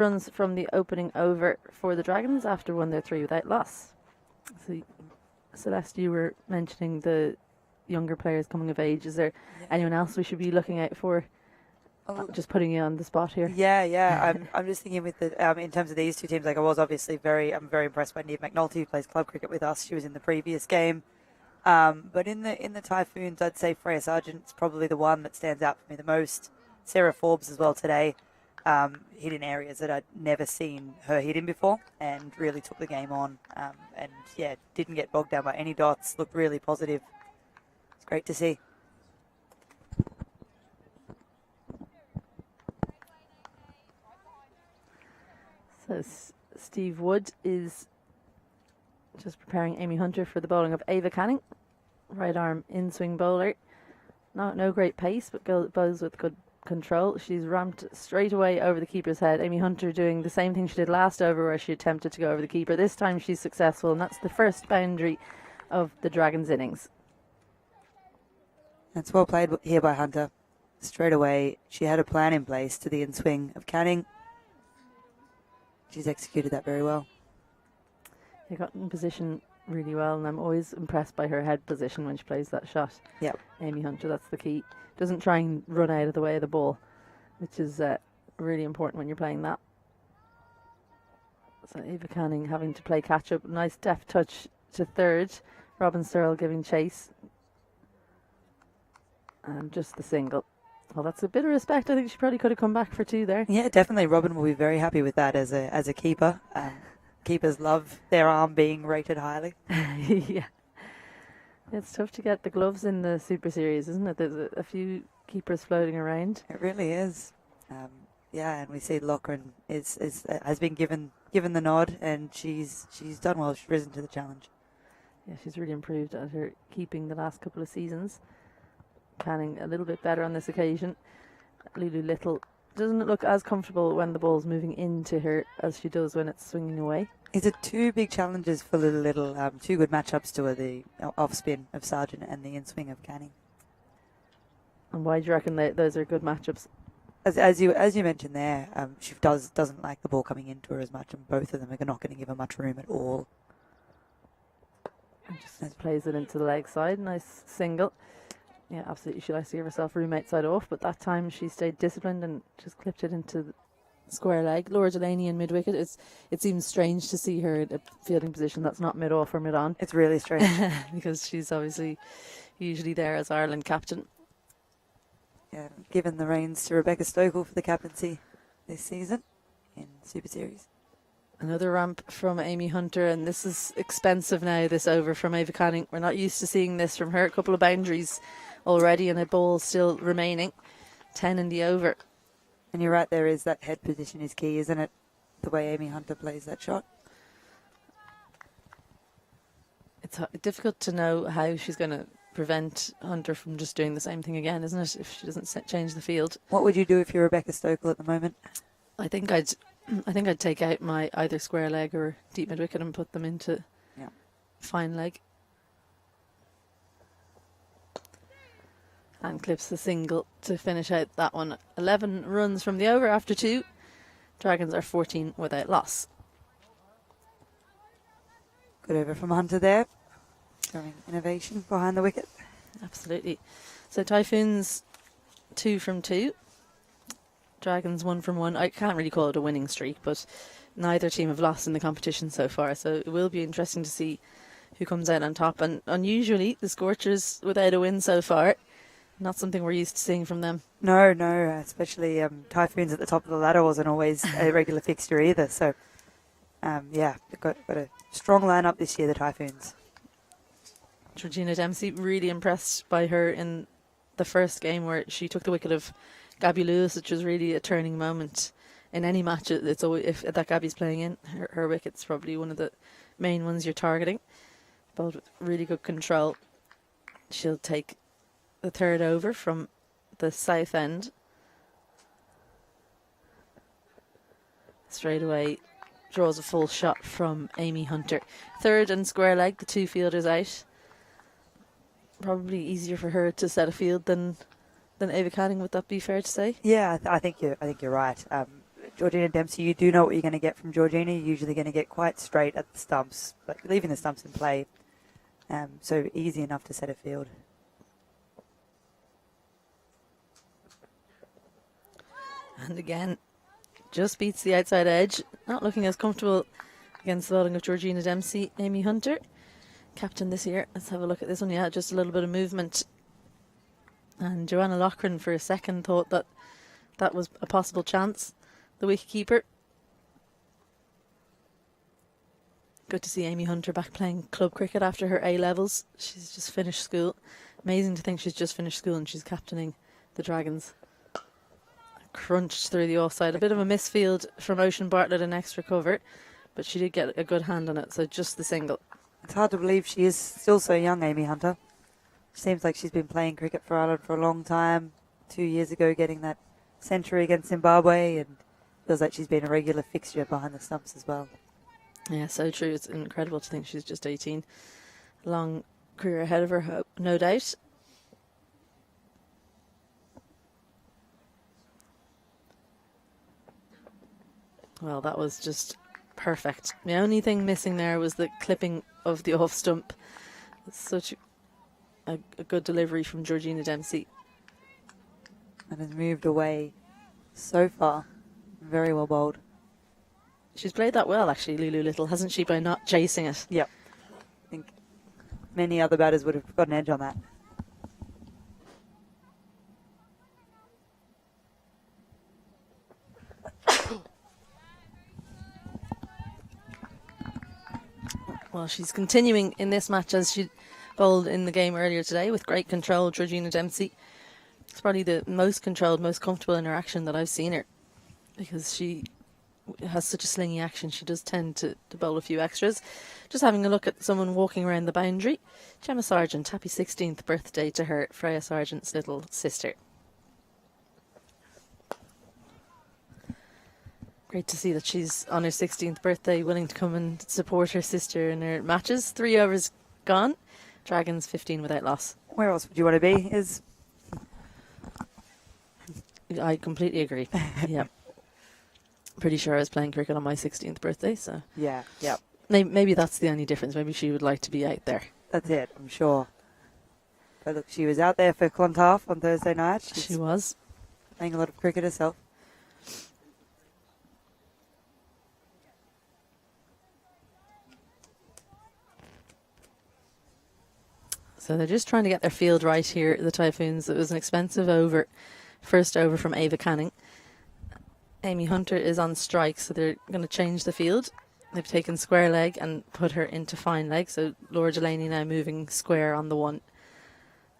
runs from the opening over for the Dragons after 1-3 without loss. So, Celeste, you were mentioning the younger players coming of age. Is there anyone else we should be looking out for? Just putting you on the spot here. Yeah. I'm just thinking with the in terms of these two teams. Like I was obviously I'm very impressed by Neve McNulty, who plays club cricket with us. She was in the previous game. But in the Typhoons, I'd say Freya Sargent's probably the one that stands out for me the most. Sarah Forbes as well today. Hit in areas that I'd never seen her hit in before, and really took the game on. And yeah, didn't get bogged down by any dots. Looked really positive. It's great to see. So Steve Wood is just preparing Amy Hunter for the bowling of Ava Canning. Right arm in-swing bowler. No great pace, but bows with good control. She's ramped straight away over the keeper's head. Amy Hunter doing the same thing she did last over, where she attempted to go over the keeper. This time she's successful, and that's the first boundary of the Dragons' innings. That's well played here by Hunter. Straight away, she had a plan in place to the in-swing of Canning. She's executed that very well. She got in position really well, and I'm always impressed by her head position when she plays that shot. Yep. Amy Hunter, that's the key. Doesn't try and run out of the way of the ball, which is really important when you're playing that. So Ava Canning having to play catch up. Nice deft touch to third. Robin Searle giving chase. And just the single. Well, that's a bit of respect. I think she probably could have come back for two there. Yeah, definitely. Robin will be very happy with that as a keeper. Keepers love their arm being rated highly. Yeah. It's tough to get the gloves in the Super Series, isn't it? There's a few keepers floating around. It really is. And we see Loughran has been given the nod, and she's done well. She's risen to the challenge. Yeah, she's really improved at her keeping the last couple of seasons. Canning a little bit better on this occasion. Lulu Little doesn't look as comfortable when the ball's moving into her as she does when it's swinging away. Is it two big challenges for Lulu Little? Two good matchups to her, the off spin of Sargent and the in swing of Canning. And why do you reckon those are good matchups? As you mentioned there, she doesn't like the ball coming into her as much, and both of them are not going to give her much room at all. And just plays it into the leg side. Nice single. Yeah, absolutely. She likes to give herself room outside off, but that time she stayed disciplined and just clipped it into the square leg. Laura Delaney in mid-wicket. It seems strange to see her in a fielding position that's not mid-off or mid-on. It's really strange. Because she's obviously usually there as Ireland captain. Yeah, given the reins to Rebecca Stokell for the captaincy this season in Super Series. Another ramp from Amy Hunter, and this is expensive now, this over from Ava Canning. We're not used to seeing this from her. A couple of boundaries already and a ball still remaining. 10 in the over. And you're right, there is that head position is key, isn't it? The way Amy Hunter plays that shot. It's difficult to know how she's going to prevent Hunter from just doing the same thing again, isn't it? If she doesn't change the field. What would you do if you're Rebecca Stokell at the moment? I think I'd take out my either square leg or deep mid wicket and put them into fine leg. And clips the single to finish out that one. 11 runs from the over after 2. Dragons are 14 without loss. Good over from Hunter there. Showing innovation behind the wicket. Absolutely. So Typhoons 2 from 2. Dragons 1 from 1. I can't really call it a winning streak, but neither team have lost in the competition so far. So it will be interesting to see who comes out on top. And unusually, the Scorchers without a win so far. Not something we're used to seeing from them. No, especially Typhoons at the top of the ladder wasn't always a regular fixture either. So, they've got a strong lineup this year, the Typhoons. Georgina Dempsey, really impressed by her in the first game where she took the wicket of Gabby Lewis, which was really a turning moment in any match. It's always, if that Gabby's playing in, her wicket's probably one of the main ones you're targeting. Bowled with really good control. She'll take the third over from the south end. Straight away draws a full shot from Amy Hunter. Third and square leg, the two fielders out. Probably easier for her to set a field than Ava Canning. Would that be fair to say? Yeah, I think you're right. Georgina Dempsey, you do know what you're going to get from Georgina. You're usually going to get quite straight at the stumps, but leaving the stumps in play. So easy enough to set a field. And again, just beats the outside edge. Not looking as comfortable against the bowling of Georgina Dempsey. Amy Hunter, captain this year. Let's have a look at this one. Yeah, just a little bit of movement. And Joanna Loughran for a second thought that that was a possible chance. The wicketkeeper. Good to see Amy Hunter back playing club cricket after her A-levels. She's just finished school. Amazing to think she's just finished school and she's captaining the Dragons. Crunched through the offside. A bit of a misfield from Ocean Bartlett, an extra cover, but she did get a good hand on it, so just the single. It's hard to believe she is still so young, Amy Hunter. Seems like she's been playing cricket for Ireland for a long time. 2 years ago getting that century against Zimbabwe, and feels like she's been a regular fixture behind the stumps as well. Yeah, so true. It's incredible to think she's just 18. Long career ahead of her, no doubt. Well, that was just perfect. The only thing missing there was the clipping of the off stump. It's such a good delivery from Georgina Dempsey. And has moved away so far. Very well bowled. She's played that well, actually, Lulu Little, hasn't she, by not chasing it? Yep. I think many other batters would have got an edge on that. Well, she's continuing in this match as she bowled in the game earlier today with great control, Georgina Dempsey. It's probably the most controlled, most comfortable in her action that I've seen her, because she has such a slingy action. She does tend to bowl a few extras. Just having a look at someone walking around the boundary. Gemma Sargent, happy 16th birthday to her, Freya Sargent's little sister. Great to see that she's on her 16th birthday, willing to come and support her sister in her matches. 3 overs gone. Dragons 15 without loss. Where else would you want to be? I completely agree. Yeah. Pretty sure I was playing cricket on my 16th birthday, so. Yeah, yeah. Maybe that's the only difference. Maybe she would like to be out there. That's it, I'm sure. But look, she was out there for Clontarf on Thursday night. She was. Playing a lot of cricket herself. So they're just trying to get their field right here, the Typhoons. It was an expensive over. First over from Ava Canning. Amy Hunter is on strike, so they're going to change the field. They've taken square leg and put her into fine leg. So Laura Delaney now moving square on the one.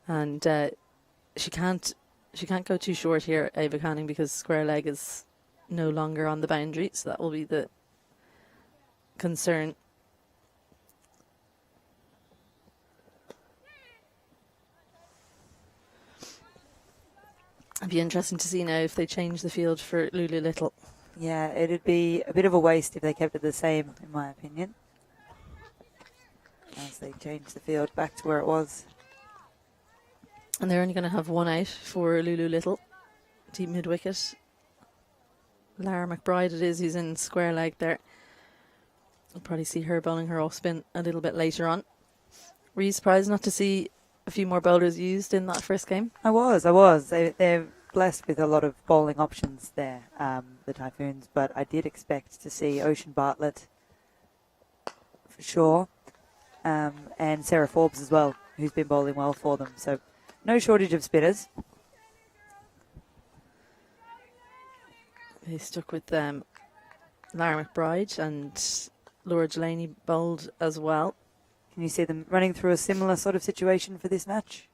And she can't go too short here, Ava Canning, because square leg is no longer on the boundary. So that will be the concern. It'd be interesting to see now if they change the field for Lulu Little. Yeah, it'd be a bit of a waste if they kept it the same, in my opinion. As they change the field back to where it was. And they're only going to have one out for Lulu Little. Deep mid-wicket. Lara McBride it is who's in square leg there. We'll probably see her bowling her off spin a little bit later on. Were you surprised not to see a few more bowlers used in that first game? I was. They're blessed with a lot of bowling options there, the Typhoons, but I did expect to see Ocean Bartlett for sure, and Sarah Forbes as well, who's been bowling well for them. So no shortage of spinners. They stuck with Lara McBride, and Laura Delaney bowled as well. Can you see them running through a similar sort of situation for this match?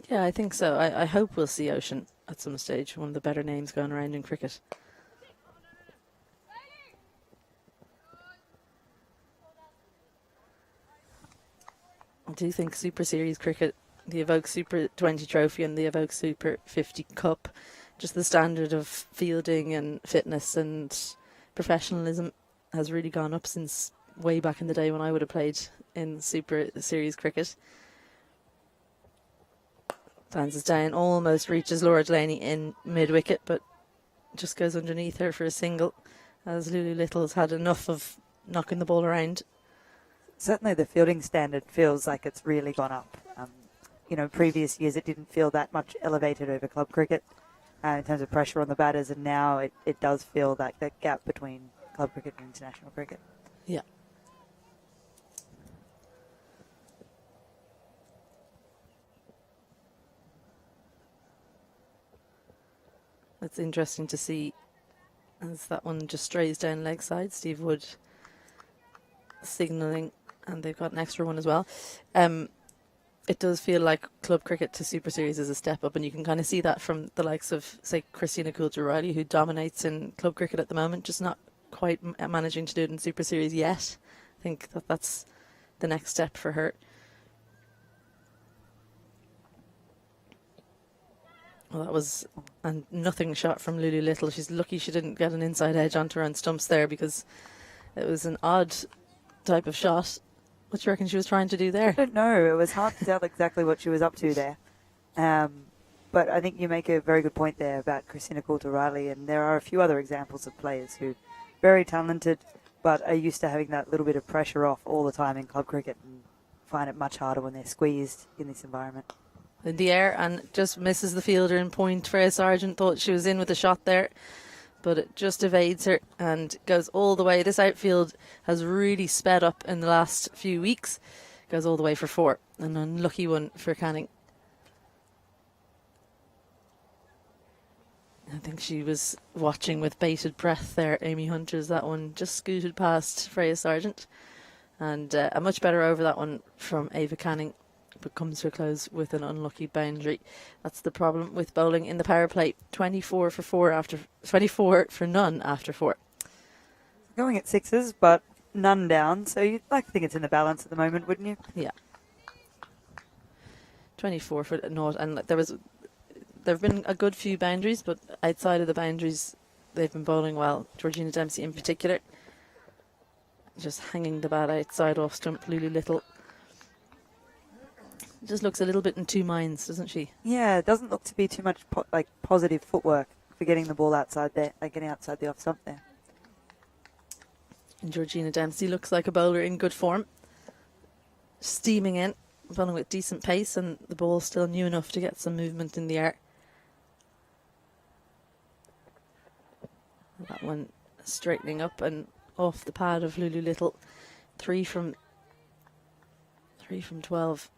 Yeah, I think so. I hope we'll see Ocean at some stage, one of the better names going around in cricket. I do think Super Series cricket, the Evoke Super 20 Trophy and the Evoke Super 50 Cup, just the standard of fielding and fitness and professionalism has really gone up since way back in the day when I would have played in Super Series cricket. Dances down, almost reaches Laura Delaney in mid-wicket, but just goes underneath her for a single, as Lulu Little's had enough of knocking the ball around. Certainly the fielding standard feels like it's really gone up. Previous years it didn't feel that much elevated over club cricket in terms of pressure on the batters, and now it does feel like that gap between club cricket and international cricket. Yeah. It's interesting to see as that one just strays down leg side. Steve Wood signalling, and they've got an extra one as well. It does feel like club cricket to Super Series is a step up, and you can kind of see that from the likes of, say, Christina Coulter-Riley, who dominates in club cricket at the moment, just not quite managing to do it in Super Series yet. I think that's the next step for her. Well, that was a nothing shot from Lulu Little. She's lucky she didn't get an inside edge onto her own stumps there, because it was an odd type of shot. What do you reckon she was trying to do there? I don't know. It was hard to tell exactly what she was up to there. But I think you make a very good point there about Christina Coulter-Riley, and there are a few other examples of players who very talented but are used to having that little bit of pressure off all the time in club cricket and find it much harder when they're squeezed in this environment. In the air and just misses the fielder in point. Freya Sargent thought she was in with a shot there, but it just evades her and goes all the way. This outfield has really sped up in the last few weeks. Goes all the way for 4. An unlucky one for Canning. I think she was watching with bated breath there, Amy Hunter, as that one just scooted past Freya Sargent. And a much better over that one from Ava Canning, but comes to a close with an unlucky boundary. That's the problem with bowling in the power play. 24 for none after 4. Going at 6s, but none down, so you'd like to think it's in the balance at the moment, wouldn't you? Yeah. 24 for naught, and there have been a good few boundaries, but outside of the boundaries, they've been bowling well. Georgina Dempsey in particular, just hanging the bat outside off stump. Lulu Little just looks a little bit in two minds, doesn't she? Yeah, it doesn't look to be too much positive footwork for getting the ball outside there, getting outside the off stump there. And Georgina Dempsey looks like a bowler in good form, steaming in, bowling with decent pace, and the ball still new enough to get some movement in the air. That one straightening up and off the pad of Lulu Little. 3 from 12.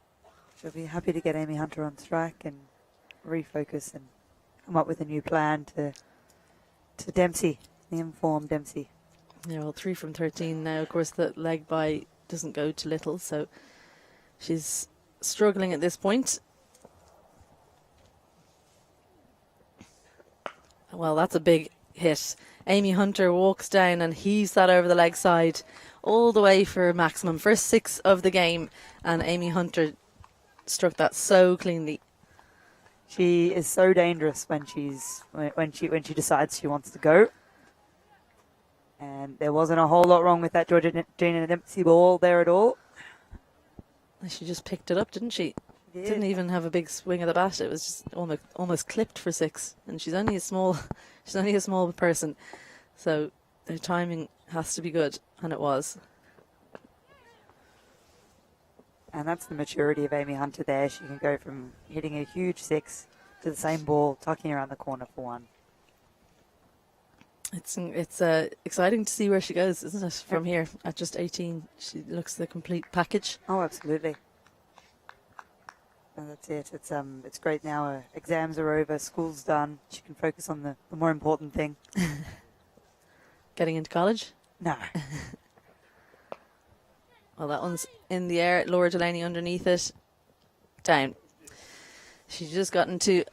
She'll be happy to get Amy Hunter on strike and refocus and come up with a new plan to Dempsey, the informed Dempsey. Yeah, well, 3 from 13 now. Of course, the leg by doesn't go to Little, so she's struggling at this point. Well, that's a big hit. Amy Hunter walks down and heaves that over the leg side all the way for maximum. First 6 of the game, and Amy Hunter struck that so cleanly. She is so dangerous when she decides she wants to go. And there wasn't a whole lot wrong with that Georgina Dempsey ball there at all. She just picked it up, didn't she? She didn't even have a big swing of the bat. It was just almost clipped for 6. And she's only a small person, so the timing has to be good, and it was. And that's the maturity of Amy Hunter there. She can go from hitting a huge 6 to the same ball, tucking around the corner for 1. It's exciting to see where she goes, isn't it? From here at just 18, she looks the complete package. Oh, absolutely. And that's it. It's great now. Exams are over, school's done. She can focus on the more important thing. Getting into college? No. Well, that one's in the air. Laura Delaney underneath it. Down. She's just got into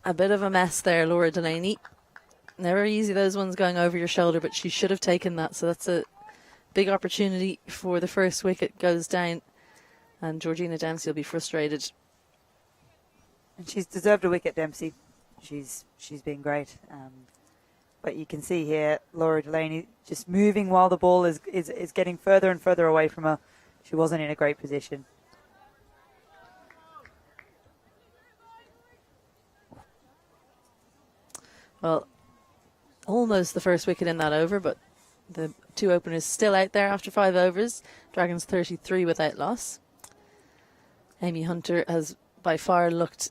a bit of a mess there, Laura Delaney. Never easy, those ones going over your shoulder, but she should have taken that. So that's a big opportunity for the first wicket goes down. And Georgina Dempsey will be frustrated. And she's deserved a wicket, Dempsey. She's been great. But you can see here, Laura Delaney just moving while the ball is getting further and further away from her. She wasn't in a great position. Well, almost the first wicket in that over, but the two openers still out there after 5 overs. Dragons 33 without loss. Amy Hunter has by far looked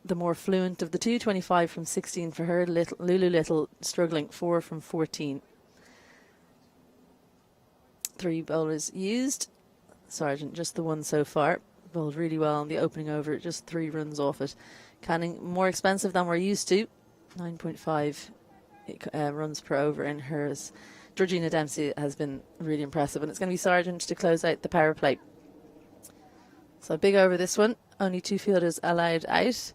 the more fluent of the two, 25 from 16 for her. Lulu Little struggling, 4 from 14. 3 bowlers used. Sargent just the one so far. Bowled really well on the opening over, just 3 runs off it. Canning more expensive than we're used to. 9.5 runs per over in hers. Georgina Dempsey has been really impressive, and it's going to be Sargent to close out the power play. So big over this one. Only 2 fielders allowed out.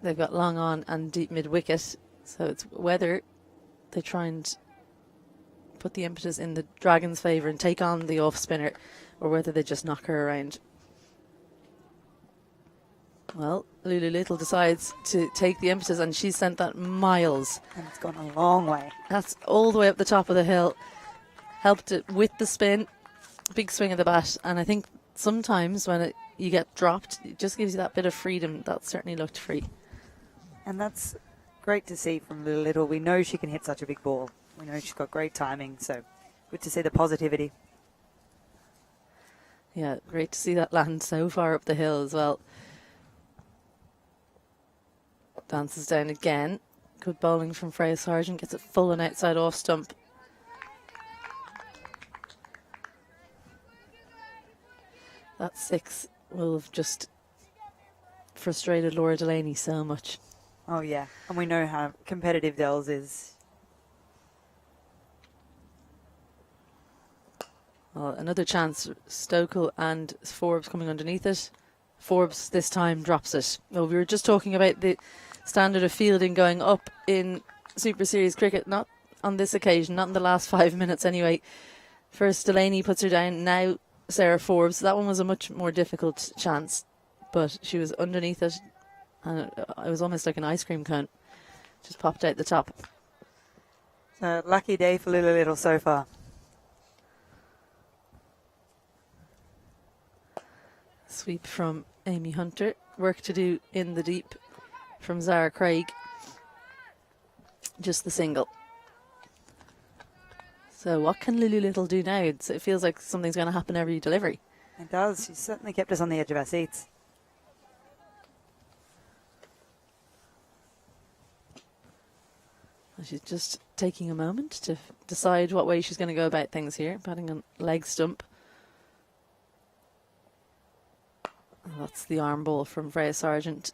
They've got long on and deep mid wicket, so it's whether they try and put the impetus in the Dragons' favour and take on the off spinner, or whether they just knock her around. Well, Lulu Little decides to take the impetus, and she's sent that miles. And it's gone a long way. That's all the way up the top of the hill. Helped it with the spin. Big swing of the bat. And I think sometimes when you get dropped, it just gives you that bit of freedom. That certainly looked free. And that's great to see from Lulu Little. We know she can hit such a big ball. We know she's got great timing. So good to see the positivity. Yeah, great to see that land so far up the hill as well. Dances down again. Good bowling from Freya Sargent. Gets it full and outside off stump. That 6 will have just frustrated Laura Delaney so much. Oh, yeah. And we know how competitive Dells is. Well, another chance. Stokell and Forbes coming underneath it. Forbes this time drops it. Well, we were just talking about the standard of fielding going up in Super Series cricket. Not on this occasion, not in the last 5 minutes anyway. First Delaney puts her down, now Sarah Forbes. That one was a much more difficult chance, but she was underneath it, and it was almost like an ice cream cone. Just popped out the top. So lucky day for Lulu Little so far. Sweep from Amy Hunter. Work to do in the deep from Zara Craig. Just the single. So what can Lulu Little do now? It feels like something's going to happen every delivery. It does. She's certainly kept us on the edge of our seats. She's just taking a moment to decide what way she's going to go about things here. Batting on leg stump. That's the arm ball from Freya Sargent.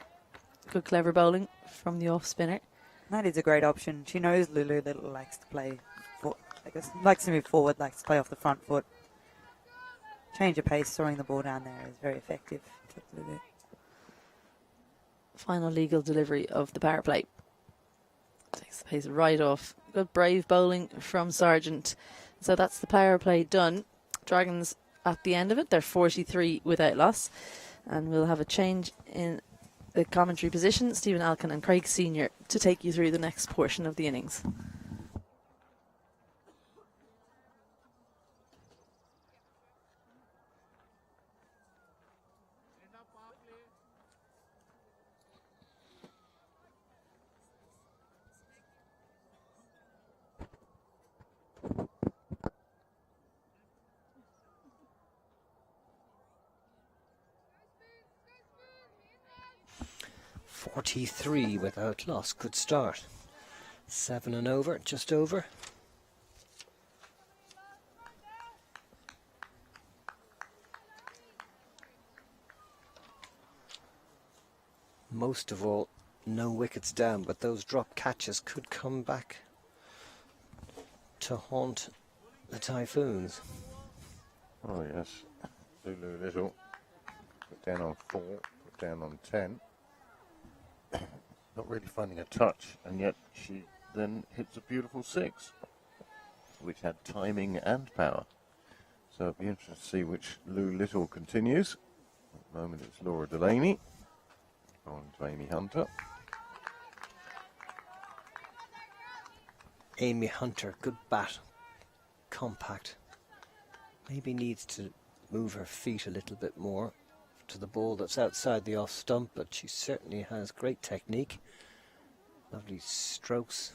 Good clever bowling from the off spinner. That is a great option. She knows Lulu Little likes to play, likes to move forward, likes to play off the front foot. Change of pace, throwing the ball down there is very effective. Final legal delivery of the power play. Takes the pace right off. Good brave bowling from Sargent. So that's the power play done. Dragons at the end of it, they're 43 without loss. And we'll have a change in the commentary position. Stephen Alkin and Craig Senior to take you through the next portion of the innings. .43 without loss. Good start. 7 and over, just over. Most of all, no wickets down, but those drop catches could come back to haunt the Typhoons. Oh yes, Lulu Little put down on 4, put down on 10. Not really finding a touch, and yet she then hits a beautiful 6, which had timing and power. So it'll be interesting to see which Lou Little continues. At the moment it's Laura Delaney on to Amy Hunter. Amy Hunter, good bat, compact. Maybe needs to move her feet a little bit more to the ball that's outside the off stump, but she certainly has great technique. Lovely strokes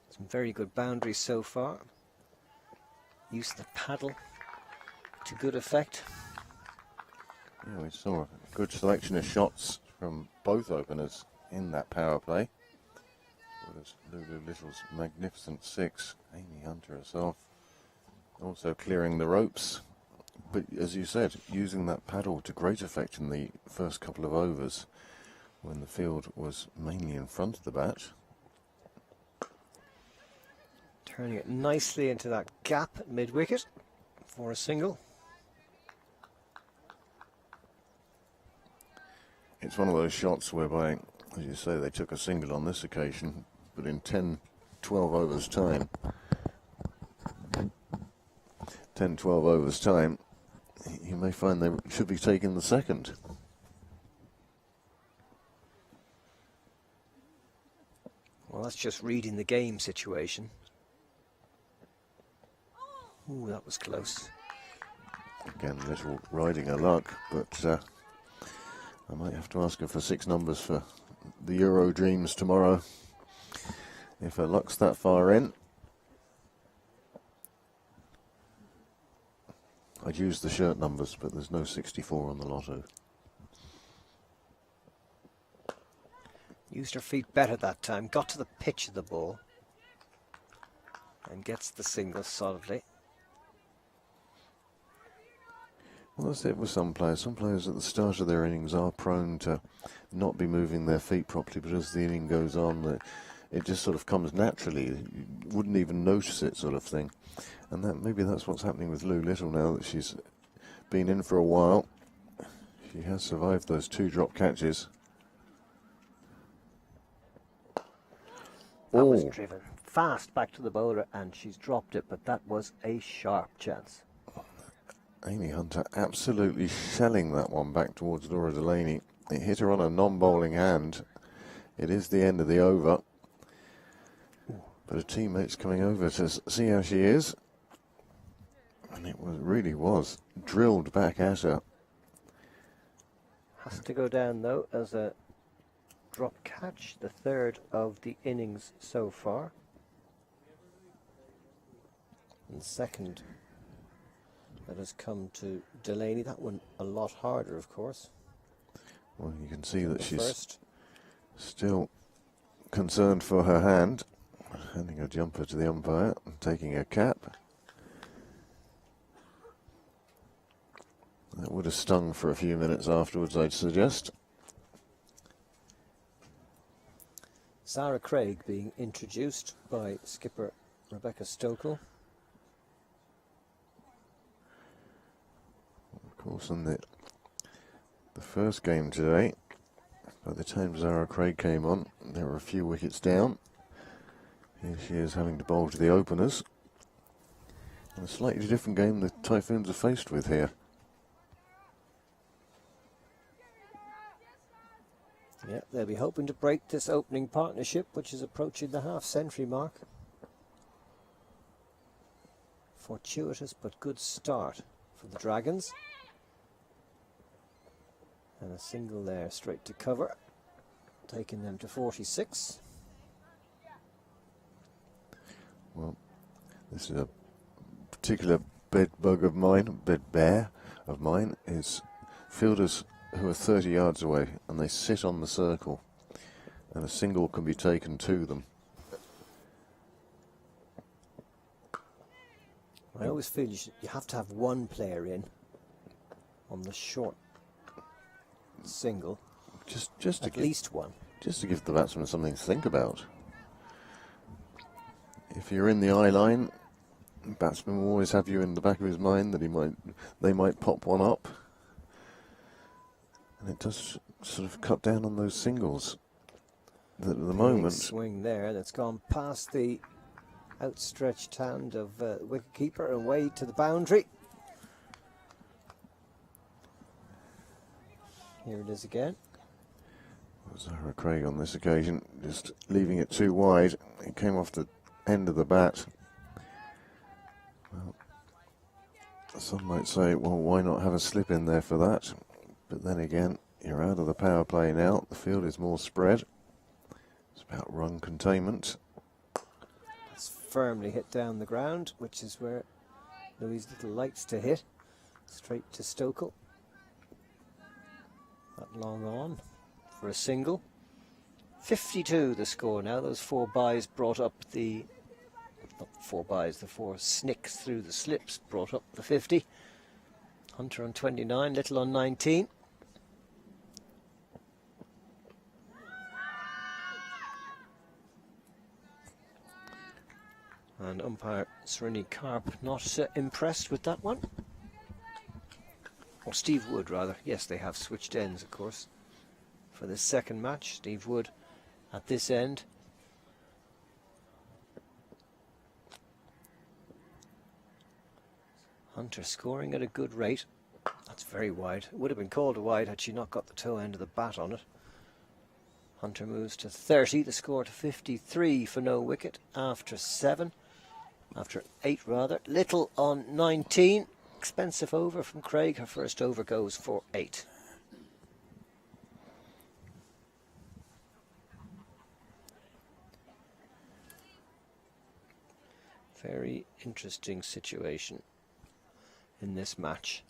Some very good boundaries so far. Use the paddle to good effect. Yeah, we saw a good selection of shots from both openers in that power play. There's Lulu Little's magnificent 6, Amy Hunter herself also clearing the ropes. But as you said, using that paddle to great effect in the first couple of overs when the field was mainly in front of the bat. Turning it nicely into that gap at mid-wicket for a single. It's one of those shots whereby, as you say, they took a single on this occasion, but in 10, 12 overs time, 10, 12 overs time, you may find they should be taking the second. Well, that's just reading the game situation. Ooh, that was close. Again, Little riding her luck, but I might have to ask her for 6 numbers for the Euro Dreams tomorrow. If her luck's that far in. I'd use the shirt numbers, but there's no 64 on the lotto. Used her feet better that time, got to the pitch of the ball and gets the single solidly. Well, that's it with some players. Some players at the start of their innings are prone to not be moving their feet properly, but as the inning goes on, it just sort of comes naturally. You wouldn't even notice it, sort of thing. And that maybe that's what's happening with Lou Little now that she's been in for a while. She has survived those 2 drop catches. That was driven fast back to the bowler and she's dropped it, but that was a sharp chance. Amy Hunter absolutely shelling that one back towards Stokell-Delaney. It hit her on a non-bowling hand. It is the end of the over. But her teammate's coming over to see how she is. And it really was drilled back at her. Has to go down though as a drop catch, the 3rd of the innings so far. And 2nd that has come to Delaney. That one a lot harder, of course. Well, you can see that she's First. still concerned for her hand. Handing a jumper to the umpire and taking a cap. That would have stung for a few minutes afterwards, I'd suggest. Sarah Craig being introduced by skipper Rebecca Stokell. Of course, in the first game today, by the time Sarah Craig came on, there were a few wickets down. Here she is having to bowl to the openers. And a slightly different game the Typhoons are faced with here. Yeah, they'll be hoping to break this opening partnership, which is approaching the half-century mark. Fortuitous but good start for the Dragons. And a single there straight to cover, taking them to 46. Well, this is a particular bedbug of mine, bedbear of mine, is fielders who are 30 yards away and they sit on the circle and a single can be taken to them. I always feel you have to have one player in on the short single, Just to at least one. Just to give the batsman something to think about. If you're in the eye line, the batsman will always have you in the back of his mind that they might pop one up. And it does sort of cut down on those singles. That at the moment, Swing there that's gone past the outstretched hand of wicketkeeper and way to the boundary. Here it is again. Zara Craig on this occasion, just leaving it too wide. It came off the end of the bat. Well, some might say, well, why not have a slip in there for that? But then again, you're out of the power play now. The field is more spread. It's about run containment. firmly hit down the ground, which is where Louise Little likes to hit. Straight to Stokell. That long on for a single. 52 the score now. Those 4 byes brought up the... Not the 4 byes, the 4 snicks through the slips brought up the 50. Hunter on 29, Little on 19. And umpire Serini Karp not impressed with that one. Or Steve Wood, rather. Yes, they have switched ends, of course. For this second match, Steve Wood at this end. Hunter scoring at a good rate. That's very wide. It would have been called a wide had she not got the toe end of the bat on it. Hunter moves to 30, the score to 53 for no wicket after 7. After 8 rather. Little on 19. Expensive over from Craig. Her first over goes for 8. Very interesting situation in this match.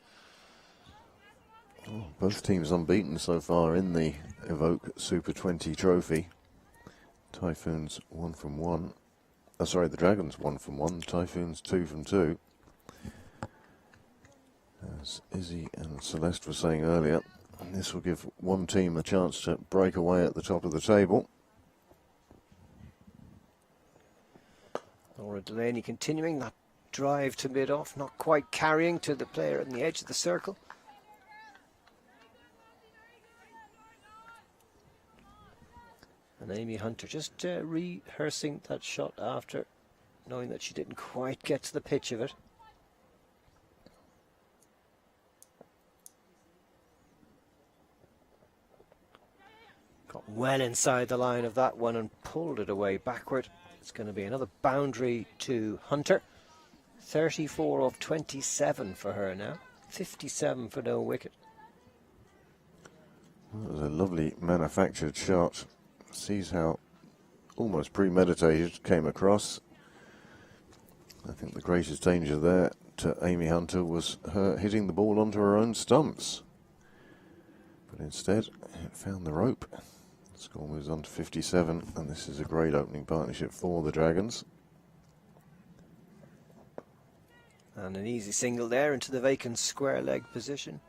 Oh, both teams unbeaten so far in the Evoke Super 20 trophy. Typhoons 1 from 1. The Dragons 1 from 1. Typhoons 2 from 2. As Izzy and Celeste were saying earlier, this will give one team a chance to break away at the top of the table. Stokell-Delaney continuing that drive to mid-off, not quite carrying to the player on the edge of the circle. And Amy Hunter just rehearsing that shot after knowing that she didn't quite get to the pitch of it. Got well inside the line of that one and pulled it away backward. It's going to be another boundary to Hunter. 34 of 27 for her now. 57 for no wicket. That was a lovely manufactured shot. Sees how almost premeditated came across. I think the greatest danger there to Amy Hunter was her hitting the ball onto her own stumps. But instead, it found the rope. The score moves on to 57, and this is a great opening partnership for the Dragons. And an easy single there into the vacant square leg position.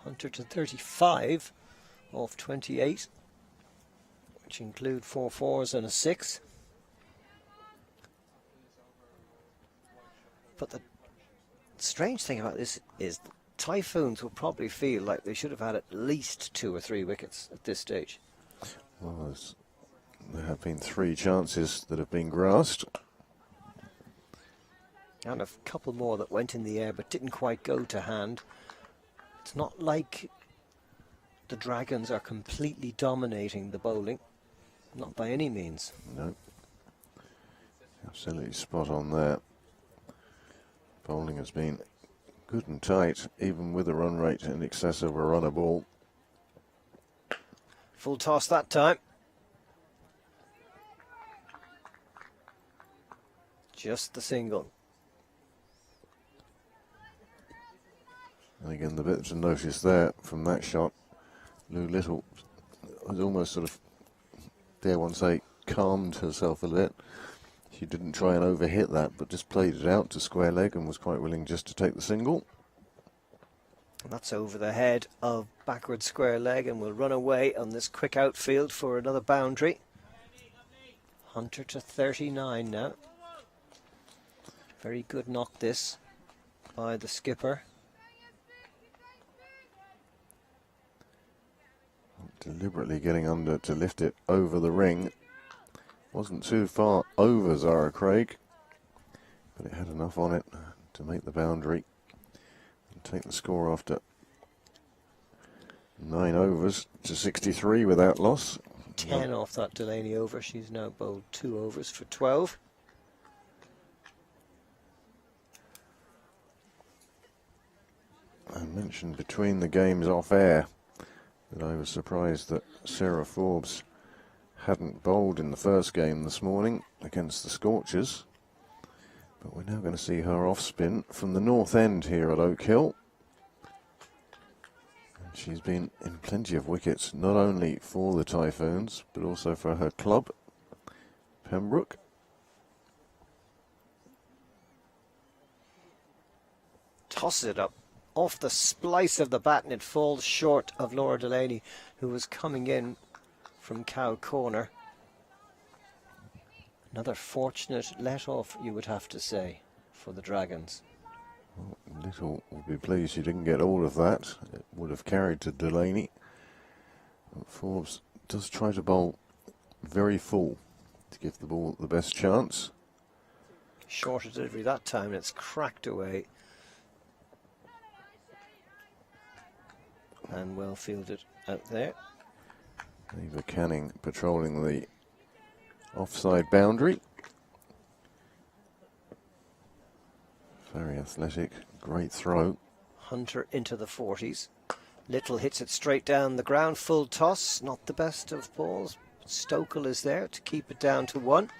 Hunter to 35 off 28, which include 4 fours and a 6. But the strange thing about this is the Typhoons will probably feel like they should have had at least 2 or 3 wickets at this stage. Well, there have been 3 chances that have been grasped. And a couple more that went in the air but didn't quite go to hand. It's not like the Dragons are completely dominating the bowling. Not by any means. No. Absolutely spot on there. Bowling has been good and tight, even with a run rate in excess of a run a ball. Full toss that time. Just the single. And again, the bit to notice there from that shot, Lou Little was almost sort of, dare one say, calmed herself a bit. She didn't try and overhit that, but just played it out to square leg and was quite willing just to take the single. And that's over the head of backward square leg and will run away on this quick outfield for another boundary. Hunter to 39 now. Very good knock this by the skipper. Deliberately getting under to lift it over the ring. Wasn't too far over Zara Craig, but it had enough on it to make the boundary and take the score after 9 overs to 63 without loss. 10 off that Delaney over. She's now bowled 2 overs for 12. I mentioned between the games off air that I was surprised that Sarah Forbes hadn't bowled in the first game this morning against the Scorchers. But we're now going to see her off spin from the north end here at Oak Hill. And she's been in plenty of wickets, not only for the Typhoons, but also for her club, Pembroke. Tosses it up off the splice of the bat, and it falls short of Laura Delaney, who was coming in from Cow Corner. Another fortunate let-off, you would have to say, for the Dragons. Well, Little would be pleased she didn't get all of that. It would have carried to Delaney. But Forbes does try to bowl very full to give the ball the best chance. Shorter delivery that time, and it's cracked away. And well fielded out there. Eva Canning patrolling the offside boundary. Very athletic, great throw. Hunter into the 40s. Little hits it straight down the ground, full toss, not the best of balls. Stokell is there to keep it down to 1.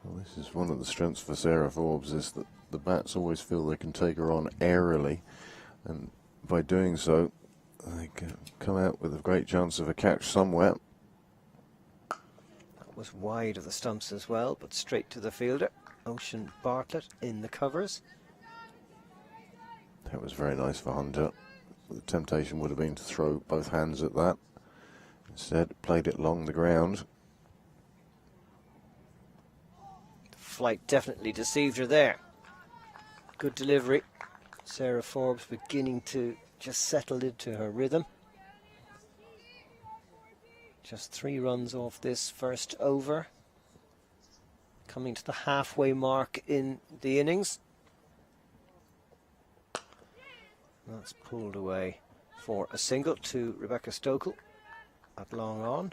Well, this is one of the strengths for Sarah Forbes, is that the bats always feel they can take her on airily, and by doing so they can come out with a great chance of a catch somewhere. That was wide of the stumps as well, but straight to the fielder. Ocean Bartlett in the covers. That was very nice for Hunter. The temptation would have been to throw both hands at that. Instead, played it along the ground. The flight definitely deceived her there. Good delivery. Sarah Forbes beginning to just settle into her rhythm. Just 3 runs off this first over. Coming to the halfway mark in the innings. That's pulled away for a single to Rebecca Stokell at long on.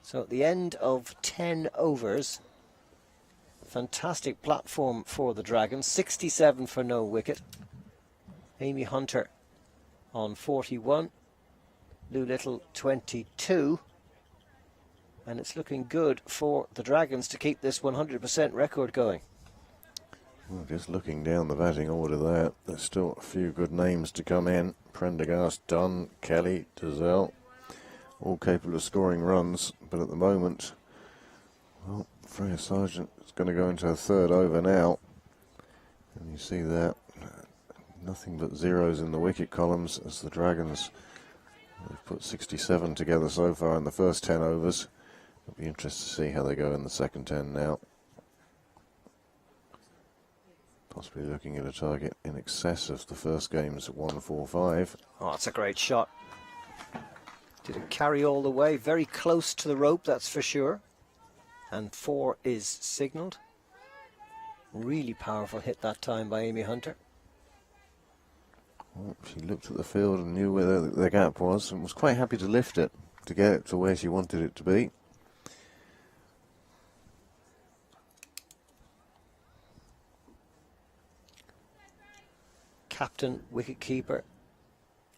So at the end of 10 overs, fantastic platform for the Dragons. 67 for no wicket. Amy Hunter on 41. Lou Little 22. And it's looking good for the Dragons to keep this 100% record going. Well, just looking down the batting order there, there's still a few good names to come in. Prendergast, Dunn, Kelly, Dazelle, all capable of scoring runs. But at the moment, well, Freya Sargent is going to go into her 3rd over now. And you see that, nothing but zeros in the wicket columns as the Dragons have put 67 together so far in the first 10 overs. It'll be interesting to see how they go in the second 10 now. Possibly looking at a target in excess of the first game's 145. Oh, that's a great shot. Did it carry all the way? Very close to the rope, that's for sure. And 4 is signalled. Really powerful hit that time by Amy Hunter. Well, she looked at the field and knew where the gap was and was quite happy to lift it to get it to where she wanted it to be. Captain, wicketkeeper,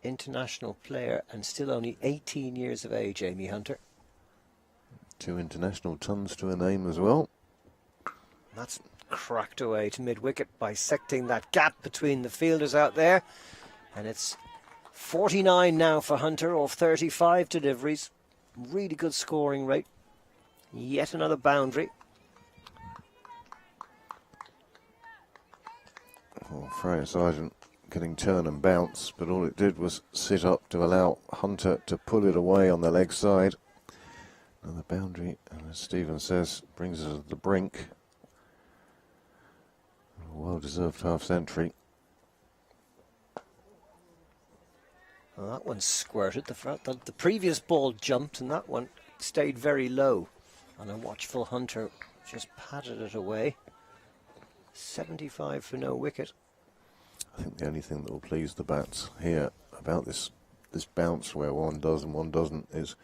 international player, and still only 18 years of age, Amy Hunter. 2 international tons to her name as well. That's cracked away to mid-wicket, bisecting that gap between the fielders out there. And it's 49 now for Hunter off 35 deliveries. Really good scoring rate. Yet another boundary. Oh, Freya Sargent getting turn and bounce, but all it did was sit up to allow Hunter to pull it away on the leg side. Another boundary, and as Stephen says, brings us to the brink. A well-deserved half-century. Well, that one squirted. The previous ball jumped, and that one stayed very low. And a watchful Hunter just patted it away. 75 for no wicket. I think the only thing that will please the bats here about this bounce where one does and one doesn't is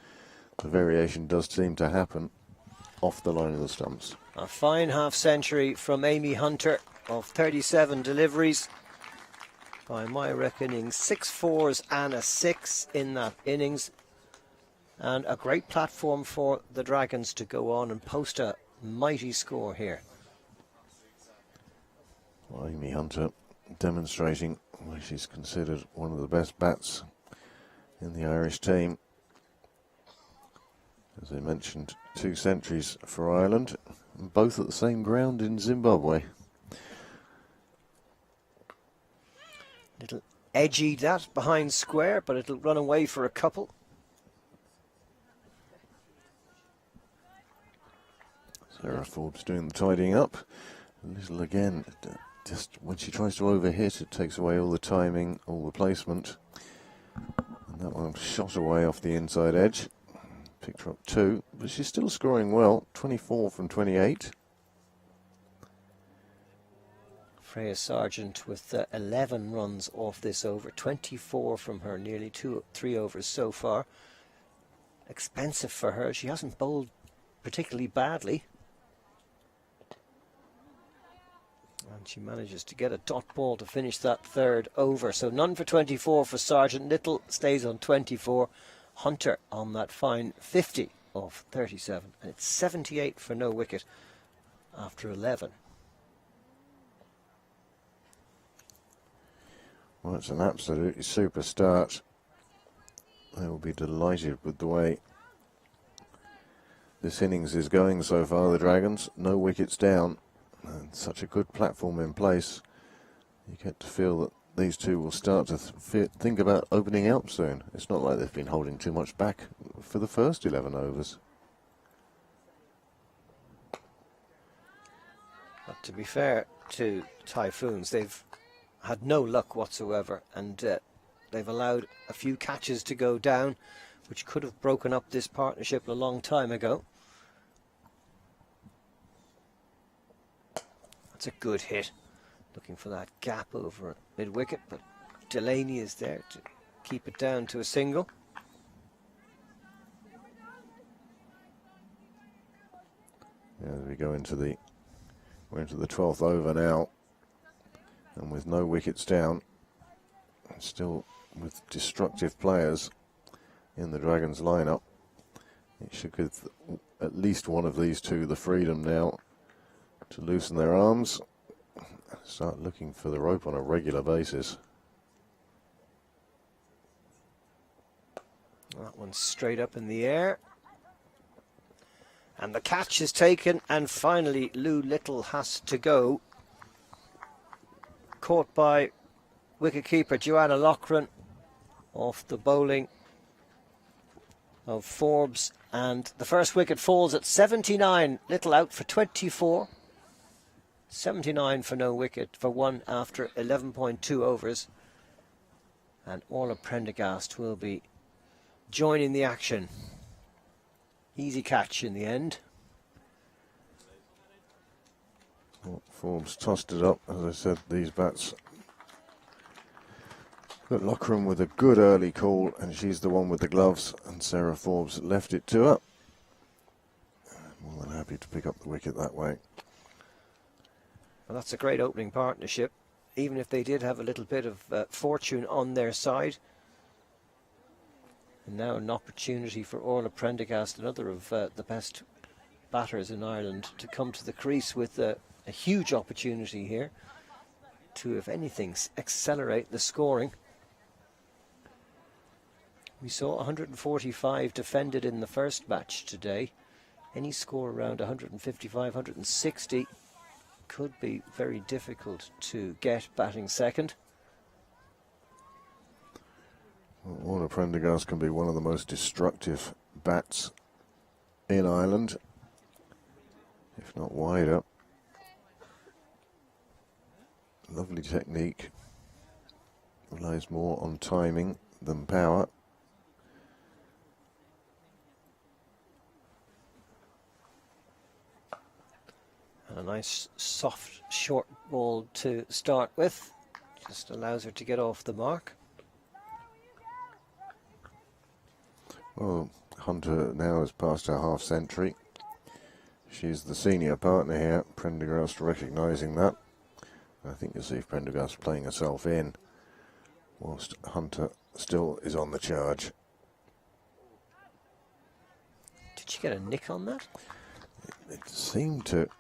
the variation does seem to happen off the line of the stumps. A fine half-century from Amy Hunter of 37 deliveries. By my reckoning, 6 fours and a 6 in that innings. And a great platform for the Dragons to go on and post a mighty score here. Well, Amy Hunter demonstrating why she's considered one of the best bats in the Irish team. As I mentioned, 2 centuries for Ireland, both at the same ground in Zimbabwe. Little edgy that behind square, but it'll run away for a couple. Sarah Forbes doing the tidying up. A little again, just when she tries to overhit, it takes away all the timing, all the placement. And that one shot away off the inside edge. Picked her up 2, but she's still scoring well, 24 from 28. Freya Sargent with 11 runs off this over, 24 from her nearly 3 overs so far. Expensive for her. She hasn't bowled particularly badly. And she manages to get a dot ball to finish that 3rd over. So none for 24 for Sargent. Little stays on 24. Hunter on that fine 50 of 37. And it's 78 for no wicket after 11. Well, it's an absolutely super start. They will be delighted with the way this innings is going so far, the Dragons. No wickets down. And such a good platform in place. You get to feel that these two will start to think about opening up soon. It's not like they've been holding too much back for the first 11 overs. But to be fair to Typhoons, they've had no luck whatsoever, and they've allowed a few catches to go down, which could have broken up this partnership a long time ago. That's a good hit. Looking for that gap over mid-wicket, but Delaney is there to keep it down to a single. As we go into the 12th over now, and with no wickets down, still with destructive players in the Dragons lineup, it should give at least one of these two the freedom now to loosen their arms and start looking for the rope on a regular basis. That one's straight up in the air. And the catch is taken, and finally Lou Little has to go. Caught by wicketkeeper Joanna Loughran off the bowling of Forbes, and the first wicket falls at 79. Little out for 24. 79 for no wicket for 1 after 11.2 overs. And Orla Prendergast will be joining the action. Easy catch in the end. Well, Forbes tossed it up. As I said, these bats got Loughran with a good early call, and she's the one with the gloves, and Sarah Forbes left it to her. More than happy to pick up the wicket that way. Well, that's a great opening partnership, even if they did have a little bit of fortune on their side. And now an opportunity for Orla Prendergast, another of the best batters in Ireland, to come to the crease with a huge opportunity here to, if anything, accelerate the scoring. We saw 145 defended in the first match today. Any score around 155, 160 could be very difficult to get batting second. Orla Prendergast can be one of the most destructive bats in Ireland, if not wider. Lovely technique. Relies more on timing than power. And a nice soft short ball to start with. Just allows her to get off the mark. Well, Hunter now has passed her half century. She's the senior partner here. Prendergast recognising that. I think you'll see Prendergast playing herself in, whilst Hunter still is on the charge. Did she get a nick on that? It seemed to.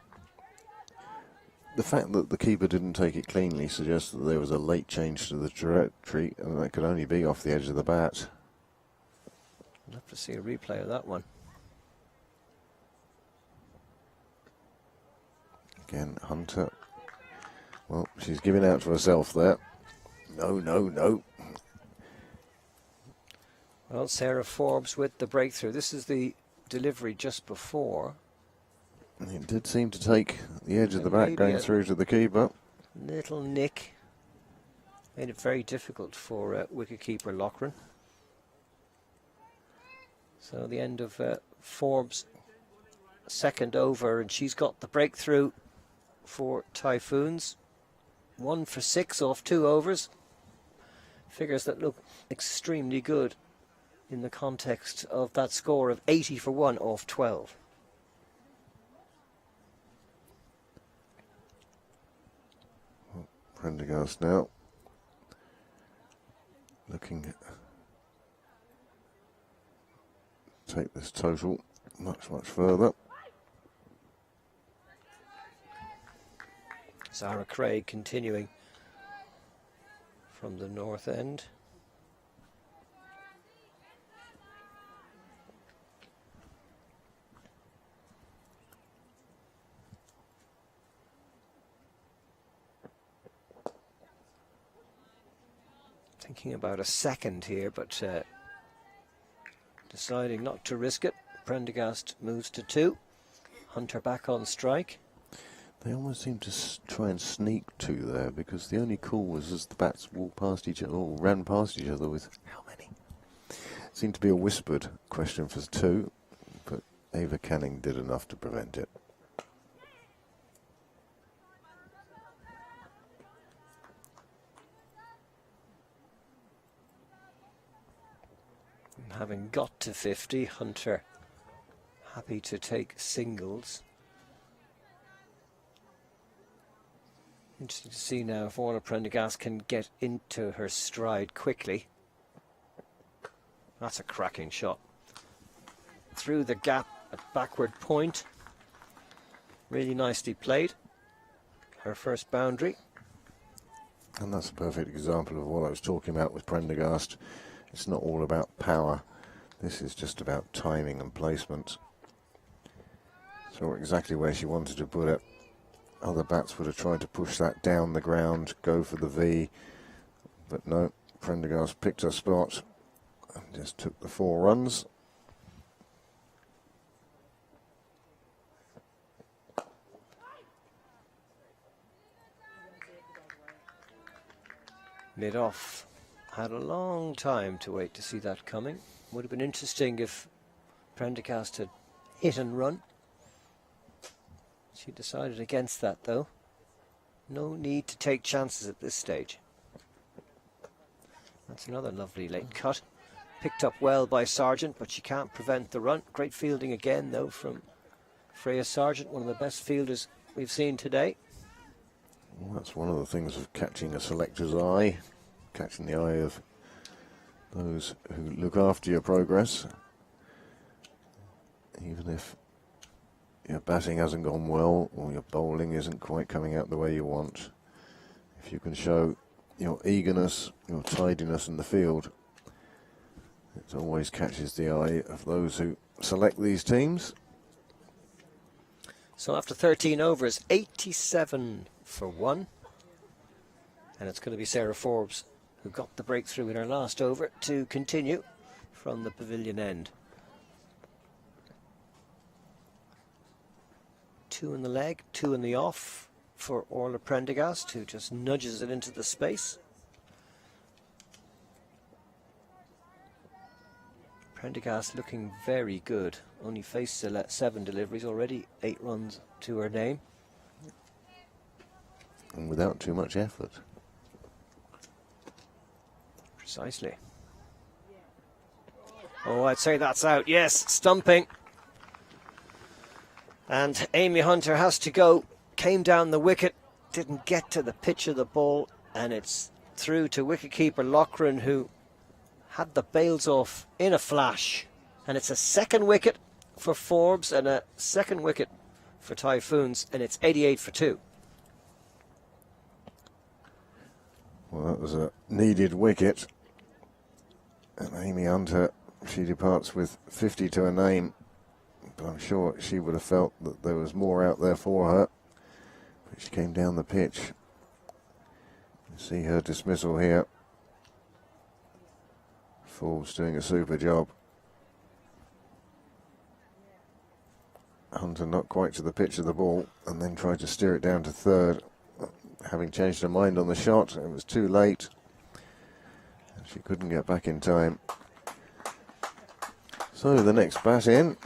The fact that the keeper didn't take it cleanly suggests that there was a late change to the trajectory, and that could only be off the edge of the bat. I'd love to see a replay of that one. Again, Hunter. Well, she's giving out to herself there. No, no, no. Well, Sarah Forbes with the breakthrough. This is the delivery just before. It did seem to take the edge of the bat going through to the keeper. Little nick. Made it very difficult for wicketkeeper Loughran. So the end of Forbes' second over, and she's got the breakthrough for Typhoons. 1 for 6 off 2 overs. Figures that look extremely good in the context of that score of 80 for 1 off 12. Prendergast now looking at take this total much further. Zara Craig continuing from the north end. Thinking about a second here, but deciding not to risk it. Prendergast moves to 2. Hunter back on strike. They almost seem to try and sneak 2 there, because the only call was as the bats walked past each other, or ran past each other with how many? It seemed to be a whispered question for 2, but Ava Canning did enough to prevent it. Having got to 50, Hunter happy to take singles. Interesting to see now if Orla Prendergast can get into her stride quickly. That's a cracking shot. Through the gap at backward point. Really nicely played. Her first boundary. And that's a perfect example of what I was talking about with Prendergast. It's not all about power. This is just about timing and placement. Saw exactly where she wanted to put it. Other bats would have tried to push that down the ground, go for the V. But no, Prendergast picked her spot and just took the 4 runs. Mid-off. Had a long time to wait to see that coming. Would have been interesting if Prendergast had hit and run. She decided against that, though. No need to take chances at this stage. That's another lovely late cut. Picked up well by Sargent, but she can't prevent the run. Great fielding again, though, from Freya Sargent, one of the best fielders we've seen today. Well, that's one of the things of catching a selector's eye, catching the eye of those who look after your progress. Even if your batting hasn't gone well or your bowling isn't quite coming out the way you want, if you can show your eagerness, your tidiness in the field, it always catches the eye of those who select these teams. So after 13 overs, 87 for 1. And it's going to be Sarah Forbes who got the breakthrough in her last over to continue from the pavilion end. 2 in the leg, 2 in the off for Orla Prendergast, who just nudges it into the space. Prendergast looking very good. Only faced 7 deliveries already, 8 runs to her name. And without too much effort. Precisely. Oh, I'd say that's out. Yes, stumping. And Amy Hunter has to go. Came down the wicket, didn't get to the pitch of the ball, and it's through to wicketkeeper Loughran, who had the bails off in a flash. And it's a second wicket for Forbes and a second wicket for Typhoons, and it's 88 for 2. Well, that was a needed wicket. And Amy Hunter, she departs with 50 to her name. But I'm sure she would have felt that there was more out there for her. But she came down the pitch. You see her dismissal here. Forbes doing a super job. Hunter not quite to the pitch of the ball and then tried to steer it down to third. Having changed her mind on the shot, it was too late. She couldn't get back in time. So the next bat in.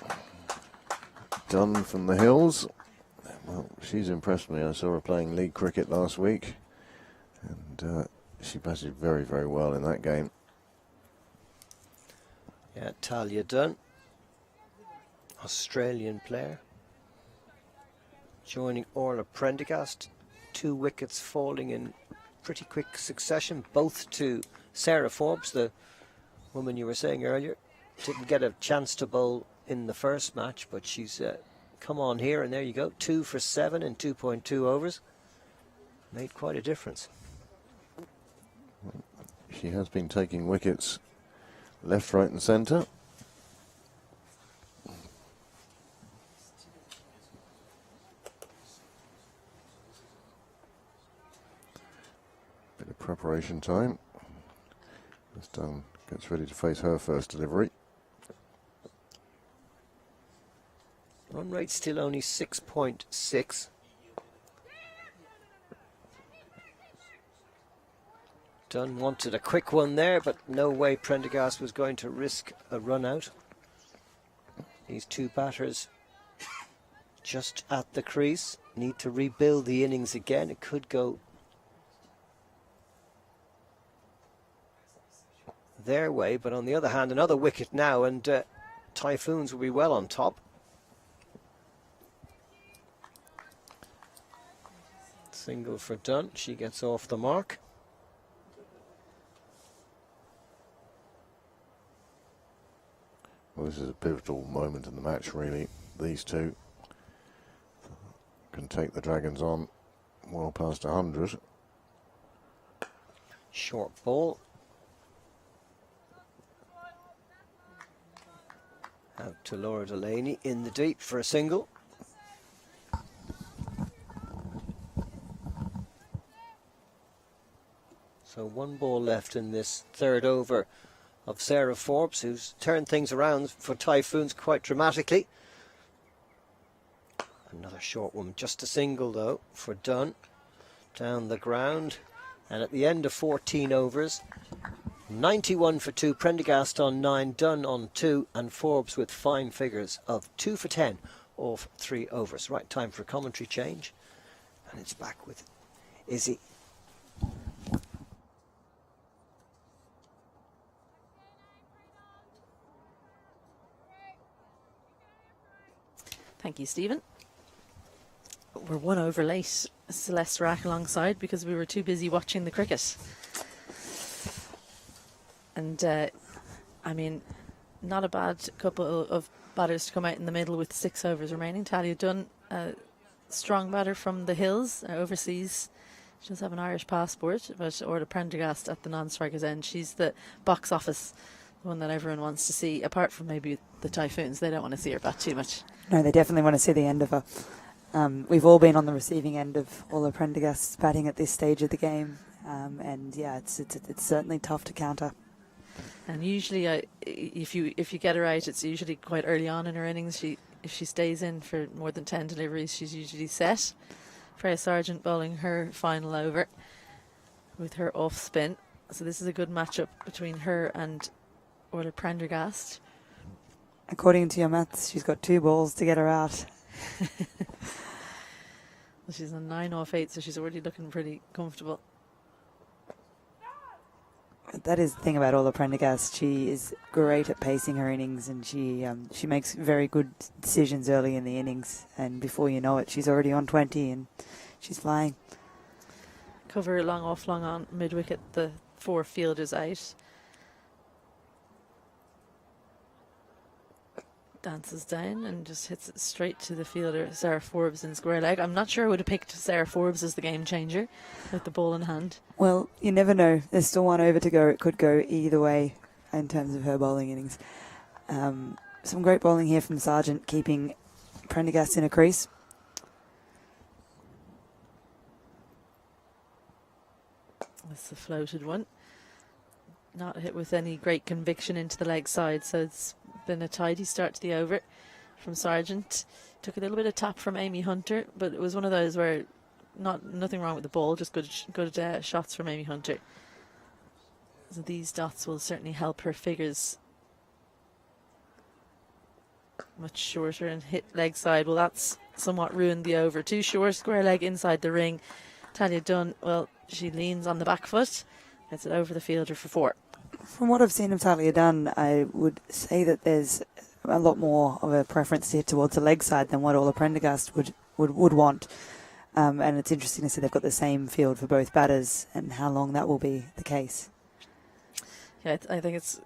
Dunn from the Hills. Well, she's impressed me. I saw her playing league cricket last week. And she batted very, very well in that game. Yeah, Talia Dunn, Australian player, joining Orla Prendergast. 2 wickets falling in pretty quick succession, both to Sarah Forbes, the woman you were saying earlier. Didn't get a chance to bowl in the first match, but she's come on here, and there you go, 2 for 7 in 2.2 overs. Made quite a difference. She has been taking wickets left, right and centre. Bit of preparation time. This Dunn gets ready to face her first delivery. Run rate still only 6.6. Dunn wanted a quick one there, but no way Prendergast was going to risk a run out. These 2 batters just at the crease need to rebuild the innings again. It could go their way, but on the other hand, another wicket now, and Typhoons will be well on top. Single for Dunn. She gets off the mark. Well, this is a pivotal moment in the match, really. These 2 can take the Dragons on well past 100. Short ball. Out to Stokell-Delaney in the deep for a single. So 1 ball left in this 3rd over of Sarah Forbes, who's turned things around for Typhoons quite dramatically. Another short one, just a single though for Dunn. Down the ground, and at the end of 14 overs, 91 for 2, Prendergast on 9, Dunn on 2, and Forbes with fine figures of 2 for 10 off 3 overs. Right, time for a commentary change, and it's back with Izzy. Thank you, Stephen. We're 1 over late, Celeste Rack alongside, because we were too busy watching the cricket. And, I mean, not a bad couple of batters to come out in the middle with 6 overs remaining. Talia Dunn, a strong batter from the Hills, overseas. She does have an Irish passport, but Orla Prendergast at the non-striker's end. She's the box office, the one that everyone wants to see, apart from maybe the Typhoons. They don't want to see her bat too much. No, they definitely want to see the end of her. We've all been on the receiving end of Orla Prendergast's batting at this stage of the game, and yeah, it's certainly tough to counter. And usually, if you get her out, it's usually quite early on in her innings. If she stays in for more than 10 deliveries, she's usually set. Freya Sargent bowling her final over with her off spin. So this is a good matchup between her and Orla Prendergast. According to your maths, she's got 2 balls to get her out. Well, she's on 9 off 8, so she's already looking pretty comfortable. That is the thing about Orla Prendergast. She is great at pacing her innings, and she makes very good decisions early in the innings. And before you know it, she's already on 20 and she's flying. Cover long off, long on, mid-wicket, the 4 fielders out. dances down and just hits it straight to the fielder, Sarah Forbes, in square leg. I'm not sure I would have picked Sarah Forbes as the game changer with the ball in hand. Well, you never know. There's still one over to go. It could go either way in terms of her bowling innings. Some great bowling here from Sargent, keeping Prendergast in a crease. That's the floated one. Not hit with any great conviction into the leg side, so it's been a tidy start to the over from Sargent. Took a little bit of tap from Amy Hunter, but it was one of those where nothing wrong with the ball, just good shots from Amy Hunter. So these dots will certainly help her figures. Much shorter and hit leg side. Well, that's somewhat ruined the over. Too short, square leg inside the ring. Talia Dunn, well, she leans on the back foot. Gets it over the fielder for 4. From what I've seen of Talia Dunn, I would say that there's a lot more of a preference to hit towards the leg side than what Orla Prendergast would want. And it's interesting to see they've got the same field for both batters and how long that will be the case. Yeah, I think it's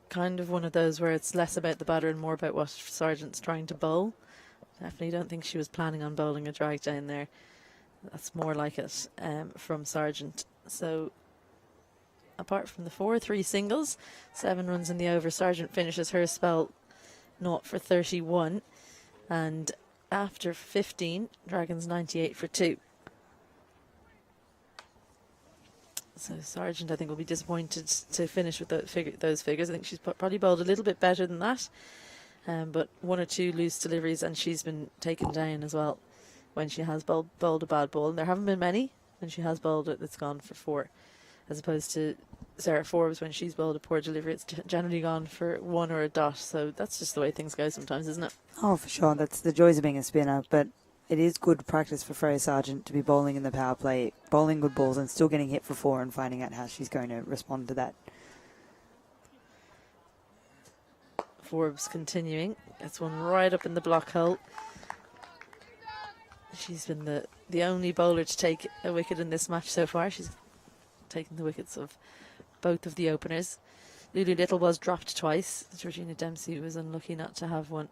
kind of one of those where it's less about the batter and more about what Sargent's trying to bowl. Definitely don't think she was planning on bowling a drag down there. That's more like it from Sargent. So apart from the 4-3 singles, 7 runs in the over, Sargent finishes her spell 0 for 31. And after 15, Dragons 98 for 2. So Sargent, I think, will be disappointed to finish with those figures. I think she's probably bowled a little bit better than that. But 1 or 2 loose deliveries, and she's been taken down as well when she has bowled a bad ball. And there haven't been many when she has bowled it that's gone for 4. As opposed to Sarah Forbes, when she's bowled a poor delivery, it's generally gone for 1 or a dot. So that's just the way things go sometimes, isn't it? Oh, for sure. That's the joys of being a spinner. But it is good practice for Freya Sargent to be bowling in the power play, bowling good balls and still getting hit for 4 and finding out how she's going to respond to that. Forbes continuing. Gets one right up in the block hole. She's been the only bowler to take a wicket in this match so far. She's taken the wickets of both of the openers. Lulu Little was dropped twice. Georgina Dempsey was unlucky not to have one.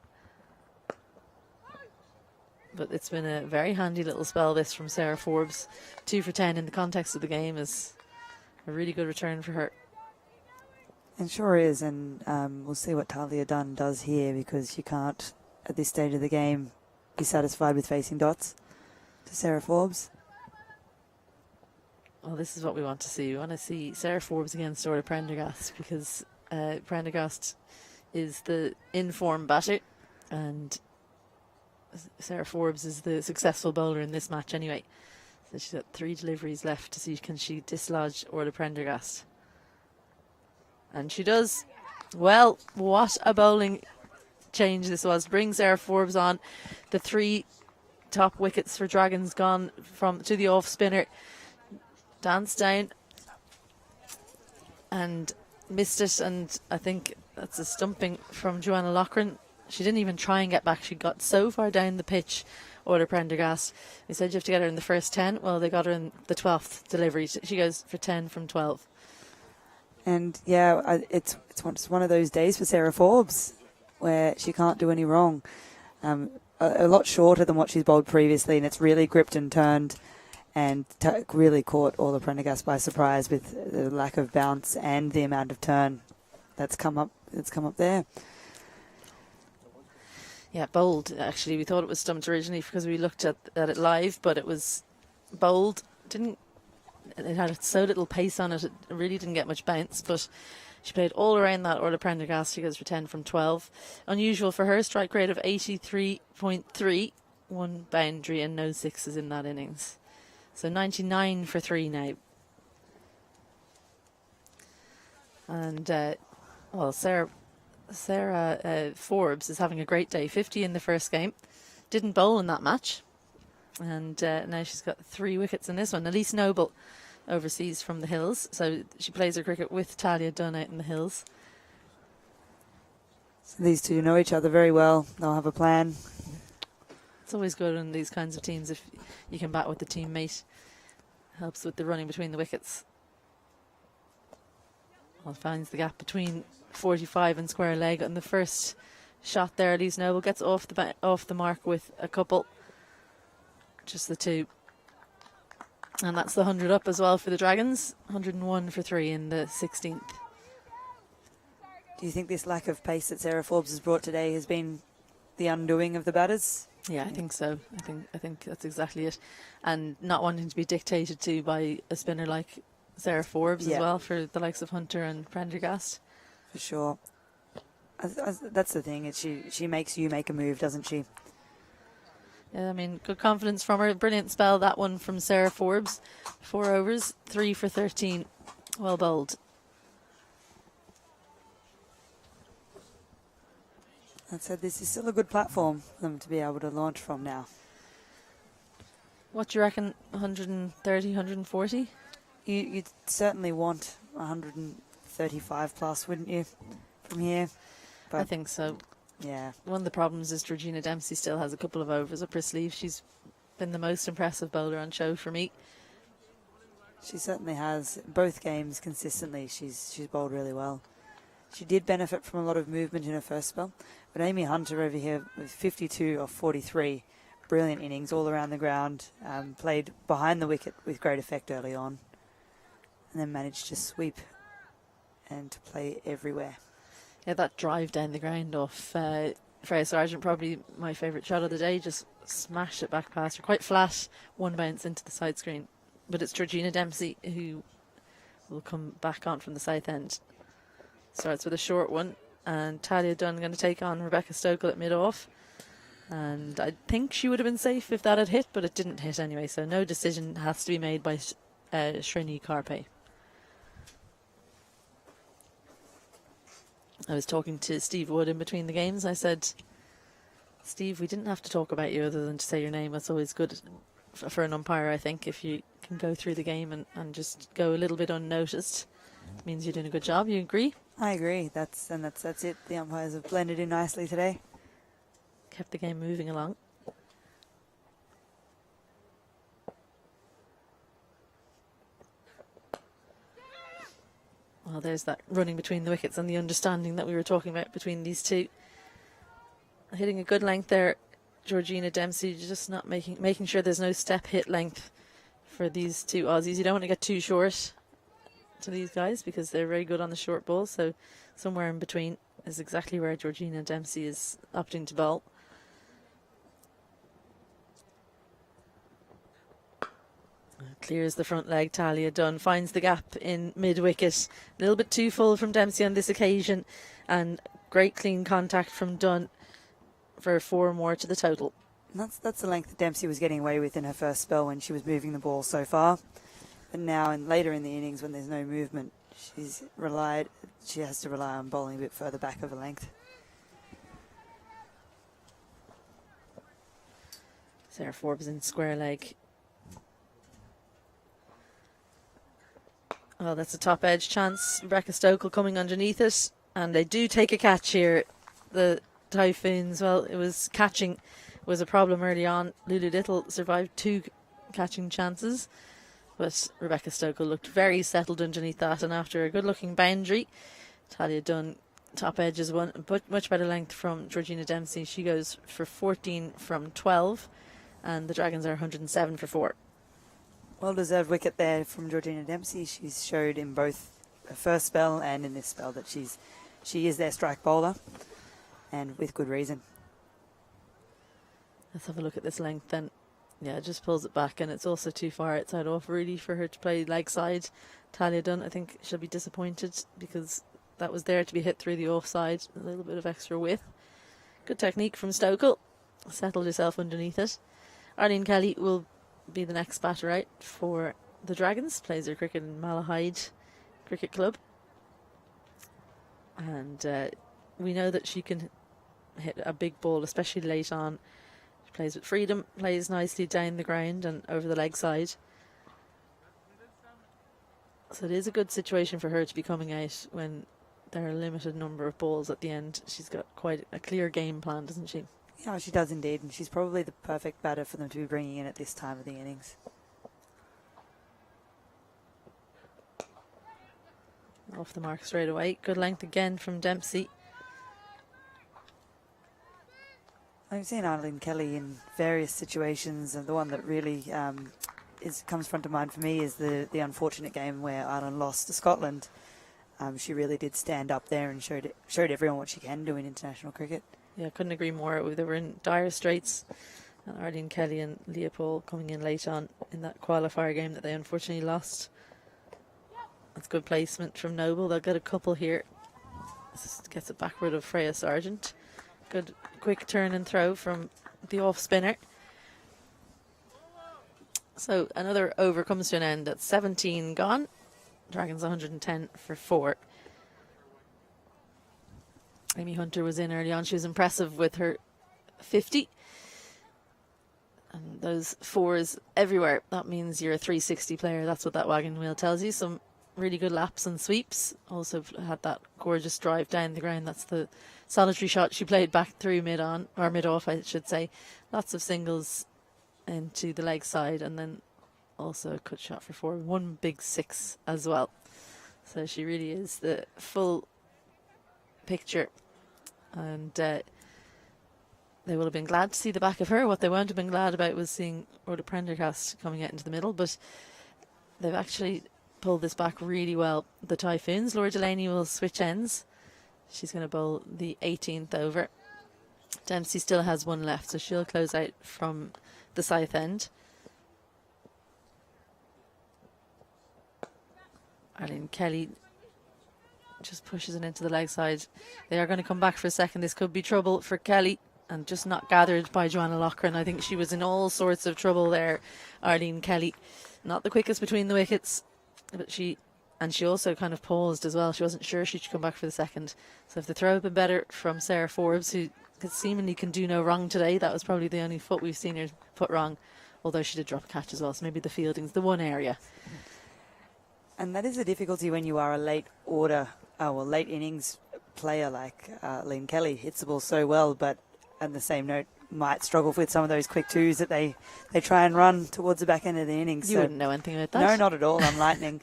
But it's been a very handy little spell, this, from Sarah Forbes. 2 for 10 in the context of the game is a really good return for her. It sure is, and we'll see what Talia Dunn does here, because you can't, at this stage of the game, be satisfied with facing dots to Sarah Forbes. Well, this is what we want to see. We want to see Sarah Forbes against Orla Prendergast, because Prendergast is the in-form batter, and Sarah Forbes is the successful bowler in this match anyway. So she's got 3 deliveries left to see can she dislodge Orla Prendergast. And she does. Well, what a bowling change this was. Bring Sarah Forbes on. The 3 top wickets for Dragons gone to the off spinner. Danced down and missed it, and I think that's a stumping from Joanna Loughran. She didn't even try and get back. She got so far down the pitch, Orla Prendergast. They said you have to get her in the first 10. Well, they got her in the 12th delivery. She goes for 10 from 12. And yeah, it's one of those days for Sarah Forbes where she can't do any wrong. A lot shorter than what she's bowled previously, and it's really gripped and turned, and really caught Orla Prendergast by surprise with the lack of bounce and the amount of turn that's come up. It's come up there. Yeah, bowled. Actually, we thought it was stumped originally because we looked at it live, but it was bowled. It had so little pace on it. It really didn't get much bounce, but she played all around that. Orla Prendergast, she goes for 10 from 12. Unusual for her, strike rate of 83.3, 1 boundary and no 6s in that innings. So 99 for 3 now. And, well, Sarah Forbes is having a great day. 50 in the first game. Didn't bowl in that match. And now she's got 3 wickets in this one. Elise Noble overseas from the Hills. So she plays her cricket with Talia Dunn out in the Hills. So these two know each other very well. They'll have a plan. It's always good in these kinds of teams if you can bat with the teammate. Helps with the running between the wickets. Well, finds the gap between 45 and square leg on the first shot there. Elise Noble gets off the mark with a couple, just the two. And that's the 100 up as well for the Dragons. 101 for 3 in the 16th. Do you think this lack of pace that Sarah Forbes has brought today has been the undoing of the batters? Yeah, I think so. I think that's exactly it. And not wanting to be dictated to by a spinner like Sarah Forbes as well, for the likes of Hunter and Prendergast. For sure. That's the thing. She makes you make a move, doesn't she? Yeah, I mean, good confidence from her. Brilliant spell, that one from Sarah Forbes. 4 overs, 3 for 13. Well bowled. That said, this is still a good platform for them to be able to launch from now. What do you reckon, 130, 140? You'd certainly want 135 plus, wouldn't you, from here? But I think so. yeah. One of the problems is Georgina Dempsey still has a couple of overs up her sleeve. She's been the most impressive bowler on show for me. She certainly has. Both games consistently, she's bowled really well. She did benefit from a lot of movement in her first spell. But Amy Hunter over here with 52 of 43. Brilliant innings all around the ground. Played behind the wicket with great effect early on. And then managed to sweep and to play everywhere. Yeah, that drive down the ground off Freya Sargent, probably my favourite shot of the day. Just smashed it back past her. Quite flat, one bounce into the side screen. But it's Georgina Dempsey who will come back on from the south end. Starts with a short one. And Talia Dunn going to take on Rebecca Stokell at mid-off. And I think she would have been safe if that had hit, but it didn't hit anyway. So no decision has to be made by Srini Karpe. I was talking to Steve Wood in between the games. I said, Steve, we didn't have to talk about you other than to say your name. That's always good for an umpire, I think, if you can go through the game and just go a little bit unnoticed. It means you're doing a good job. You agree? I agree. That's it. The umpires have blended in nicely today. Kept the game moving along. Well, there's that running between the wickets and the understanding that we were talking about between these two. Hitting a good length there, Georgina Dempsey, just not making sure there's no step hit length for these two Aussies. You don't want to get too short to these guys because they're very good on the short ball, so somewhere in between is exactly where Georgina Dempsey is opting to bowl. Clears the front leg. Talia Dunn finds the gap in mid-wicket. A little bit too full from Dempsey on this occasion, and great clean contact from Dunn for 4 more to the total. That's the length that Dempsey was getting away with in her first spell when she was moving the ball so far. But now and later in the innings when there's no movement, she has to rely on bowling a bit further back of a length. Sarah Forbes in square leg. Well, that's a top edge chance. Rebecca Stokell coming underneath it, and they do take a catch here. The Typhoons, well, it was catching was a problem early on. Lulu Little survived 2 catching chances, but Rebecca Stokell looked very settled underneath that, and after a good looking boundary, Talia Dunn top edge is one, but much better length from Georgina Dempsey. She goes for 14 from 12, and the Dragons are 107 for 4. Well-deserved wicket there from Georgina Dempsey. She's showed in both her first spell and in this spell that she is their strike bowler, and with good reason. Let's have a look at this length then. Yeah, it just pulls it back, and it's also too far outside off really for her to play leg side. Talia Dunn, I think she'll be disappointed because that was there to be hit through the offside. A little bit of extra width. Good technique from Stokell. Settled herself underneath it. Arlene Kelly will be the next batter out for the Dragons. Plays her cricket in Malahide Cricket Club. And we know that she can hit a big ball, especially late on. She plays with freedom, plays nicely down the ground and over the leg side. So it is a good situation for her to be coming out when there are a limited number of balls at the end. She's got quite a clear game plan, doesn't she? Yeah, she does indeed, and she's probably the perfect batter for them to be bringing in at this time of the innings. Off the mark straight away. Good length again from Dempsey. I've seen Arlene Kelly in various situations, and the one that really comes front of mind for me is the unfortunate game where Ireland lost to Scotland. She really did stand up there and showed everyone what she can do in international cricket. Yeah, I couldn't agree more. They were in dire straits, and Arlene Kelly and Leopold coming in late on in that qualifier game that they unfortunately lost. That's good placement from Noble. They'll get a couple here. This gets it backward of Freya Sargent. Good quick turn and throw from the off spinner. So another over comes to an end at 17 gone. Dragons 110 for 4. Amy Hunter was in early on. She was impressive with her 50. And those 4s everywhere. That means you're a 360 player. That's what that wagon wheel tells you. Some really good laps and sweeps. Also had that gorgeous drive down the ground. That's the solitary shot she played back through mid-on, or mid-off I should say. Lots of singles into the leg side, and then also a cut shot for 4. One big 6 as well. So she really is the full picture. And they will have been glad to see the back of her. What they won't have been glad about was seeing Rhoda Prendergast coming out into the middle, but they've actually pulled this back really well. The Typhoons. Stokell-Delaney will switch ends. She's going to bowl the 18th over. Dempsey still has one left, so she'll close out from the south end. Arlene Kelly just pushes it into the leg side. They are going to come back for a second. This could be trouble for Kelly, and just not gathered by Joanna Loughran. I think she was in all sorts of trouble there, Arlene Kelly. Not the quickest between the wickets, but she also kind of paused as well. She wasn't sure she should come back for the second. So if the throw had been better from Sarah Forbes, who seemingly can do no wrong today, that was probably the only foot we've seen her put wrong, although she did drop a catch as well. So maybe the fielding's the one area. And that is the difficulty when you are a late innings player like Arlene Kelly. Hits the ball so well, but on the same note, might struggle with some of those quick 2s that they try and run towards the back end of the innings. You wouldn't know anything about that. No, not at all. I'm lightning.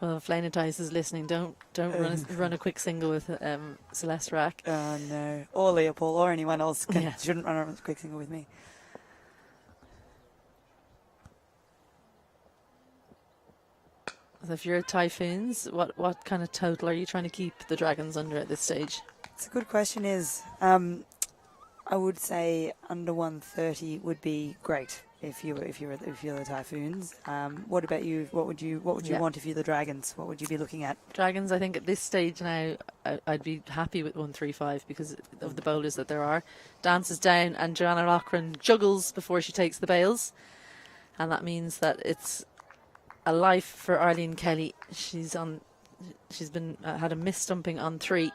Well, if Lena Tice is listening, don't run a quick single with Celeste Rack. Oh, no. Or Leopold or anyone else shouldn't run a quick single with me. So if you're Typhoons, what kind of total are you trying to keep the Dragons under at this stage? It's a good question. I would say under 130 would be great if you're the Typhoons. What about you? What would you want if you're the Dragons? What would you be looking at? Dragons, I think at this stage now, I'd be happy with 135 because of the bowlers that there are. Dances down and Joanna Loughran juggles before she takes the bails, and that means that it's a life for Arlene Kelly. She's been had a miss stumping on 3.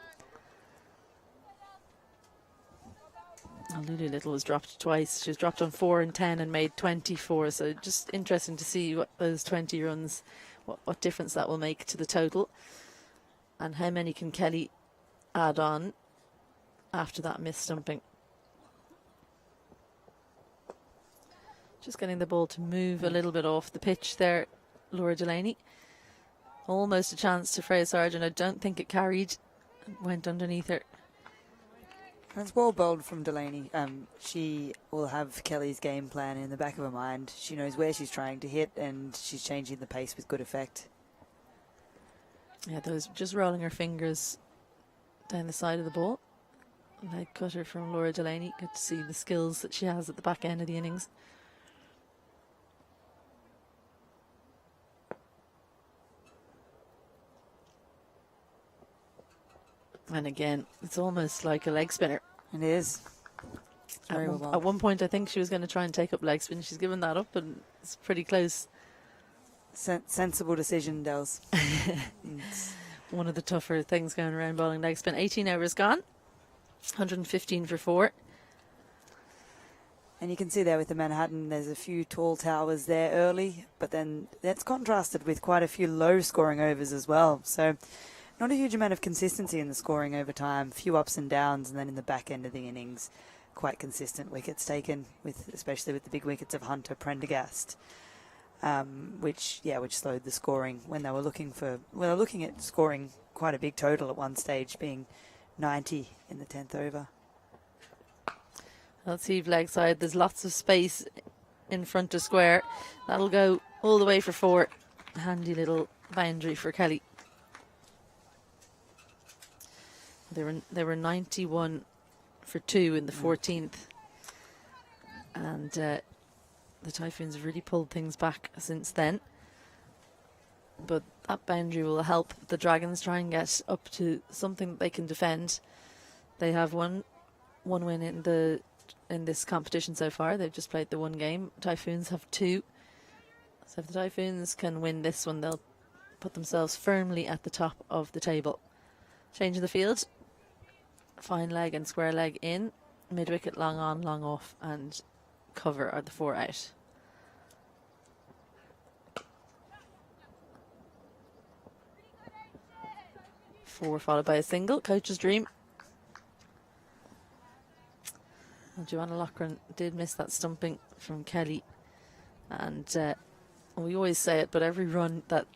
Lulu Little was dropped twice. She was dropped on 4 and 10 and made 24. So just interesting to see what those 20 runs, what difference that will make to the total, and how many can Kelly add on after that miss stumping. Just getting the ball to move a little bit off the pitch there. Stokell-Delaney. Almost a chance to Freya Sargent. I don't think it carried. Went underneath her. That's well bowled from Delaney. She will have Kelly's game plan in the back of her mind. She knows where she's trying to hit, and she's changing the pace with good effect. Yeah, those just rolling her fingers down the side of the ball. Leg cutter from Stokell-Delaney. Good to see the skills that she has at the back end of the innings. And again, it's almost like a leg spinner. It is. At one point, I think she was going to try and take up leg spin. She's given that up, and it's pretty close. Sensible decision, Dels. One of the tougher things going around bowling leg spin. 18 overs gone. 115 for 4. And you can see there with the Manhattan, there's a few tall towers there early, but then that's contrasted with quite a few low scoring overs as well. So not a huge amount of consistency in the scoring over time, few ups and downs, and then in the back end of the innings, quite consistent wickets taken, especially with the big wickets of Hunter, Prendergast, which slowed the scoring when they were looking at scoring quite a big total at one stage, being 90 in the 10th over. Let's see leg side. There's lots of space in front of square. That'll go all the way for 4. Handy little boundary for Kelly. They were 91 for 2 in the 14th. And the Typhoons have really pulled things back since then. But that boundary will help the Dragons try and get up to something they can defend. They have one win in this competition so far. They've just played the 1 game. Typhoons have 2. So if the Typhoons can win this one, they'll put themselves firmly at the top of the table. Change of the field. Fine leg and square leg in. Mid wicket, long on, long off, and cover are the 4 out. Four followed by a single. Coach's dream. And Joanna Loughran did miss that stumping from Kelly. And we always say it, but every run that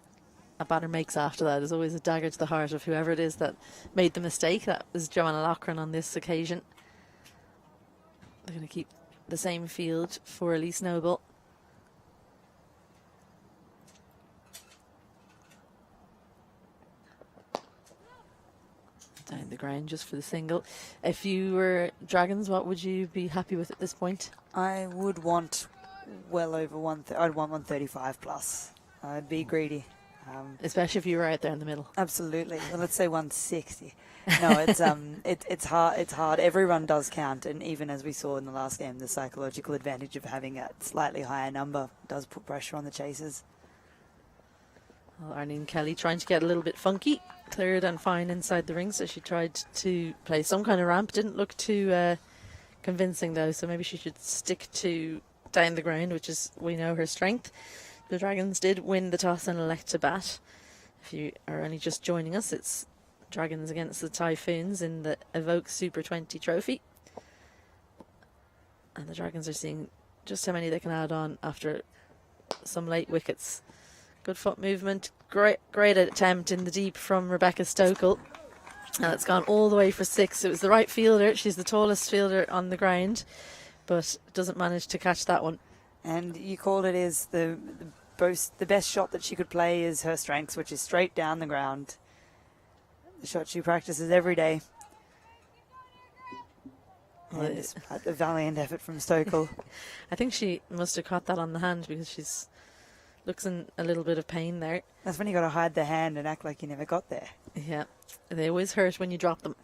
a batter makes after that is always a dagger to the heart of whoever it is that made the mistake. That was Joanna Loughran on this occasion. They're going to keep the same field for Elise Noble. Down the ground just for the single. If you were Dragons, what would you be happy with at this point? I would want well over I'd want 135 plus. I'd be greedy. Especially if you were out there in the middle. Absolutely. Well, let's say 160. No, it's it's hard. It's hard. Every run does count, and even as we saw in the last game, the psychological advantage of having a slightly higher number does put pressure on the chasers. Well, Arlene Kelly trying to get a little bit funky, cleared and fine inside the ring, so she tried to play some kind of ramp. Didn't look too convincing though, so maybe she should stick to down the ground, which is, we know, her strength. The Dragons did win the toss and elect to bat. If you are only just joining us, it's Dragons against the Typhoons in the Evoke Super 20 trophy. And the Dragons are seeing just how many they can add on after some late wickets. Good foot movement. Great attempt in the deep from Rebecca Stokell. And it's gone all the way for 6. It was the right fielder. She's the tallest fielder on the ground, but doesn't manage to catch that one. And you called it is the best shot that she could play is her strengths, which is straight down the ground. The shot she practices every day. And despite the valiant effort from Stokell. I think she must have caught that on the hand because she's looks in a little bit of pain there. That's when you got to hide the hand and act like you never got there. Yeah, they always hurt when you drop them.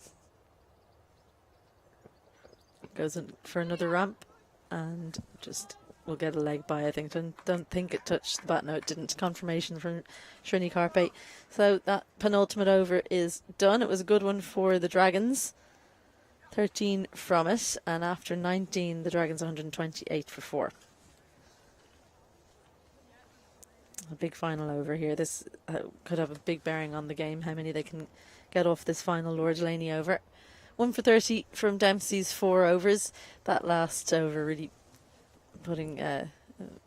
Goes in for another ramp and just will get a leg by, I think. Don't think it touched the bat. No, it didn't. Confirmation from Srini Carpe. So that penultimate over is done. It was a good one for the Dragons. 13 from it, and after 19, the Dragons 128 for 4. A big final over here. This could have a big bearing on the game, how many they can get off this final Stokell-Delaney over. 1 for 30 from Dempsey's 4 overs. That last over really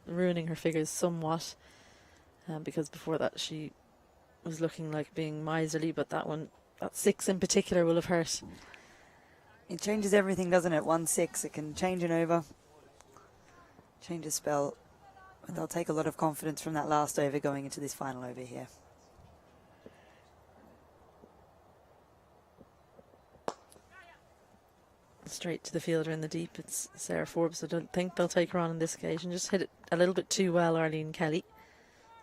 ruining her figures somewhat, because before that she was looking like being miserly, but that 6 in particular will have hurt. It changes everything, doesn't it? 1-6, it can change an over, change a spell. But they'll take a lot of confidence from that last over going into this final over here. Straight to the fielder in the deep. It's Sarah Forbes. I don't think they'll take her on this occasion. Just hit it a little bit too well, Arlene Kelly.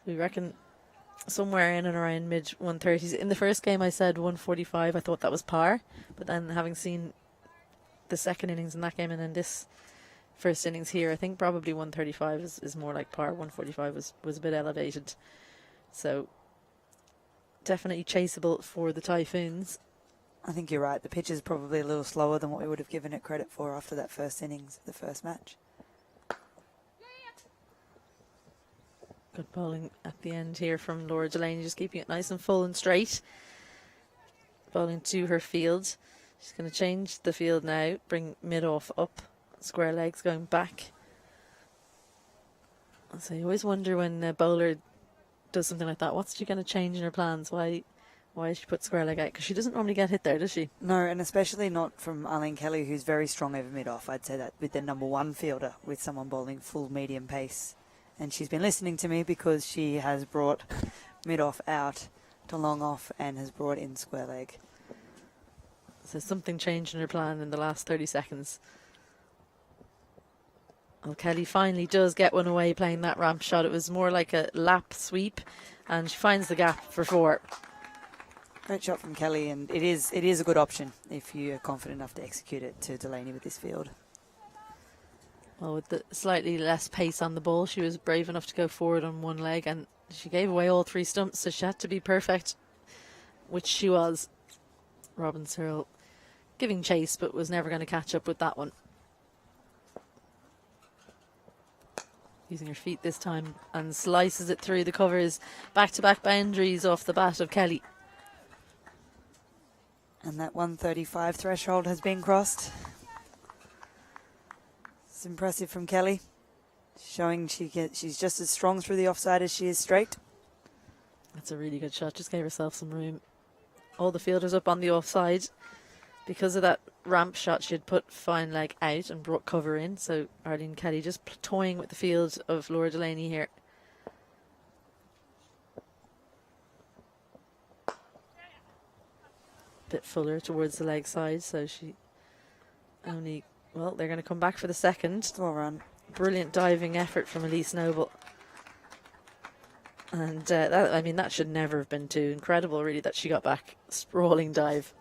We reckon somewhere in and around mid 130s. In the first game I said 145. I thought that was par. But then having seen the second innings in that game and then this first innings here, I think probably 135 is more like par. 145 was a bit elevated. So definitely chaseable for the Typhoons. I think you're right. The pitch is probably a little slower than what we would have given it credit for after that first innings, the first match. Good bowling at the end here from Stokell-Delaney, just keeping it nice and full and straight. Bowling to her field. She's going to change the field now, bring mid-off up. Square legs going back. So you always wonder when a bowler does something like that, what's she going to change in her plans? Why why she put square leg out, because she doesn't normally get hit there, does she? No, and especially not from Arlene Kelly, who's very strong over mid-off. I'd say that with the number one fielder, with someone bowling full medium pace. And she's been listening to me because she has brought mid-off out to long off and has brought in square leg. So something changed in her plan in the last 30 seconds. Well, Kelly finally does get one away playing that ramp shot. It was more like a lap sweep, and she finds the gap for 4. Great shot from Kelly, and it is a good option if you're confident enough to execute it to Delaney with this field. Well, with the slightly less pace on the ball, she was brave enough to go forward on one leg, and she gave away all 3 stumps, so she had to be perfect, which she was. Robin Searle giving chase, but was never going to catch up with that one. Using her feet this time, and slices it through the covers. Back-to-back boundaries off the bat of Kelly. And that 135 threshold has been crossed. It's impressive from Kelly, showing she's just as strong through the offside as she is straight. That's a really good shot. Just gave herself some room. All the fielders up on the offside. Because of that ramp shot, she had put fine leg out and brought cover in. So Arlene Kelly just toying with the field of Laura Delaney here. Bit fuller towards the leg side, so she only... Well, they're going to come back for the second. Well run. Brilliant diving effort from Elise Noble. And that should never have been too incredible, really, that she got back. Sprawling dive.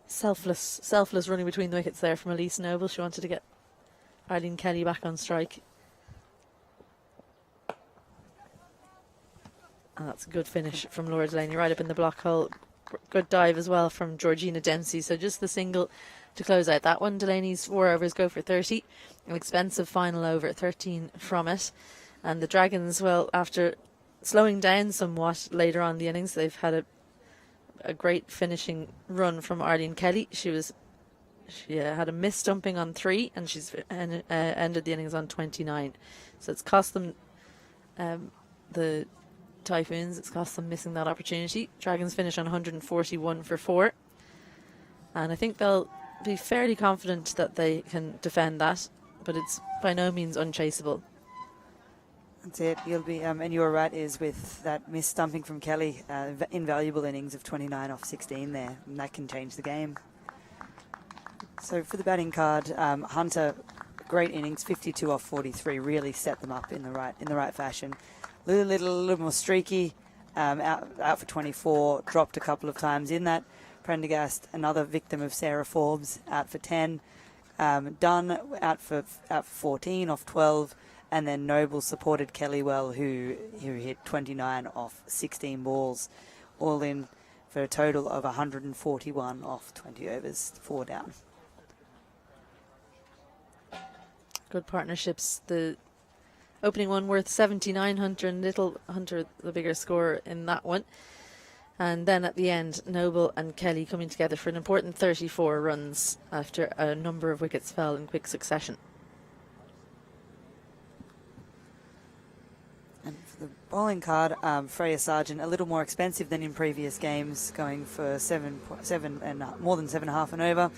Selfless running between the wickets there from Elise Noble. She wanted to get Arlene Kelly back on strike. And that's a good finish from Laura Delaney, right up in the block hole. Good dive as well from Georgina Dempsey. So just the single to close out that one. Delaney's 4 overs go for 30. An expensive final over, 13 from it. And the Dragons, well, after slowing down somewhat later on in the innings, they've had a great finishing run from Arlene Kelly. She had a missed stumping on 3, and she's ended the innings on 29. So it's cost them the Typhoons. It's cost them missing that opportunity. Dragons finish on 141 for 4, and I think they'll be fairly confident that they can defend that, but it's by no means unchaseable. That's it. You'll be, and you're right, is with that miss stumping from Kelly, invaluable innings of 29 off 16 there, and that can change the game. So for the batting card, Hunter, great innings, 52 off 43, really set them up in the right fashion. A little more streaky, out for 24, dropped a couple of times in that. Prendergast, another victim of Sarah Forbes, out for 10. Dunn out for 14 off 12. And then Noble supported Kelly well, who hit 29 off 16 balls, all in for a total of 141 off 20 overs, 4 down. Good partnerships. The opening one worth 79, Hunter and Little. Hunter the bigger scorer in that one. And then at the end, Noble and Kelly coming together for an important 34 runs after a number of wickets fell in quick succession. And for the bowling card, Freya Sargent, a little more expensive than in previous games, going for more than 7.5 and over.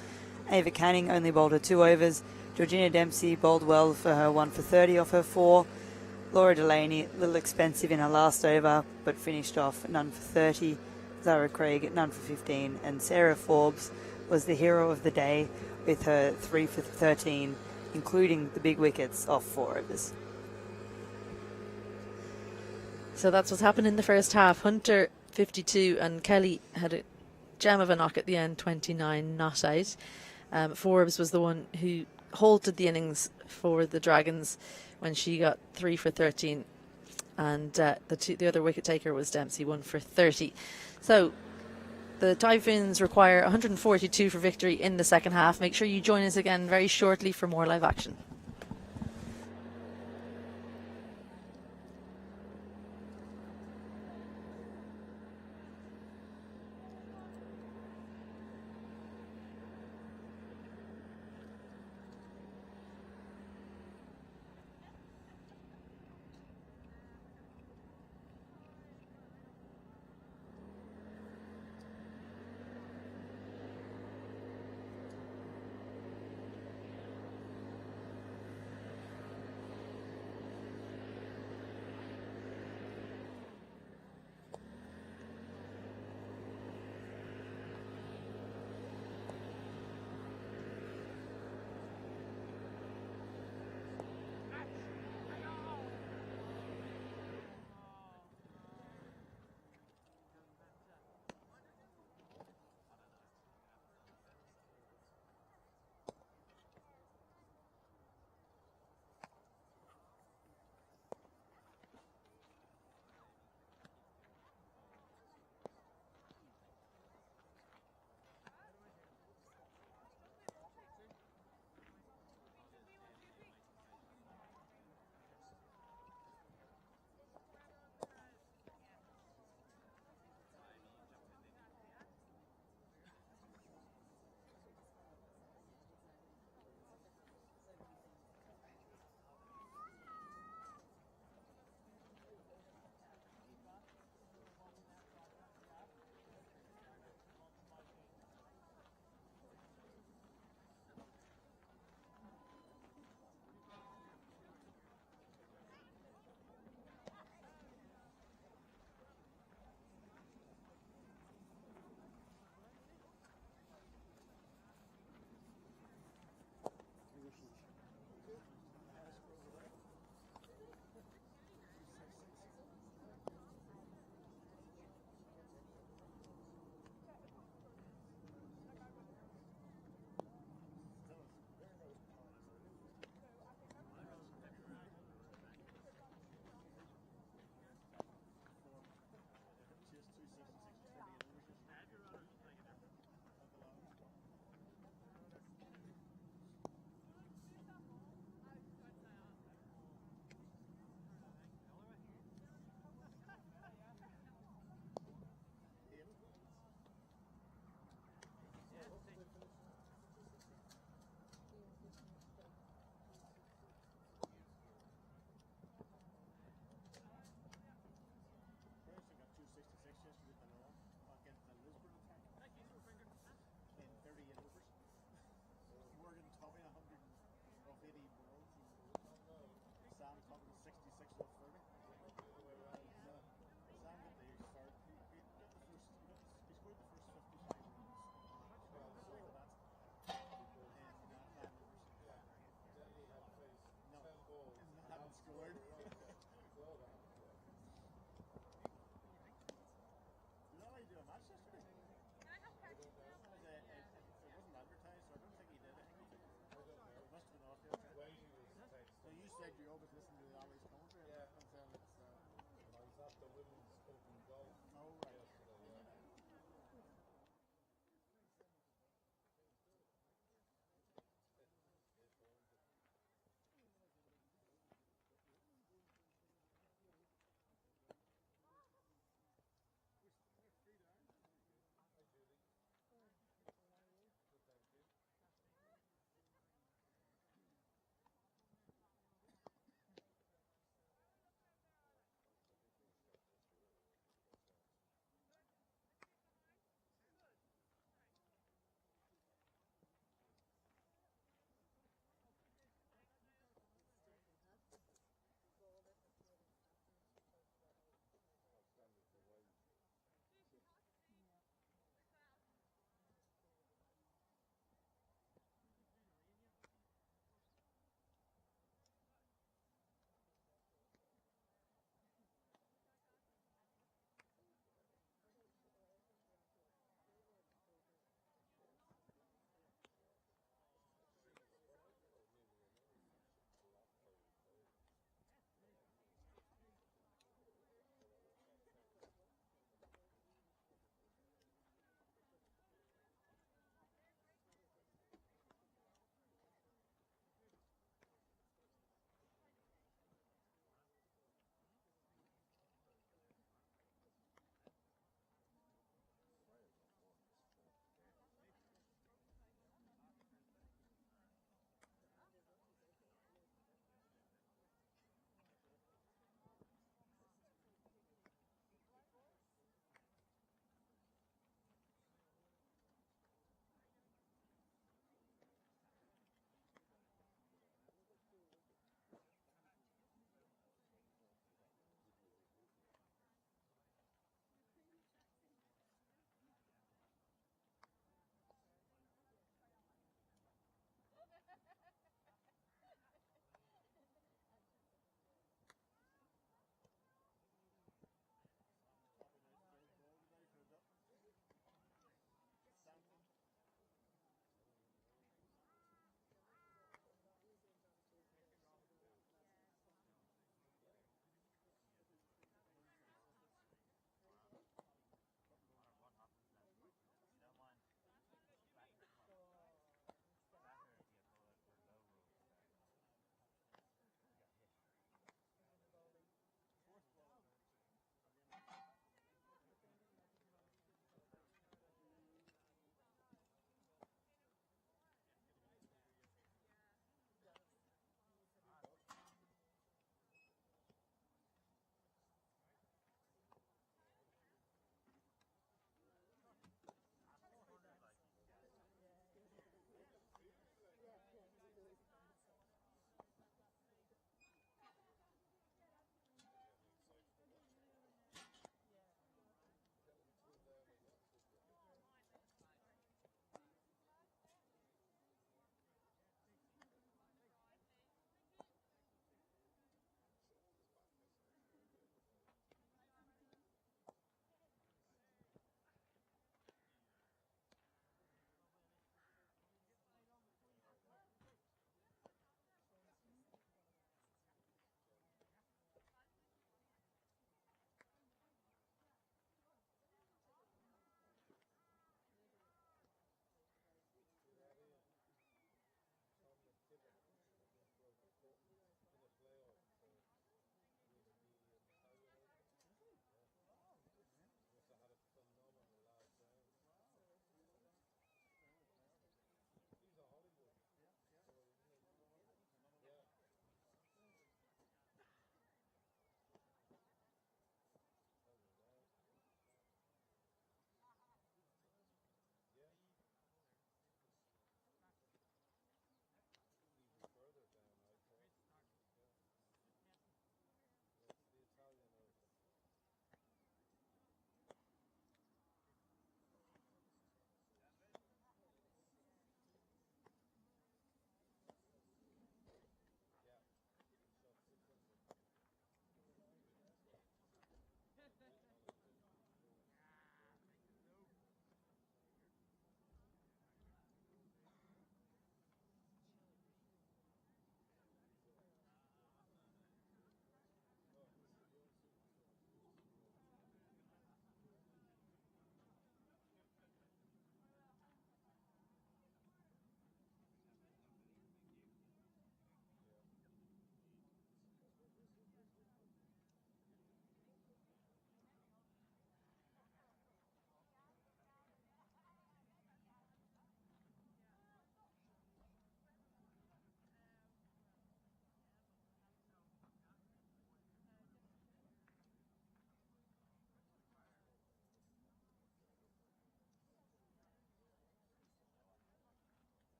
Ava Canning only bowled her 2 overs. Georgina Dempsey bowled well for her 1 for 30 off her 4. Laura Delaney, a little expensive in her last over, but finished off none for 30. Zara Craig, none for 15. And Sarah Forbes was the hero of the day with her 3 for 13, including the big wickets off 4 overs. So that's what's happened in the first half. Hunter 52 and Kelly had a gem of a knock at the end, 29 not out. Forbes was the one who halted the innings for the Dragons when she got 3 for 13, and the other wicket taker was Dempsey, 1 for 30. So the Typhoons require 142 for victory in the second half. Make sure you join us again very shortly for more live action.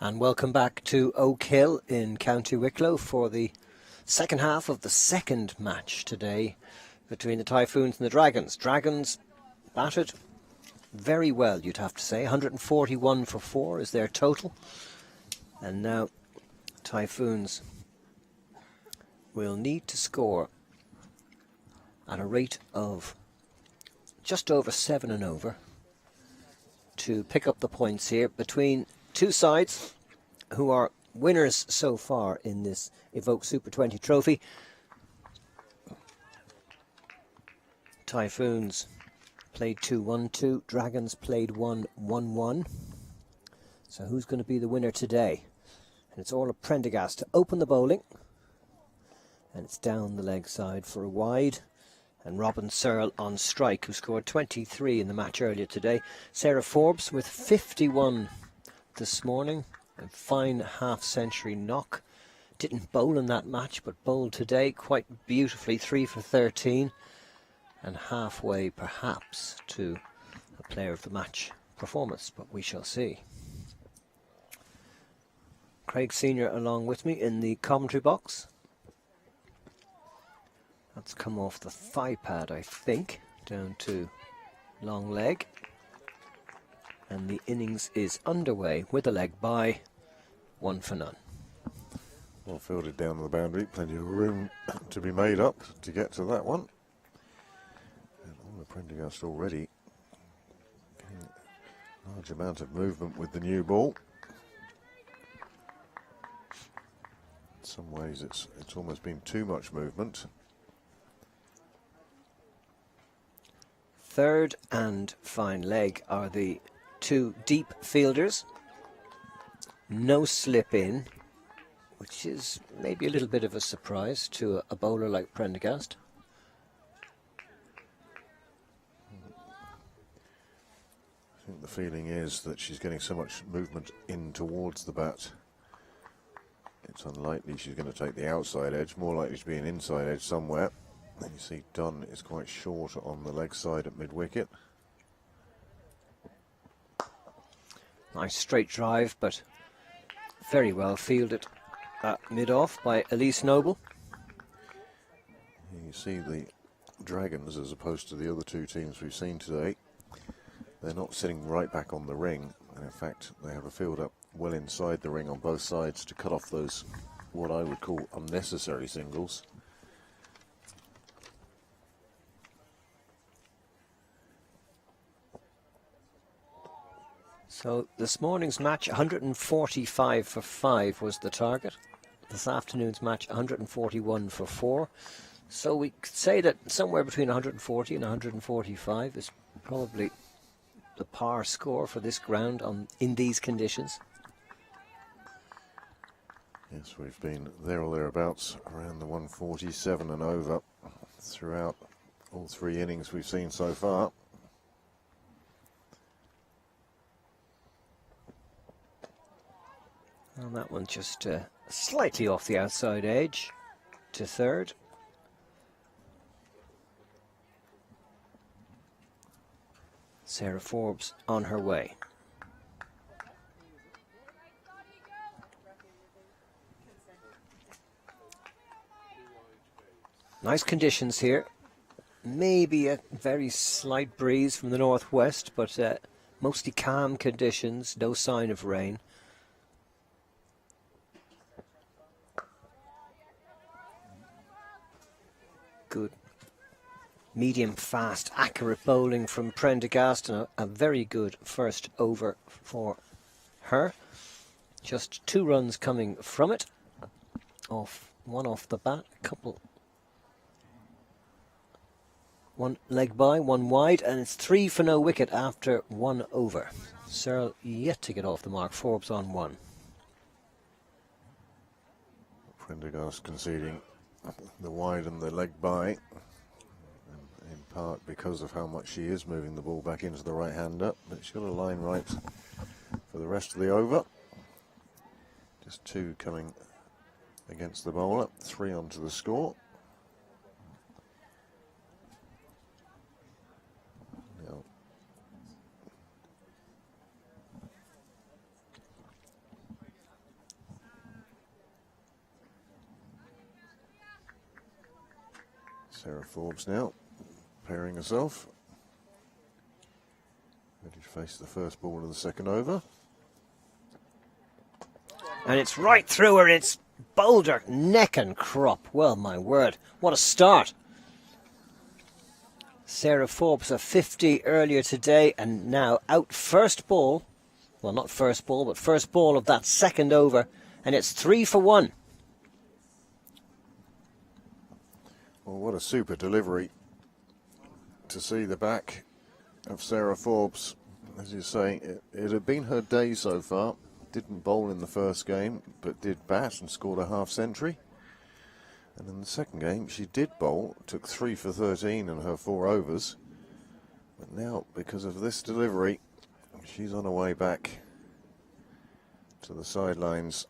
And welcome back to Oak Hill in County Wicklow for the second half of the second match today between the Typhoons and the Dragons. Dragons batted very well, you'd have to say. 141 for 4 is their total. And now Typhoons will need to score at a rate of just over 7 and over to pick up the points here between two sides who are winners so far in this Evoke Super 20 trophy. Typhoons played 2-1-2, Dragons played 1-1-1. So who's going to be the winner today? And it's all a Prendergast to open the bowling. And it's down the leg side for a wide. And Robin Searle on strike, who scored 23 in the match earlier today. Sarah Forbes with 51 this morning. A fine half-century knock. Didn't bowl in that match, but bowled today quite beautifully, 3 for 13. And halfway, perhaps, to a player of the match performance, but we shall see. Craig Senior along with me in the commentary box. That's come off the thigh pad, I think, down to long leg. And the innings is underway with a leg by 1 for none. Well fielded down the boundary, plenty of room to be made up to get to that one. And all the Prendergast already getting a large amount of movement with the new ball. In some ways it's almost been too much movement. Third and fine leg are the two deep fielders. No slip in, which is maybe a little bit of a surprise to a bowler like Prendergast. I think the feeling is that she's getting so much movement in towards the bat. It's unlikely she's going to take the outside edge, more likely to be an inside edge somewhere. And you see Dunn is quite short on the leg side at mid-wicket. Nice straight drive, but very well fielded at mid-off by Elise Noble. You see the Dragons, as opposed to the other two teams we've seen today, they're not sitting right back on the ring. And in fact, they have a field up well inside the ring on both sides to cut off those, what I would call, unnecessary singles. So this morning's match, 145 for 5 was the target. This afternoon's match, 141 for 4. So we could say that somewhere between 140 and 145 is probably the par score for this ground in these conditions. Yes, we've been there or thereabouts, around the 147 and over throughout all three innings we've seen so far. And that one just slightly off the outside edge to third. Sarah Forbes on her way. Nice conditions here. Maybe a very slight breeze from the northwest, but mostly calm conditions, no sign of rain. Good medium fast accurate bowling from Prendergast, and a very good first over for her. Just 2 runs coming from it, one off the bat, one leg by, 1 wide, and it's 3 for no wicket after 1 over. Searle yet to get off the mark. Forbes on 1. Prendergast conceding the wide and the leg by, in part because of how much she is moving the ball back into the right-hander, but she's got a line right for the rest of the over. Just 2 coming against the bowler, 3 onto the score. Sarah Forbes now, preparing herself. Ready to face the first ball of the second over. And it's right through her. It's bowled her neck and crop. Well, my word, what a start. Sarah Forbes a 50 earlier today, and now out first ball. Well, not first ball, but first ball of that second over. And it's 3 for 1. Well, what a super delivery to see the back of Sarah Forbes. As you say, it had been her day so far. Didn't bowl in the first game, but did bat and scored a half century. And in the second game, she did bowl, took 3 for 13 in her 4 overs. But now, because of this delivery, she's on her way back to the sidelines.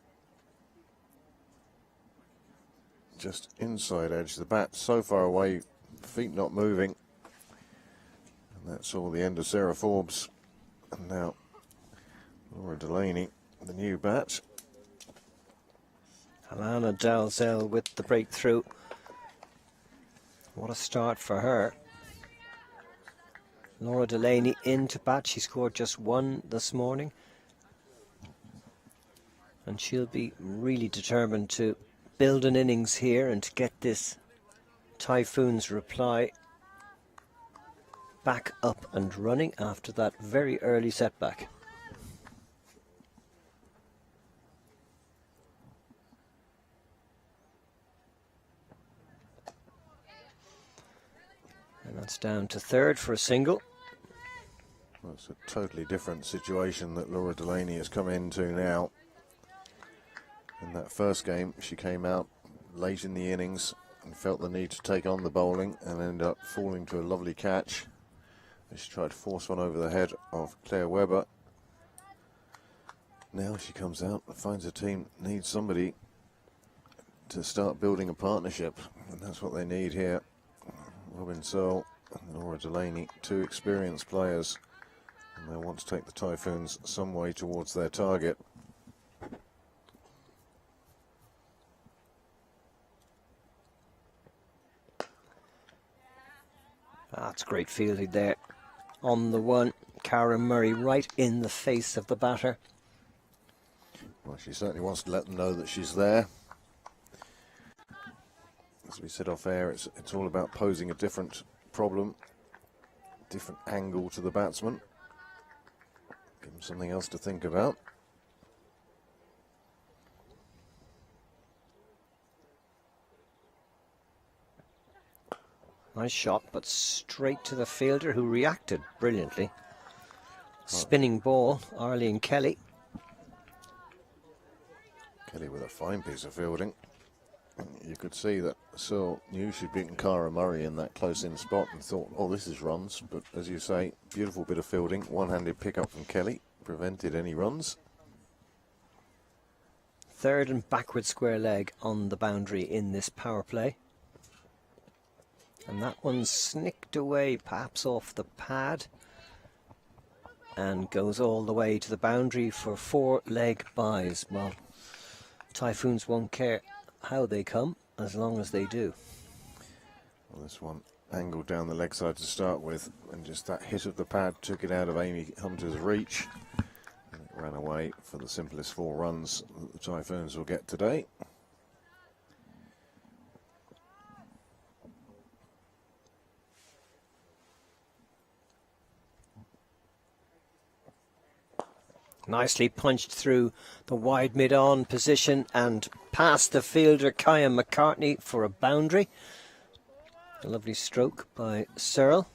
Just inside edge, the bat so far away, feet not moving. And that's all the end of Sarah Forbes. And now Stokell-Delaney, the new bat. Alana Dalzell with the breakthrough. What a start for her. Stokell-Delaney in to bat. She scored just 1 this morning. And she'll be really determined to build an innings here and to get this Typhoons reply back up and running after that very early setback. And that's down to third for a single. Well, it's a totally different situation that Stokell-Delaney has come into now. In that first game, she came out late in the innings and felt the need to take on the bowling and ended up falling to a lovely catch. She tried to force one over the head of Claire Webber. Now she comes out and finds her team needs somebody to start building a partnership, and that's what they need here. Robin Searle and Stokell-Delaney, 2 experienced players, and they want to take the Typhoons some way towards their target. That's great fielding there. On the one, Cara Murray right in the face of the batter. Well, she certainly wants to let them know that she's there. As we said off air, it's all about posing a different problem, different angle to the batsman. Give them something else to think about. Nice shot, but straight to the fielder, who reacted brilliantly. Spinning ball, Arlene Kelly. Kelly with a fine piece of fielding. You could see that Searle knew she'd beaten Cara Murray in that close-in spot and thought, oh, this is runs. But as you say, beautiful bit of fielding. One-handed pick-up from Kelly. Prevented any runs. Third and backward square leg on the boundary in this power play. And that one snicked away, perhaps off the pad, and goes all the way to the boundary for 4-leg buys. Well, Typhoons won't care how they come, as long as they do. Well, this one angled down the leg side to start with, and just that hit of the pad took it out of Amy Hunter's reach. And it ran away for the simplest 4 runs that the Typhoons will get today. Nicely punched through the wide mid-on position and past the fielder Kaya McCartney for a boundary. A lovely stroke by Searle.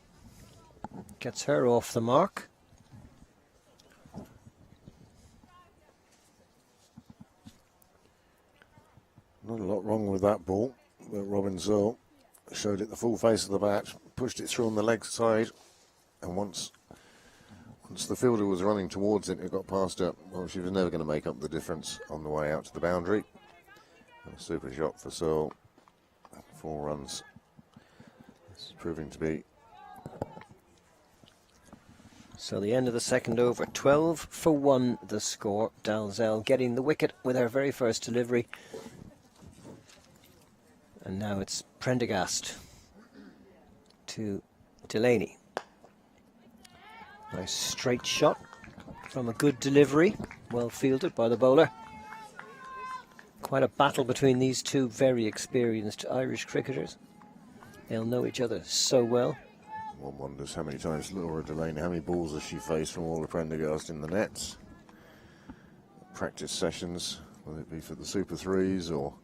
Gets her off the mark. Not a lot wrong with that ball, but Robin Searle showed it the full face of the bat, pushed it through on the leg side, and once the fielder was running towards it, it got past her. Well, she was never going to make up the difference on the way out to the boundary. And a super shot for Searle. 4 runs. This is proving to be. So the end of the second over, 12 for 1 the score. Dalzell getting the wicket with her very first delivery. And now it's Prendergast to Delaney. Nice straight shot from a good delivery, well fielded by the bowler. Quite a battle between these two very experienced Irish cricketers. They'll know each other so well. One wonders how many times Laura Delaney, how many balls has she faced from all the Prendergast in the nets? Practice sessions, whether it be for the Super Threes or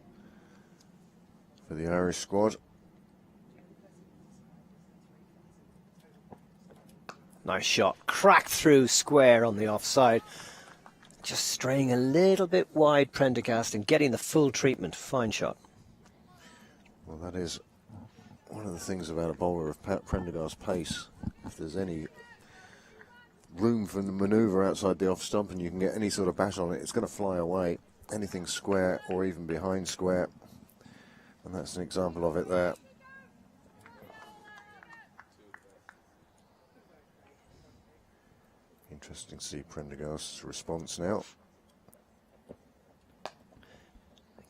for the Irish squad. Nice shot, cracked through square on the offside. Just straying a little bit wide, Prendergast, and getting the full treatment. Fine shot. Well, that is one of the things about a bowler of Prendergast's pace. If there's any room for the manoeuvre outside the off stump and you can get any sort of bat on it, it's going to fly away. Anything square or even behind square. And that's an example of it there. Interesting to see Prendergast's response now.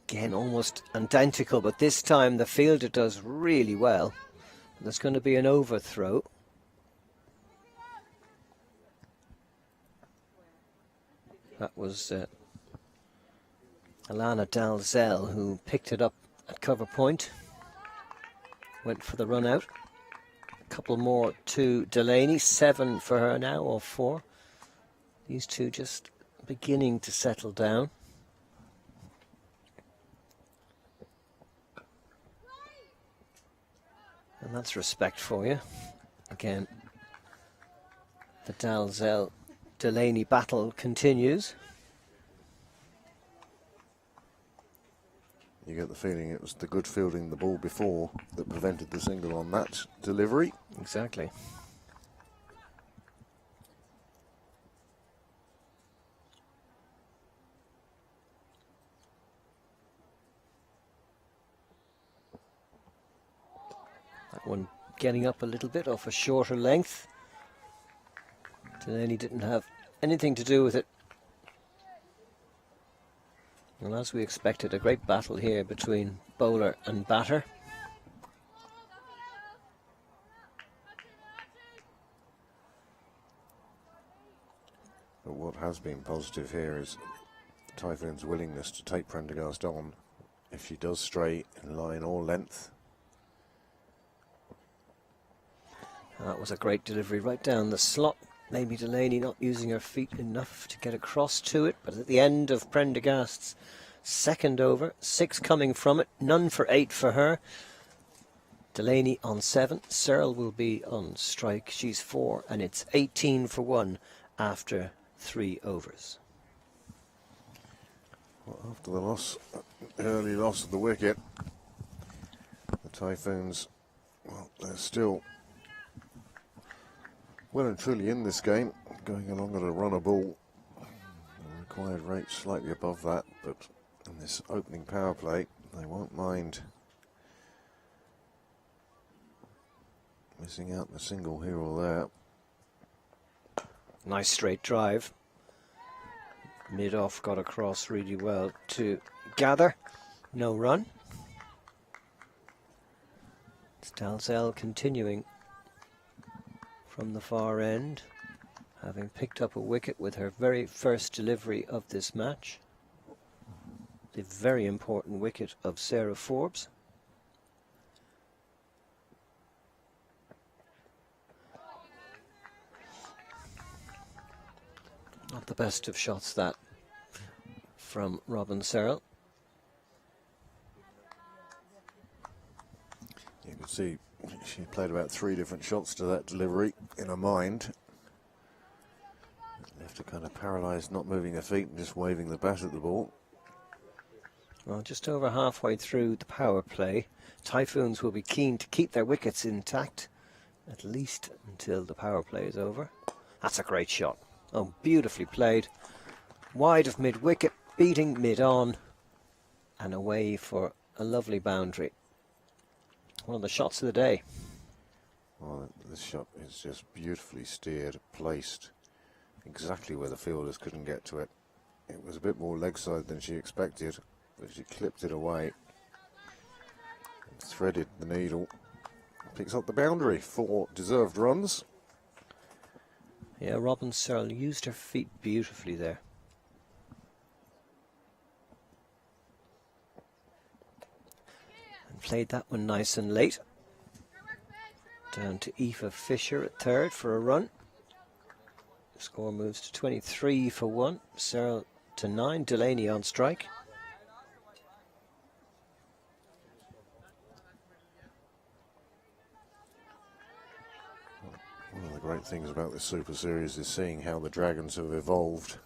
Again, almost identical, but this time the fielder does really well. There's going to be an overthrow. That was Alana Dalzell who picked it up at cover point. Went for the run out. A couple more to Delaney. 7 for her now, or 4. These two just beginning to settle down. And that's respect for you. Again, the Dalzell-Delaney battle continues. You get the feeling it was the good fielding the ball before that prevented the single on that delivery. Exactly. That one getting up a little bit off a shorter length. Delaney didn't have anything to do with it. Well, as we expected, a great battle here between bowler and batter. But what has been positive here is Typhoon's willingness to take Prendergast on if she does stray in line or length. That was a great delivery right down the slot. Maybe Delaney not using her feet enough to get across to it, but at the end of Prendergast's second over, 6 coming from it, none for 8 for her. Delaney on 7, Searle will be on strike, she's 4, and it's 18 for 1 after 3 overs. Well, after the early loss of the wicket, the Typhoons, well, they're still well and truly in this game, going along at a run a ball. The required rate slightly above that, but in this opening power play, they won't mind missing out on a single here or there. Nice straight drive. Mid-off got across really well to Gather. No run. It's Dalzell continuing from the far end, having picked up a wicket with her very first delivery of this match. The very important wicket of Sarah Forbes. Not the best of shots, that, from Robin Searle. You can see she played about 3 different shots to that delivery in her mind. Left her kind of paralysed, not moving her feet and just waving the bat at the ball. Well, just over halfway through the power play, Typhoons will be keen to keep their wickets intact, at least until the power play is over. That's a great shot. Oh, beautifully played. Wide of mid-wicket, beating mid-on, and away for a lovely boundary. One of the shots of the day. Well, this shot is just beautifully steered, placed exactly where the fielders couldn't get to it. It was a bit more leg side than she expected, but she clipped it away and threaded the needle picks up the boundary. 4 deserved runs. Yeah, Robin Searle used her feet beautifully there. And played that one nice and late. Down to Aoife Fisher at third for a run. Score moves to 23 for 1. Searle to 9. Delaney on strike. One of the great things about this Super Series is seeing how the Dragons have evolved.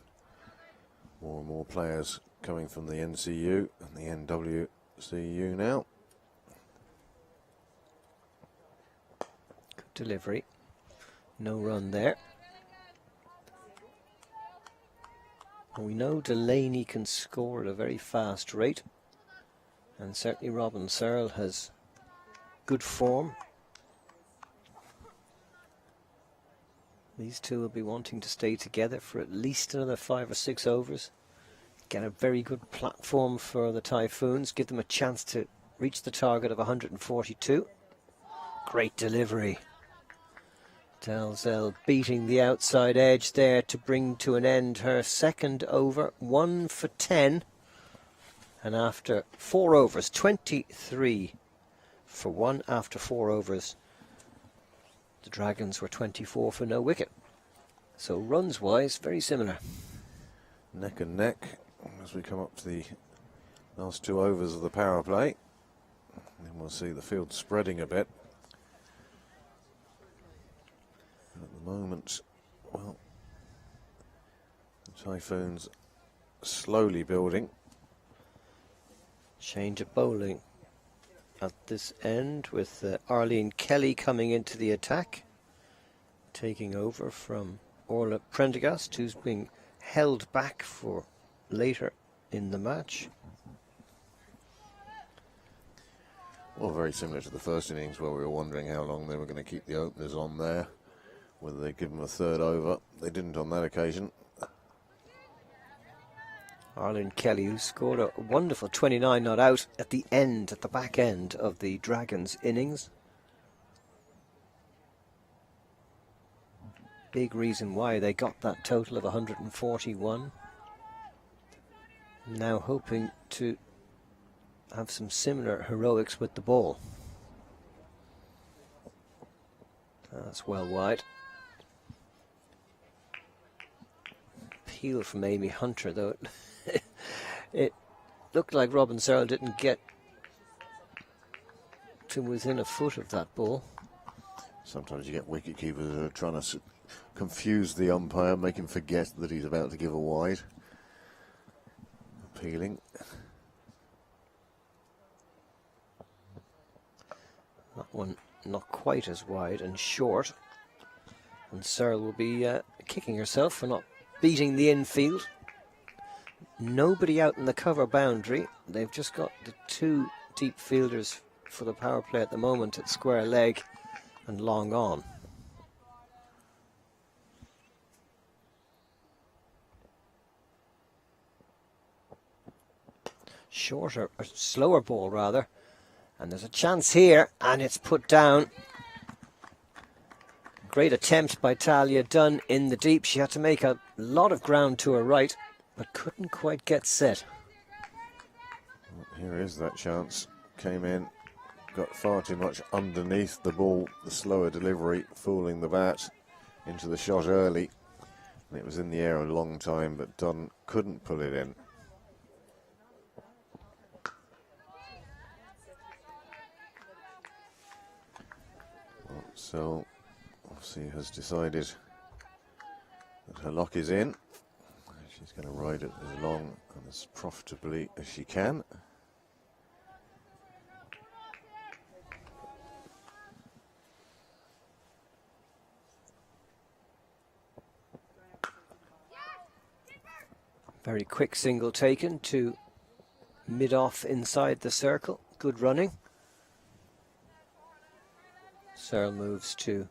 More and more players coming from the NCU and the NWCU now. Good delivery. No run there. And we know Delaney can score at a very fast rate. And certainly Robin Searle has good form. These two will be wanting to stay together for at least another 5 or 6 overs. Get a very good platform for the Typhoons. Give them a chance to reach the target of 142. Great delivery. Dalzell beating the outside edge there to bring to an end her second over. 1 for 10. And after 4 overs, 23 for 1 after 4 overs. The Dragons were 24 for no wicket. So runs-wise, very similar. Neck and neck as we come up to the last 2 overs of the power play. And then we'll see the field spreading a bit. At the moment, well, the Typhoons slowly building. Change of bowling at this end with Arlene Kelly coming into the attack, taking over from Orla Prendergast, who's being held back for later in the match. Well, very similar to the first innings where we were wondering how long they were going to keep the openers on there, whether they'd give them a 3rd over. They didn't on that occasion. Arlene Kelly, who scored a wonderful 29 not out at the end, at the back end of the Dragons innings. Big reason why they got that total of 141. Now hoping to have some similar heroics with the ball. That's well wide. Appeal from Amy Hunter, though. It looked like Robin Searle didn't get to within a foot of that ball. Sometimes you get wicket keepers who are trying to confuse the umpire, make him forget that he's about to give a wide. Appealing. That one not quite as wide and short. And Searle will be kicking herself for not beating the infield. Nobody out in the cover boundary. They've just got the 2 deep fielders for the power play at the moment at square leg and long on. Shorter, or slower ball rather. And there's a chance here, and it's put down. Great attempt by Talia Dunn in the deep. She had to make a lot of ground to her right, but couldn't quite get set. Here is that chance. Came in, got far too much underneath the ball. The slower delivery, fooling the bat into the shot early. And it was in the air a long time, but Dunn couldn't pull it in. So, obviously has decided that her lock is in. She's going to ride it as long and as profitably as she can. Very quick single taken to mid-off inside the circle. Good running. Searle moves to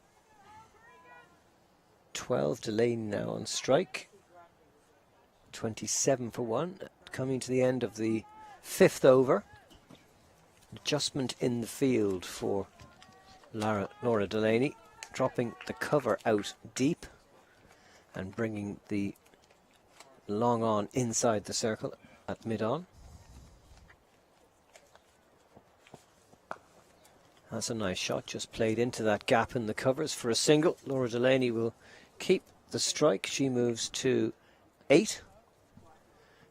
12. Delaney now on strike. 27 for 1. Coming to the end of the 5th over. Adjustment in the field for Laura Delaney dropping the cover out deep and bringing the long on inside the circle at mid-on. That's a nice shot, just played into that gap in the covers for a single. Laura Delaney will keep the strike. She moves to 8.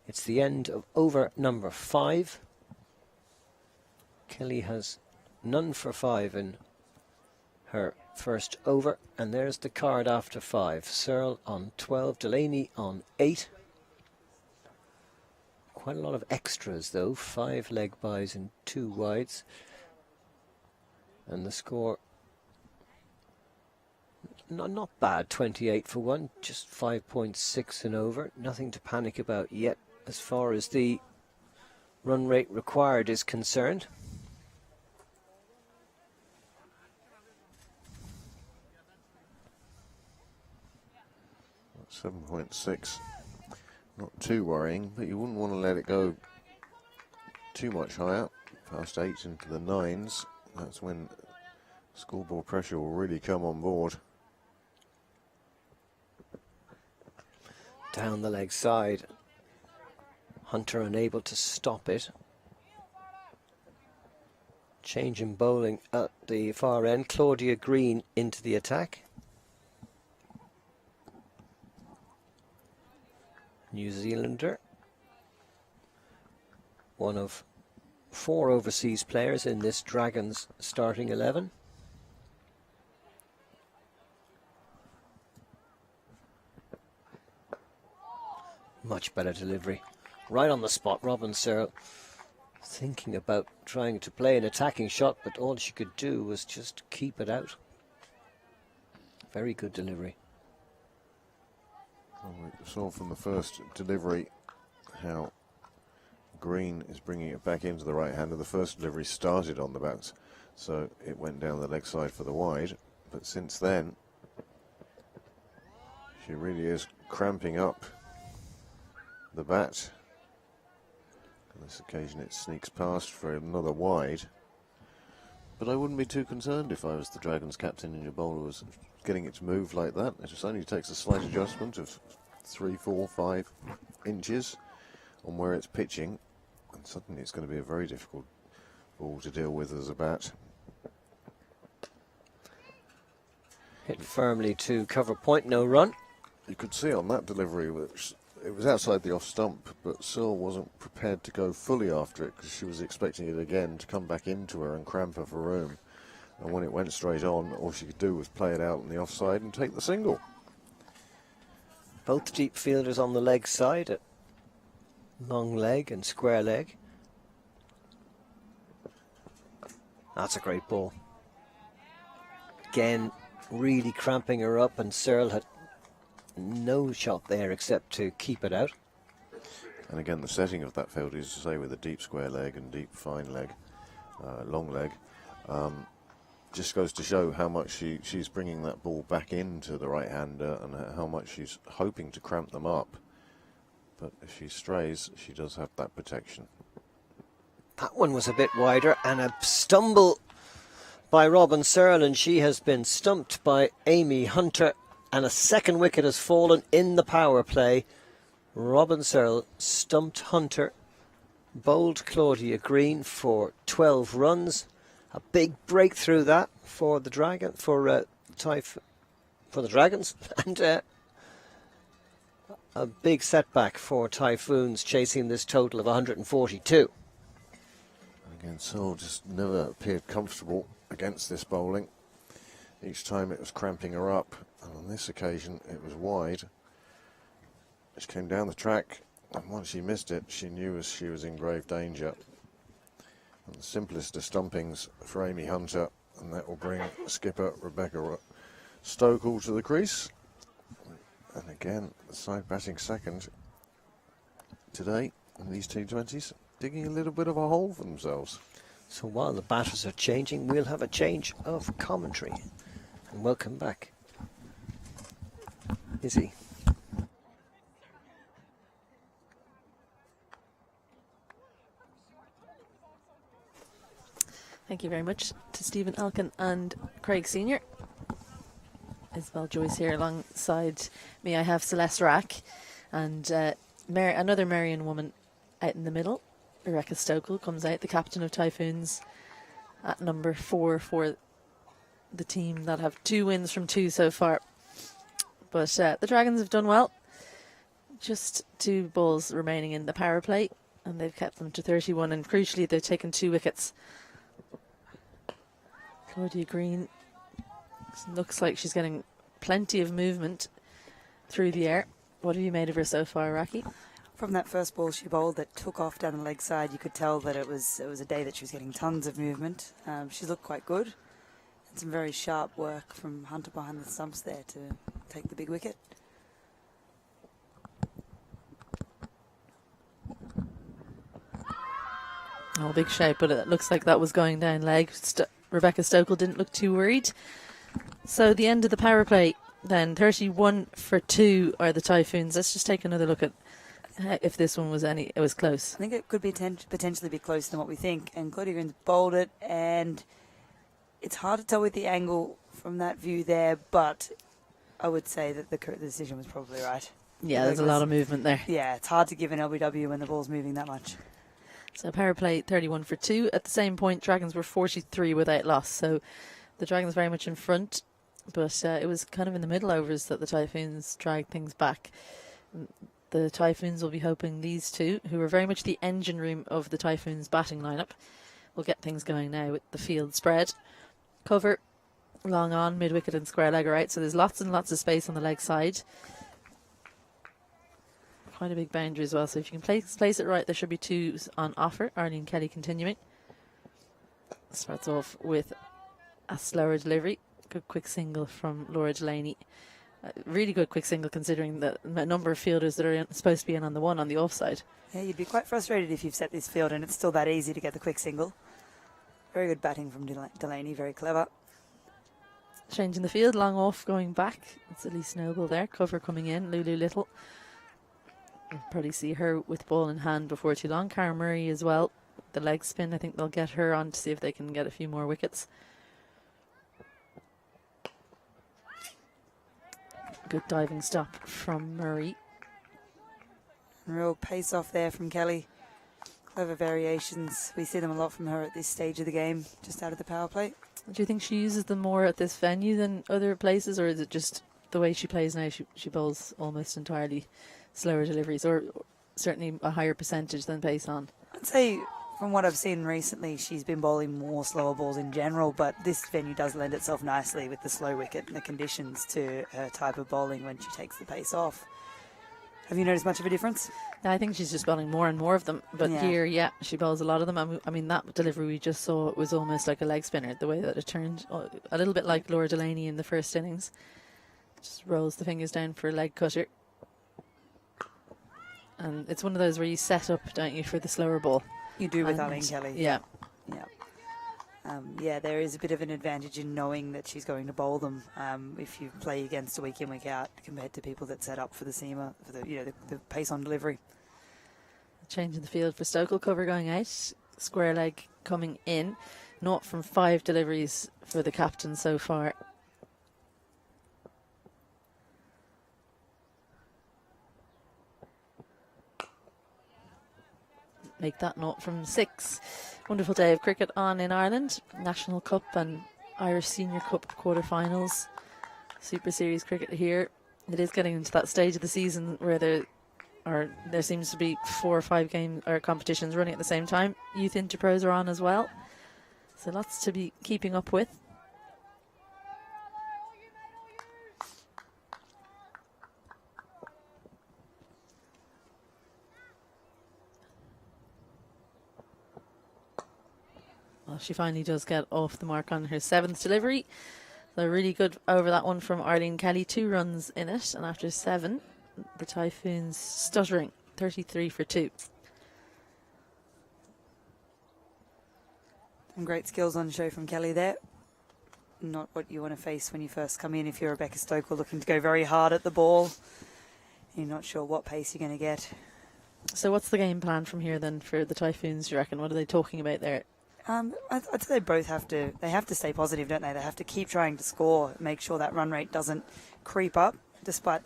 It's the end of over number 5. Kelly has none for 5 in her first over, and there's the card after 5. Searle on 12, Delaney on 8. Quite a lot of extras though, 5 leg byes and 2 wides. And the score, not bad, 28 for 1, just 5.6 and over. Nothing to panic about yet as far as the run rate required is concerned. At 7.6, not too worrying, but you wouldn't want to let it go too much higher. Past 8 into the 9s. That's when scoreboard pressure will really come on board. Down the leg side. Hunter unable to stop it. Change in bowling at the far end. Claudia Green into the attack. New Zealander. One of 4 overseas players in this Dragons starting 11. Much better delivery. Right on the spot, Robin Searle thinking about trying to play an attacking shot, but all she could do was just keep it out. Very good delivery. Well, we saw from the first delivery how Green is bringing it back into the right hander. The first delivery started on the bats, so it went down the leg side for the wide. But since then, she really is cramping up the bat. On this occasion, it sneaks past for another wide. But I wouldn't be too concerned if I was the Dragons captain and your bowler was getting it to move like that. It just only takes a slight adjustment of 3, 4, 5 inches on where it's pitching, and suddenly it's going to be a very difficult ball to deal with as a bat. Hit firmly to cover point, no run. You could see on that delivery, which it was outside the off stump, but Searle wasn't prepared to go fully after it because she was expecting it again to come back into her and cramp her for room. And when it went straight on, all she could do was play it out on the offside and take the single. Both deep fielders on the leg side at long leg and square leg. That's a great ball. Again, really cramping her up, and Searle had no shot there except to keep it out. And again, the setting of that field is to say with a deep square leg and deep fine leg, long leg, just goes to show how much she's bringing that ball back into the right hander and how much she's hoping to cramp them up. But if she strays, she does have that protection. That one was a bit wider, and a stumble by Robin Searle, and she has been stumped by Amy Hunter, and a second wicket has fallen in the power play. Robin Searle stumped Hunter, bowled Claudia Green for 12 runs. A big breakthrough that for the the Dragons, and a big setback for Typhoons, chasing this total of 142. Again, Searle just never appeared comfortable against this bowling. Each time it was cramping her up, and on this occasion it was wide. She came down the track, and once she missed it, she knew she was in grave danger. And the simplest of stumpings for Amy Hunter, and that will bring skipper Rebecca Stokell to the crease. And again, the side batting second today in these T20s, digging a little bit of a hole for themselves. So while the batters are changing, we'll have a change of commentary. And welcome back, Izzy. Thank you very much to Stephen Elkin and Craig Senior. Isabel Joyce here alongside me. I have Celeste Rack and another Marion woman out in the middle. Rebecca Stokell comes out, the captain of Typhoons, at number 4 for the team that have 2 wins from 2 so far. But the Dragons have done well. Just 2 balls remaining in the power play, and they've kept them to 31, and crucially they've taken 2 wickets. Claudia Green looks like she's getting plenty of movement through the air. What have you made of her so far, Raki? From that first ball she bowled that took off down the leg side, you could tell that it was a day that she was getting tons of movement. She looked quite good. And some very sharp work from Hunter behind the stumps there to take the big wicket. Oh, big shape, but it looks like that was going down leg. Rebecca Stokell didn't look too worried. So the end of the power play then, 31 for 2 are the Typhoons. Let's just take another look at if this one was it was close. I think it could be potentially be closer than what we think. And Claudia Green's bowled it, and it's hard to tell with the angle from that view there, but I would say that the decision was probably right. Yeah, there's a lot of movement there. Yeah, it's hard to give an LBW when the ball's moving that much. So power play 31 for 2. At the same point, Dragons were 43 without loss. So the Dragons very much in front, but it was kind of in the middle overs that the Typhoons dragged things back. The Typhoons will be hoping these 2, who are very much the engine room of the Typhoons batting lineup, will get things going now with the field spread. Cover, long on, mid-wicket and square leg are out, so there's lots and lots of space on the leg side. Quite a big boundary as well, so if you can place it right, there should be 2s on offer. Arlene Kelly continuing. Starts off with a slower delivery. Good quick single from Stokell-Delaney. Really good quick single considering the number of fielders that are supposed to be in on the one on the offside. Yeah, you'd be quite frustrated if you've set this field and it's still that easy to get the quick single. Very good batting from Delaney, very clever. Changing the field, long off, going back. It's Elise Noble there. Cover coming in, Lulu Little. You'll probably see her with ball in hand before too long. Cara Murray as well. The leg spin, I think they'll get her on to see if they can get a few more wickets. Good diving stop from Murray. Real pace off there from Kelly. Clever variations. We see them a lot from her at this stage of the game, just out of the power play. Do you think she uses them more at this venue than other places, or is it just the way she plays now? She bowls almost entirely slower deliveries, or certainly a higher percentage than pace on? I'd say from what I've seen recently, she's been bowling more slower balls in general, but this venue does lend itself nicely with the slow wicket and the conditions to her type of bowling when she takes the pace off. Have you noticed much of a difference? Yeah, I think she's just bowling more and more of them. But here, she bowls a lot of them. I mean, that delivery we just saw was almost like a leg spinner, the way that it turned. A little bit like Stokell-Delaney in the first innings. Just rolls the fingers down for a leg cutter. And it's one of those where you set up, don't you, for the slower ball. You do with Arlene Kelly. Yeah. Yeah, there is a bit of an advantage in knowing that she's going to bowl them if you play against a week in, week out, compared to people that set up for the seamer, for the pace on delivery. Changing the field for Stokell, cover going out, square leg coming in. 0 from 5 deliveries for the captain so far. Make that 0 from 6. Wonderful day of cricket on in Ireland. National Cup and Irish Senior Cup quarterfinals. Super Series cricket here. It is getting into that stage of the season where there seems to be 4 or 5 games or competitions running at the same time. Youth Interpros are on as well. So lots to be keeping up with. Well, she finally does get off the mark on her 7th delivery. So really good over that one from Arlene Kelly. 2 runs in it. And after 7, the Typhoons stuttering. 33 for 2. Some great skills on show from Kelly there. Not what you want to face when you first come in if you're Rebecca Stokell looking to go very hard at the ball. You're not sure what pace you're going to get. So what's the game plan from here then for the Typhoons, do you reckon? What are they talking about there? I'd say they both have to stay positive, don't they? They have to keep trying to score, make sure that run rate doesn't creep up, despite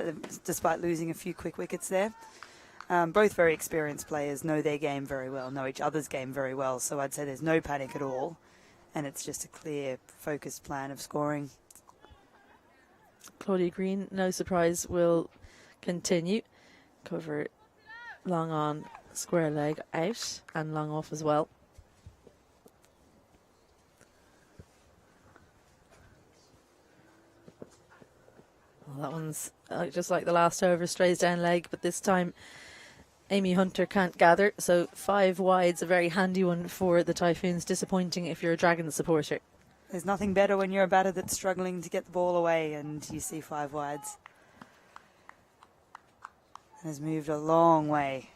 losing a few quick wickets there. Both very experienced players, know their game very well, know each other's game very well. So I'd say there's no panic at all, and it's just a clear, focused plan of scoring. Claudia Green, no surprise, will continue. Cover long on, square leg out, and long off as well. Well, that one's just like the last over, strays down leg, but this time Amy Hunter can't gather, so 5 wide's a very handy one for the Typhoons. Disappointing if you're a Dragons supporter. There's nothing better when you're a batter that's struggling to get the ball away and you see 5 wides. And has moved a long way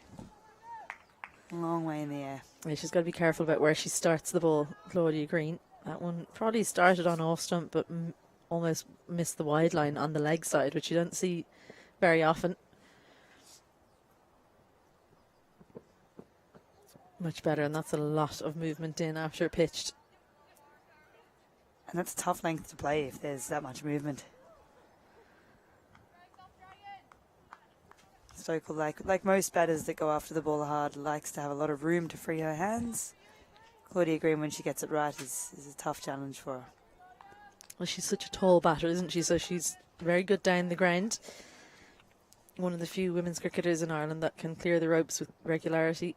in the air. Yeah, she's got to be careful about where she starts the ball, Claudia Green. That one probably started on off stump, but almost missed the wide line on the leg side, which you don't see very often. Much better, and that's a lot of movement in after pitched. And that's a tough length to play if there's that much movement. Stokell, like most batters that go after the ball hard, likes to have a lot of room to free her hands. Claudia Green, when she gets it right, is a tough challenge for her. Well, she's such a tall batter, isn't she? So she's very good down the ground. One of the few women's cricketers in Ireland that can clear the ropes with regularity.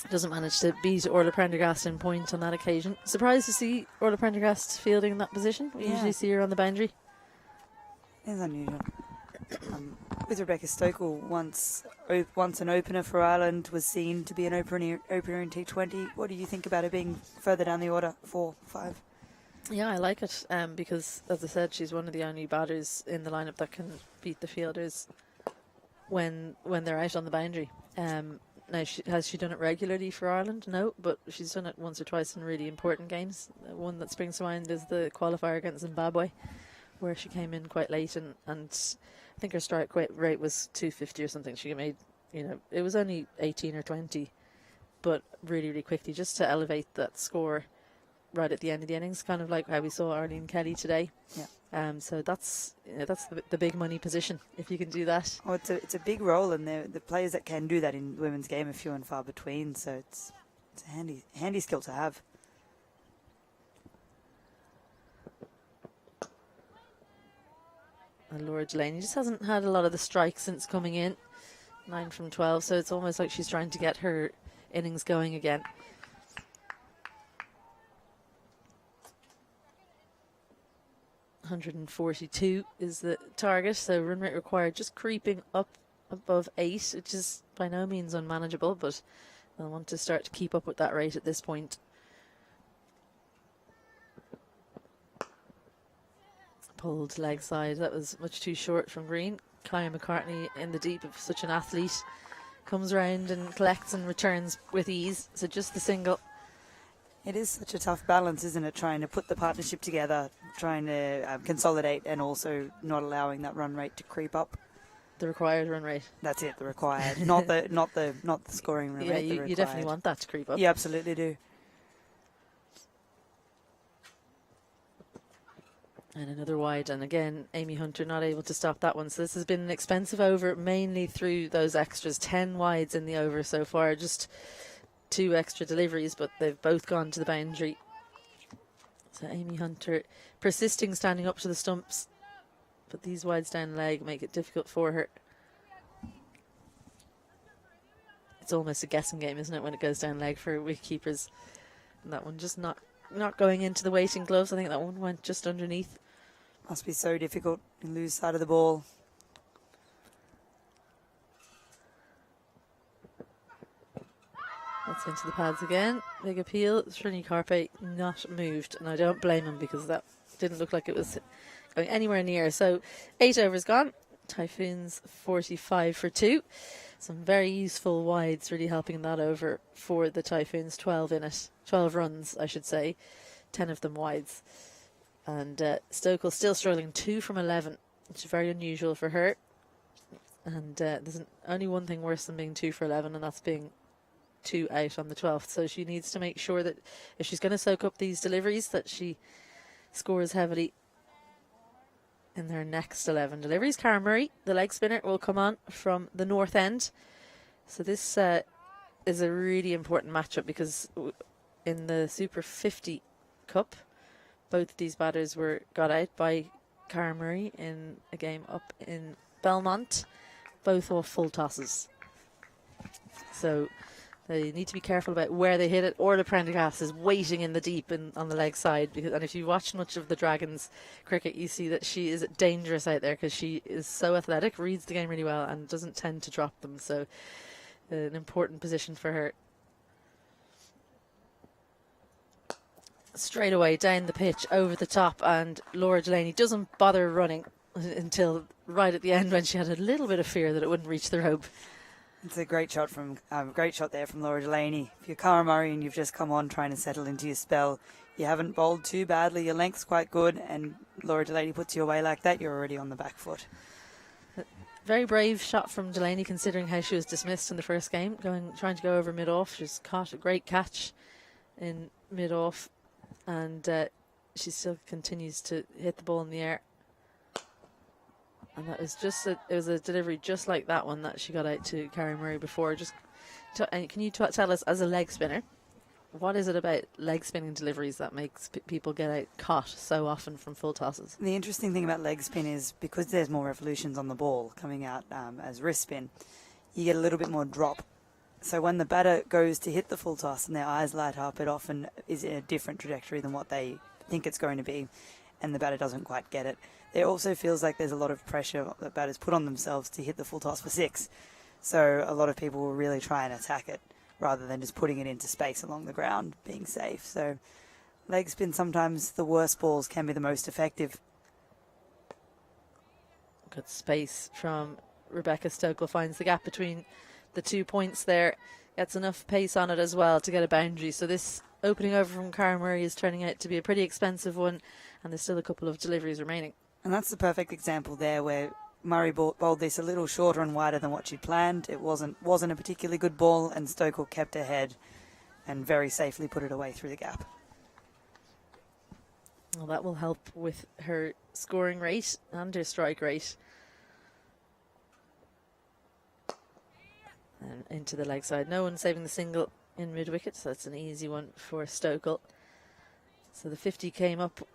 Doesn't manage to beat Orla Prendergast in point on that occasion. Surprised to see Orla Prendergast fielding in that position. We usually see her on the boundary. It's unusual. With Rebecca Stokell, once an opener for Ireland, was seen to be an opener in T20. What do you think about her being further down the order, 4, 5? Yeah, I like it because, as I said, she's one of the only batters in the lineup that can beat the fielders when they're out on the boundary. Now, has she done it regularly for Ireland? No, but she's done it once or twice in really important games. One that springs to mind is the qualifier against Zimbabwe, where she came in quite late, and I think her strike rate was 250 or something. She made, it was only 18 or 20, but really, really quickly, just to elevate that score right at the end of the innings, kind of like how we saw Arlene Kelly today. Yeah. So that's the big money position, if you can do that. Oh, it's a big role, and the players that can do that in women's game are few and far between. So it's a handy skill to have. And Laura Delaney just hasn't had a lot of the strikes since coming in, 9 from 12. So it's almost like she's trying to get her innings going again. .142 is the target, so run rate required just creeping up above 8, which is by no means unmanageable, but they'll want to start to keep up with that rate at this point. Pulled leg side, that was much too short from Green. Kaya McCartney in the deep of such an athlete, comes round and collects and returns with ease, so just the single. It is such a tough balance, isn't it? Trying to put the partnership together, trying to consolidate, and also not allowing that run rate to creep up. The required run rate. That's it, the required, not the scoring run rate. Yeah, you definitely want that to creep up. You absolutely do. And another wide, and again, Amy Hunter not able to stop that one. So this has been an expensive over, mainly through those extras. 10 wides in the over so far, just 2 extra deliveries, but they've both gone to the boundary. So Amy Hunter persisting, standing up to the stumps, but these wides down leg make it difficult for her. It's almost a guessing game, isn't it, when it goes down leg for wicketkeepers? And that one just not going into the weighting gloves. I think that one went just underneath. Must be so difficult in loose side of the ball. That's into the pads again. Big appeal. Srini Carpe not moved, and I don't blame him because that didn't look like it was going anywhere near. So 8 overs gone. Typhoons 45 for 2. Some very useful wides really helping that over for the Typhoons. 12 in it. 12 runs, I should say. 10 of them wides. And Stokell still struggling. 2 from 11, which is very unusual for her. And there's only one thing worse than being 2 for 11, and that's being 2 out on the 12th. So she needs to make sure that if she's going to soak up these deliveries, that she scores heavily in their next 11 deliveries. Cara Murray, the leg spinner, will come on from the north end. So this is a really important matchup because in the Super 50 Cup, both of these batters were got out by Cara Murray in a game up in Belmont, both off full tosses. So they need to be careful about where they hit it. Orla Prendergast is waiting in the deep and on the leg side. And if you watch much of the Dragons cricket, you see that she is dangerous out there because she is so athletic, reads the game really well, and doesn't tend to drop them. So an important position for her. Straight away down the pitch, over the top, and Laura Delaney doesn't bother running until right at the end when she had a little bit of fear that it wouldn't reach the rope. It's a great shot there from Laura Delaney. If you're Cara Murray and you've just come on trying to settle into your spell, you haven't bowled too badly, your length's quite good, and Laura Delaney puts you away like that, you're already on the back foot. Very brave shot from Delaney considering how she was dismissed in the first game, trying to go over mid-off. She's caught a great catch in mid-off, and she still continues to hit the ball in the air. And that was it was a delivery just like that one that she got out to Cara Murray before. And can you tell us, as a leg spinner, what is it about leg spinning deliveries that makes people get out caught so often from full tosses? The interesting thing about leg spin is because there's more revolutions on the ball coming out as wrist spin, you get a little bit more drop. So when the batter goes to hit the full toss and their eyes light up, it often is in a different trajectory than what they think it's going to be, and the batter doesn't quite get it. It also feels like there's a lot of pressure that batters put on themselves to hit the full toss for 6. So a lot of people will really try and attack it rather than just putting it into space along the ground, being safe. So leg spin, sometimes the worst balls can be the most effective. Good space from Rebecca Stokell, finds the gap between the 2 points there, gets enough pace on it as well to get a boundary. So this opening over from Cara Murray is turning out to be a pretty expensive one, and there's still a couple of deliveries remaining. And that's the perfect example there where Murray bowled this a little shorter and wider than what she'd planned. It wasn't a particularly good ball, and Stokell kept ahead and very safely put it away through the gap. Well, that will help with her scoring rate and her strike rate. And into the leg side. No one saving the single in mid-wicket, so that's an easy one for Stokell. So the 50 came up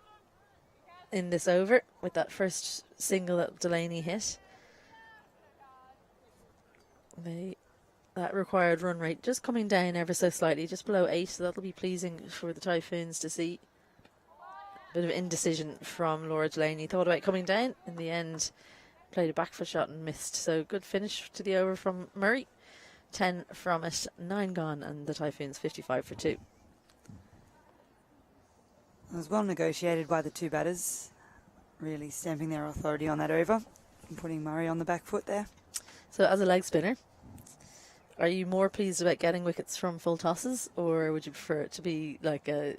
in this over with that first single that Delaney hit. That required run rate just coming down ever so slightly, just below 8, so that'll be pleasing for the Typhoons to see. A bit of indecision from Laura Delaney. Thought about coming down, in the end played a back foot shot and missed. So good finish to the over from Murray. 10 from it, 9 gone, and the Typhoons 55 for 2. It was well negotiated by the two batters, really stamping their authority on that over and putting Murray on the back foot there. So as a leg spinner, are you more pleased about getting wickets from full tosses, or would you prefer it to be like a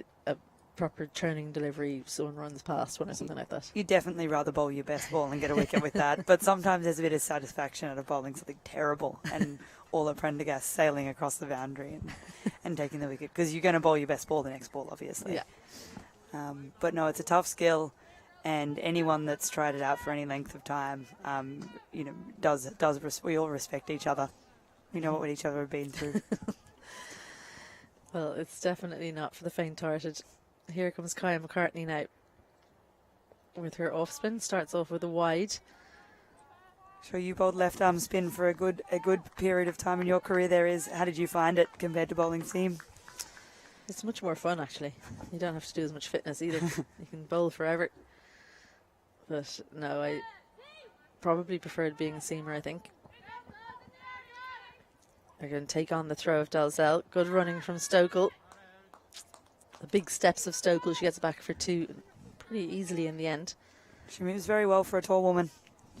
proper churning delivery, someone runs past one or something like that? You'd definitely rather bowl your best ball and get a wicket with that, but sometimes there's a bit of satisfaction out of bowling something terrible and Orla Prendergast sailing across the boundary and taking the wicket, because you're going to bowl your best ball the next ball, obviously. Yeah. But no, it's a tough skill, and anyone that's tried it out for any length of time, we all respect each other. We know what each other have been through. Well, it's definitely not for the faint-hearted. Here comes Kaya McCartney now with her off spin. Starts off with a wide. Sure, you bowled left arm spin for a good period of time in your career. How did you find it compared to bowling seam? It's much more fun, actually. You don't have to do as much fitness either. You can bowl forever. But no, I probably preferred being a seamer, I think. They're going to take on the throw of Dalzell. Good running from Stokell. The big steps of Stokell. She gets back for 2 pretty easily in the end. She moves very well for a tall woman.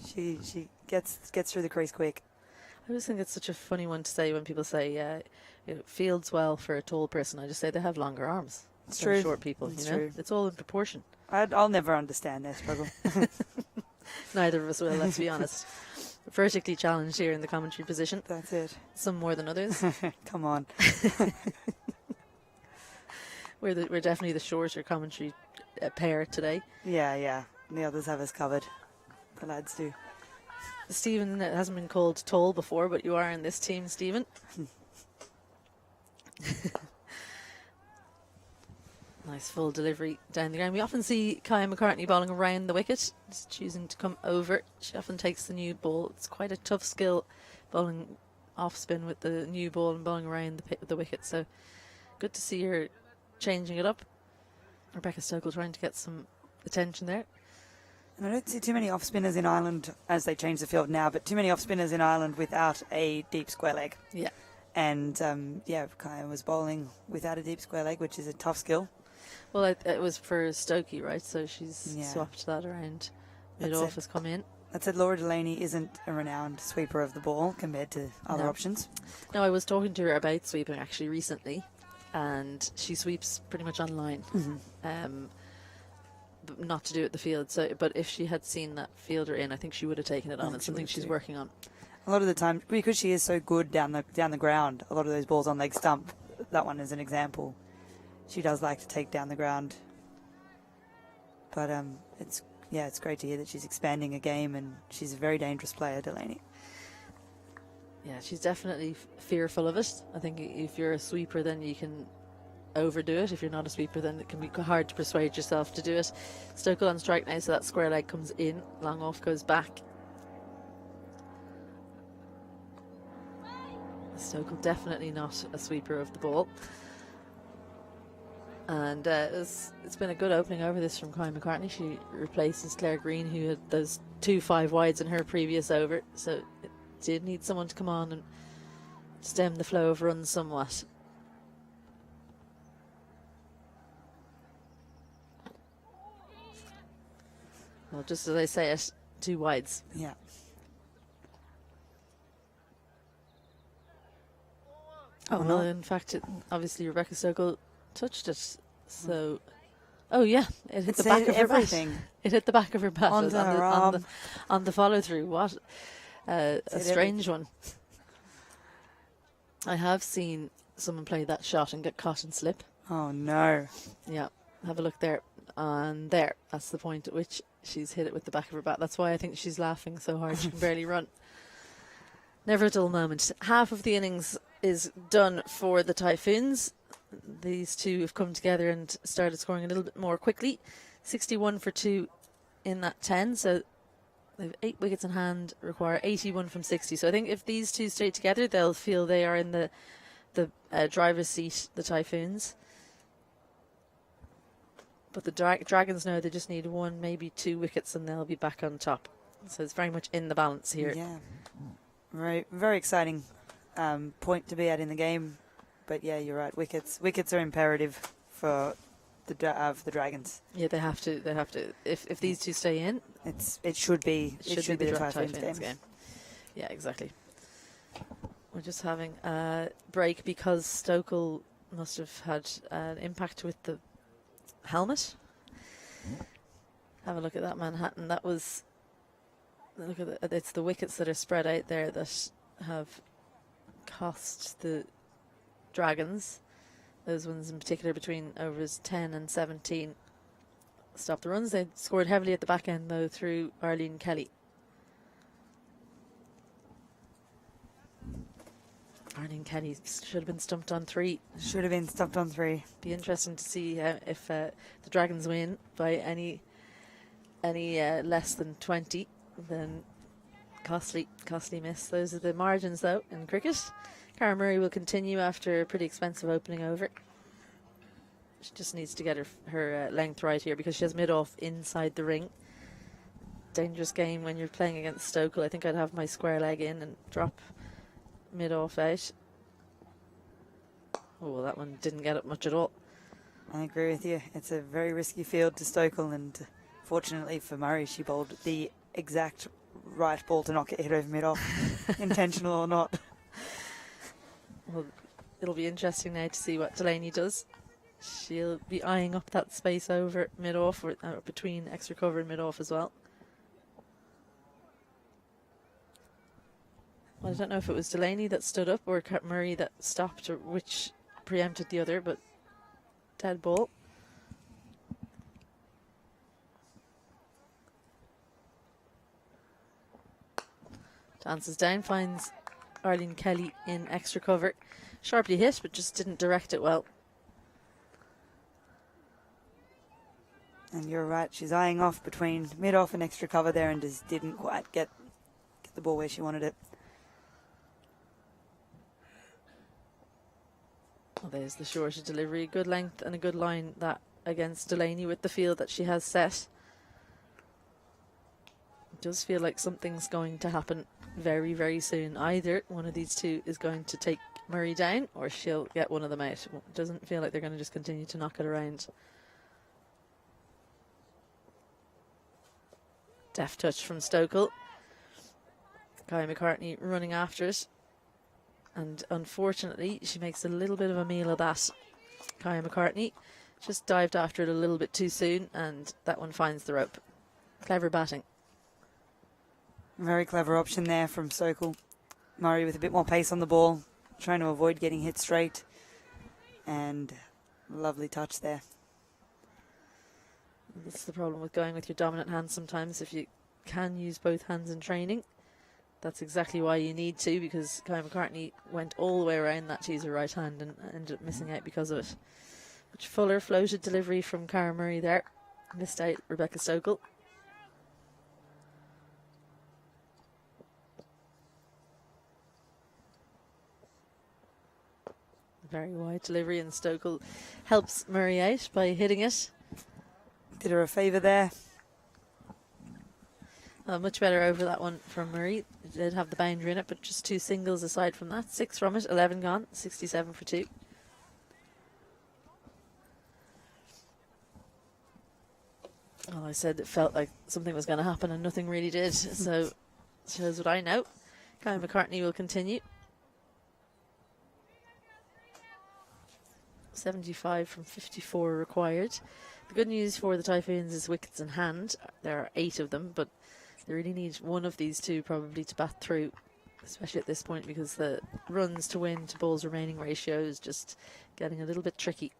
She gets through the crease quick. I always think it's such a funny one to say when people say it fields well for a tall person. I just say they have longer arms. It's than true. Short people, It's you know. true. It's all in proportion. I'll never understand their struggle. Neither of us will, let's be honest. vertically challenged here in the commentary position. That's it. Some more than others. Come on. We're definitely the shorter commentary pair today. Yeah. The others have us covered. The lads do. Stephen hasn't been called tall before, but you are in this team, Stephen. Nice full delivery down the ground. We often see Kaya McCartney bowling around the wicket, just choosing to come over. She often takes the new ball. It's quite a tough skill, bowling off spin with the new ball and bowling around the wicket. So good to see her changing it up. Rebecca Stokell trying to get some attention there. And I don't see too many off spinners in Ireland as they change the field now, but too many off spinners in Ireland without a deep square leg. Yeah. And Kaya was bowling without a deep square leg, which is a tough skill. Well, it was for Stokey, right? So she's swapped that around. Mid-off has come in. That said, Stokell-Delaney isn't a renowned sweeper of the ball compared to other options. No, I was talking to her about sweeping actually recently, and she sweeps pretty much online. But not to do at the field. So, but if she had seen that fielder in, I think she would have taken it on. It's something she's working on. A lot of the time, because she is so good down the ground, a lot of those balls on leg stump, that one is an example. She does like to take down the ground. But it's great to hear that she's expanding her game, and she's a very dangerous player, Delaney. Yeah, she's definitely fearful of it. I think if you're a sweeper, then you can overdo it. If you're not a sweeper, then it can be hard to persuade yourself to do it. Stokell on strike now, so that square leg comes in. Long off goes back. Stokell definitely not a sweeper of the ball. And it's been a good opening over this from Kaya McCartney. She replaces Claire Green, who had those 2 5-wides in her previous over. So it did need someone to come on and stem the flow of runs somewhat. Well, just as I say it, 2 wides. Yeah. Oh, well, in fact, obviously Rebecca Stokell touched it. So, oh yeah, it hit the back of her bat. It hit the back of her bat on the follow through. What a strange one. I have seen someone play that shot and get caught and slip. Oh no. Yeah, have a look there. And there, that's the point at which she's hit it with the back of her bat. That's why I think she's laughing so hard she can barely run. Never a dull moment. Half of the innings is done for the Typhoons. These two have come together and started scoring a little bit more quickly. 61 for 2 in that 10. So they have 8 wickets in hand, require 81 from 60. So I think if these two stay together, they'll feel they are in the driver's seat, the Typhoons. But the Dragons know they just need 1, maybe 2 wickets and they'll be back on top. So it's very much in the balance here. Yeah. Very, very exciting point to be at in the game. But yeah, you're right. Wickets are imperative for the Dragons. Yeah, they have to. If these two stay in, it should be the Typhoons game. Yeah, exactly. We're just having a break because Stokell must have had an impact with the helmet. Have a look at that Manhattan. That was. Look at it's the wickets that are spread out there that have cost the Dragons. Those ones in particular between overs 10 and 17 stop the runs. They scored heavily at the back end though through Arlene Kelly. Arlene Kelly should have been stumped on 3. Should have been stumped on 3. Be interesting to see if the Dragons win by any less than 20. Then costly miss. Those are the margins though in cricket. Cara Murray will continue after a pretty expensive opening over. She just needs to get her length right here because she has mid-off inside the ring. Dangerous game when you're playing against Stokell. I think I'd have my square leg in and drop mid-off out. Oh, well, that one didn't get up much at all. I agree with you. It's a very risky field to Stokell, and fortunately for Murray, she bowled the exact right ball to not get hit over mid-off, intentional or not. Well, it'll be interesting now to see what Delaney does. She'll be eyeing up that space over mid-off, or between extra cover and mid-off as well. Well, I don't know if it was Delaney that stood up or Murray that stopped, or which preempted the other, but dead ball. Dances down, finds Arlene Kelly in extra cover. Sharply hit, but just didn't direct it well. And you're right, she's eyeing off between mid-off and extra cover there and just didn't quite get the ball where she wanted it. Well, there's the shorter delivery. Good length and a good line that against Delaney with the field that she has set. It does feel like something's going to happen very, very soon. Either one of these two is going to take Murray down or she'll get one of them out. It doesn't feel like they're going to just continue to knock it around. Deft touch from Stokell. Kai McCartney running after it. And unfortunately, she makes a little bit of a meal of that. Kai McCartney just dived after it a little bit too soon, and that one finds the rope. Clever batting. Very clever option there from Stokell. Murray with a bit more pace on the ball, trying to avoid getting hit straight. And lovely touch there. That's the problem with going with your dominant hand sometimes. If you can use both hands in training, that's exactly why you need to, because Kai McCartney went all the way around that to use her right hand and ended up missing out because of it. Much fuller floated delivery from Cara Murray there. Missed out Rebecca Stokell. Very wide delivery, and Stokell helps Murray out by hitting it. Did her a favour there. Much better over that one from Murray. It did have the boundary in it, but just 2 singles aside from that. 6 from it, 11 gone, 67 for 2. Well, I said it felt like something was going to happen and nothing really did, so shows what I know. Kai McCartney will continue. 75 from 54 required. The good news for the Typhoons is wickets in hand. There are 8 of them, but they really need one of these two probably to bat through, especially at this point, because the runs to win to balls remaining ratio is just getting a little bit tricky.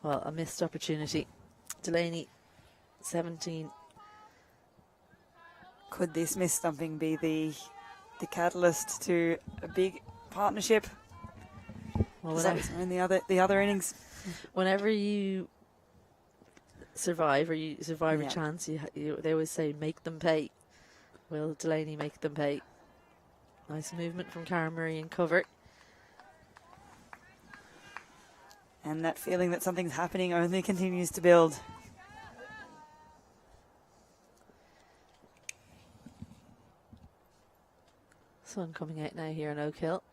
Well, a missed opportunity. Delaney, 17. Could this miss stumping be the catalyst to a big partnership? Well, Is that in the other innings? Whenever you survive, or you survive Yeah. a chance, they always say make them pay. Will Delaney make them pay? Nice movement from Cara Murray in cover. And that feeling that something's happening only continues to build. Sun coming out now here in Oak Hill.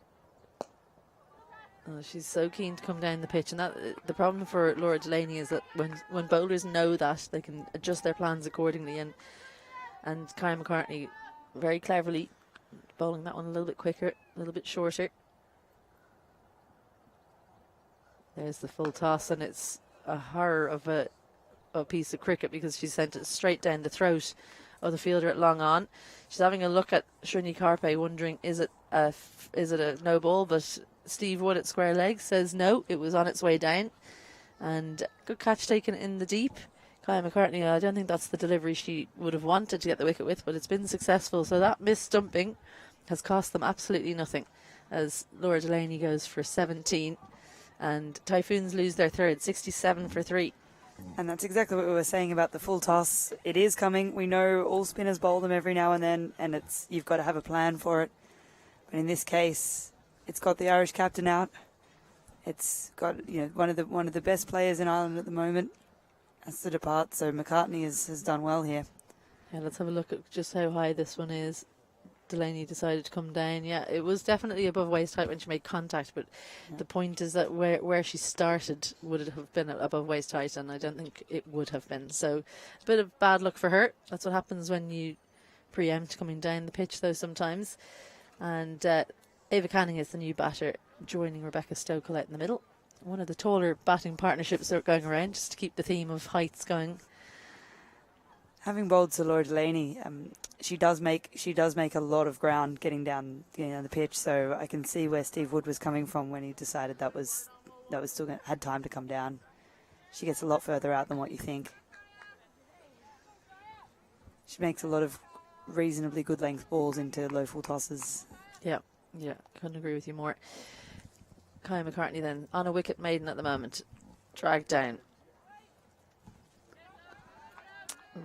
Oh, she's so keen to come down the pitch, and that the problem for Laura Delaney is that when bowlers know that, they can adjust their plans accordingly. And Kai McCartney very cleverly bowling that one a little bit quicker, a little bit shorter. There's the full toss, and it's a horror of a piece of cricket because she sent it straight down the throat of the fielder at long on. She's having a look at Srini Karpe, wondering is it a no ball, but Steve Wood at square leg says no, it was on its way down. And good catch taken in the deep. Kai McCartney, I don't think that's the delivery she would have wanted to get the wicket with, but it's been successful. So that missed stumping has cost them absolutely nothing, as Laura Delaney goes for 17 and Typhoons lose their third, 67 for 3. And that's exactly what we were saying about the full toss. It is coming. We know all spinners bowl them every now and then, and you've got to have a plan for it. But in this case, it's got the Irish captain out. It's got one of the best players in Ireland at the moment has to depart. So McCartney has done well here. Yeah, let's have a look at just how high this one is. Delaney decided to come down. Yeah, it was definitely above waist height when she made contact, but the point is that where she started would it have been above waist height, and I don't think it would have been. So a bit of bad luck for her. That's what happens when you preempt coming down the pitch, though, sometimes. And Ava Canning is the new batter, joining Rebecca Stokell out in the middle. One of the taller batting partnerships that are going around, just to keep the theme of heights going. Having bowled Stokell-Delaney, she does make a lot of ground getting down the pitch. So I can see where Steve Wood was coming from when he decided that was still had time to come down. She gets a lot further out than what you think. She makes a lot of reasonably good length balls into low full tosses. Yeah, couldn't agree with you more. Kai McCartney then on a wicket maiden at the moment, dragged down.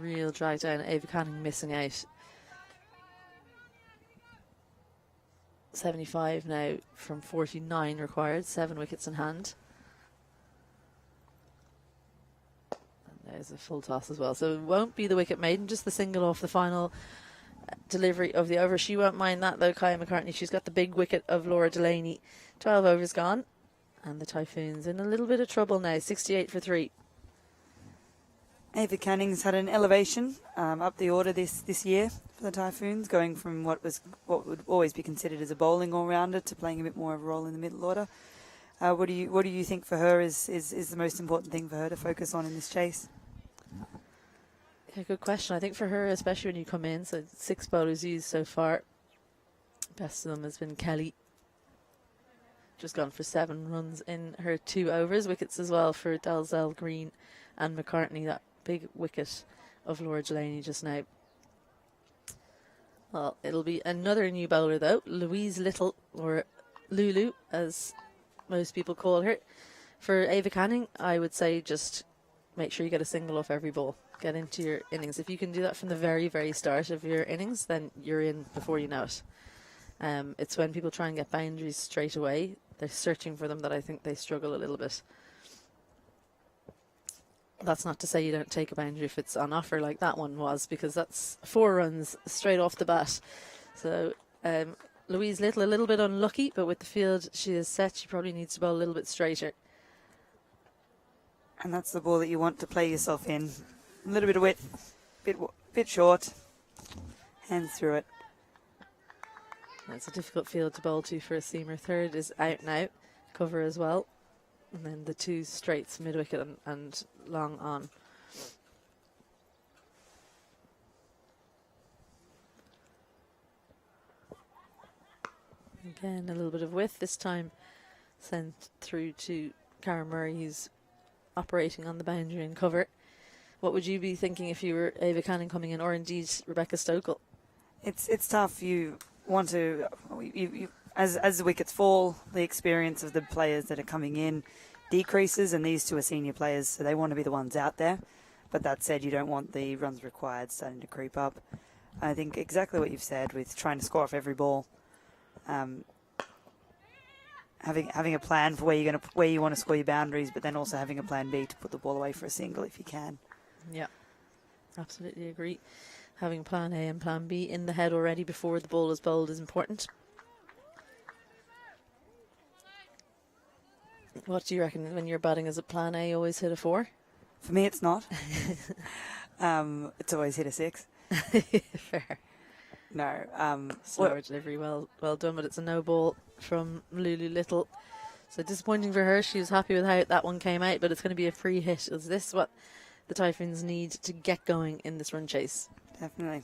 Real drag down. Ava Canning missing out. 75 now from 49 required. 7 wickets in hand. And there's a full toss as well. So it won't be the wicket maiden, just the single off the final delivery of the over. She won't mind that though, Kai McCartney. She's got the big wicket of Laura Delaney. 12 overs gone. And the Typhoons in a little bit of trouble now. 68 for 3. Ava Canning's had an elevation up the order this year for the Typhoons, going from what would always be considered as a bowling all-rounder to playing a bit more of a role in the middle order. What do you think for her is the most important thing for her to focus on in this chase? Yeah, good question. I think for her, especially when you come in, so 6 bowlers used so far. Best of them has been Kelly. Just gone for 7 runs in her 2 overs. Wickets as well for Dalzell, Green and McCartney. That big wicket of Laura Delaney just now. Well, it'll be another new bowler though, Louise Little, or Lulu as most people call her. For Ava Canning, I would say just make sure you get a single off every ball. Get into your innings. If you can do that from the very, very start of your innings, then you're in before you know it. It's when people try and get boundaries straight away, they're searching for them, that I think they struggle a little bit. That's not to say you don't take a boundary if it's on offer like that one was, because that's 4 runs straight off the bat. So Louise Little a little bit unlucky, but with the field she is set, she probably needs to bowl a little bit straighter. And that's the ball that you want to play yourself in. A little bit of width, bit short, hands through it. It's a difficult field to bowl to for a seamer. Third is out now, cover as well. And then the 2 straights, mid-wicket and long on. Again, a little bit of width, this time sent through to Karen Murray, who's operating on the boundary and cover. What would you be thinking if you were Ava Canning coming in, or indeed Rebecca Stokell? It's tough. You want to, as the wickets fall, the experience of the players that are coming in decreases, and these 2 are senior players, so they want to be the ones out there. But that said, you don't want the runs required starting to creep up. I think exactly what you've said with trying to score off every ball. Having a plan for where you want to score your boundaries, but then also having a plan B to put the ball away for a single if you can. Yeah, absolutely agree. Having plan A and plan B in the head already before the ball is bowled is important. What do you reckon when you're batting? Is it plan A always hit a 4? For me, it's not. It's always hit a 6. Fair. No. Slower delivery, well done, but it's a no ball from Lulu Little. So disappointing for her. She was happy with how that one came out, but it's going to be a free hit. Is this what the Typhoons need to get going in this run chase? Definitely.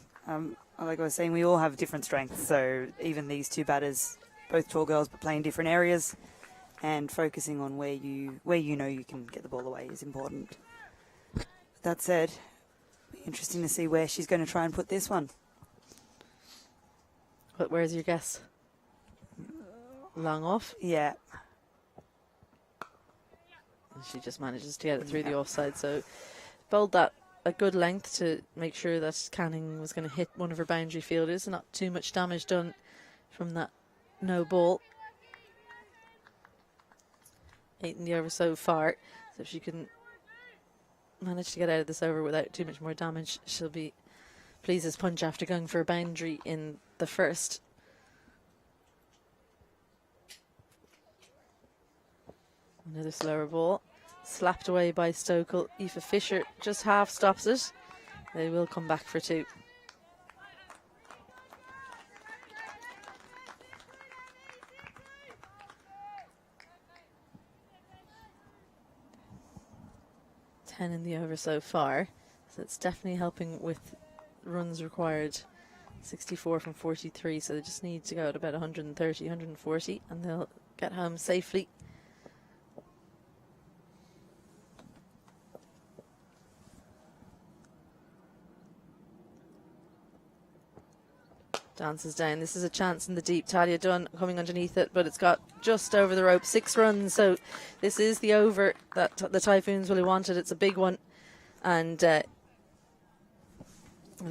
Like I was saying, we all have different strengths. So even these 2 batters, both tall girls, but playing different areas, and focusing on where you know you can get the ball away is important. That said, it'll be interesting to see where she's going to try and put this one. But where's your guess? Long off? Yeah. She just manages to get it through the offside. So bowled that a good length to make sure that Canning was going to hit one of her boundary fielders. Not too much damage done from that no ball. 8 in the over so far. So if she can manage to get out of this over without too much more damage, she'll be pleased as punch after going for a boundary in the first. Another slower ball. Slapped away by Stokell. Aoife Fisher just half stops it. They will come back for 2. In the over so far. So it's definitely helping with runs required. 64 from 43, so they just need to go at about 130, 140, and they'll get home safely. Dances down. This is a chance in the deep. Talia Dunn coming underneath it, but it's got just over the rope. 6 runs, so this is the over that the Typhoons really wanted. It's a big one, and they're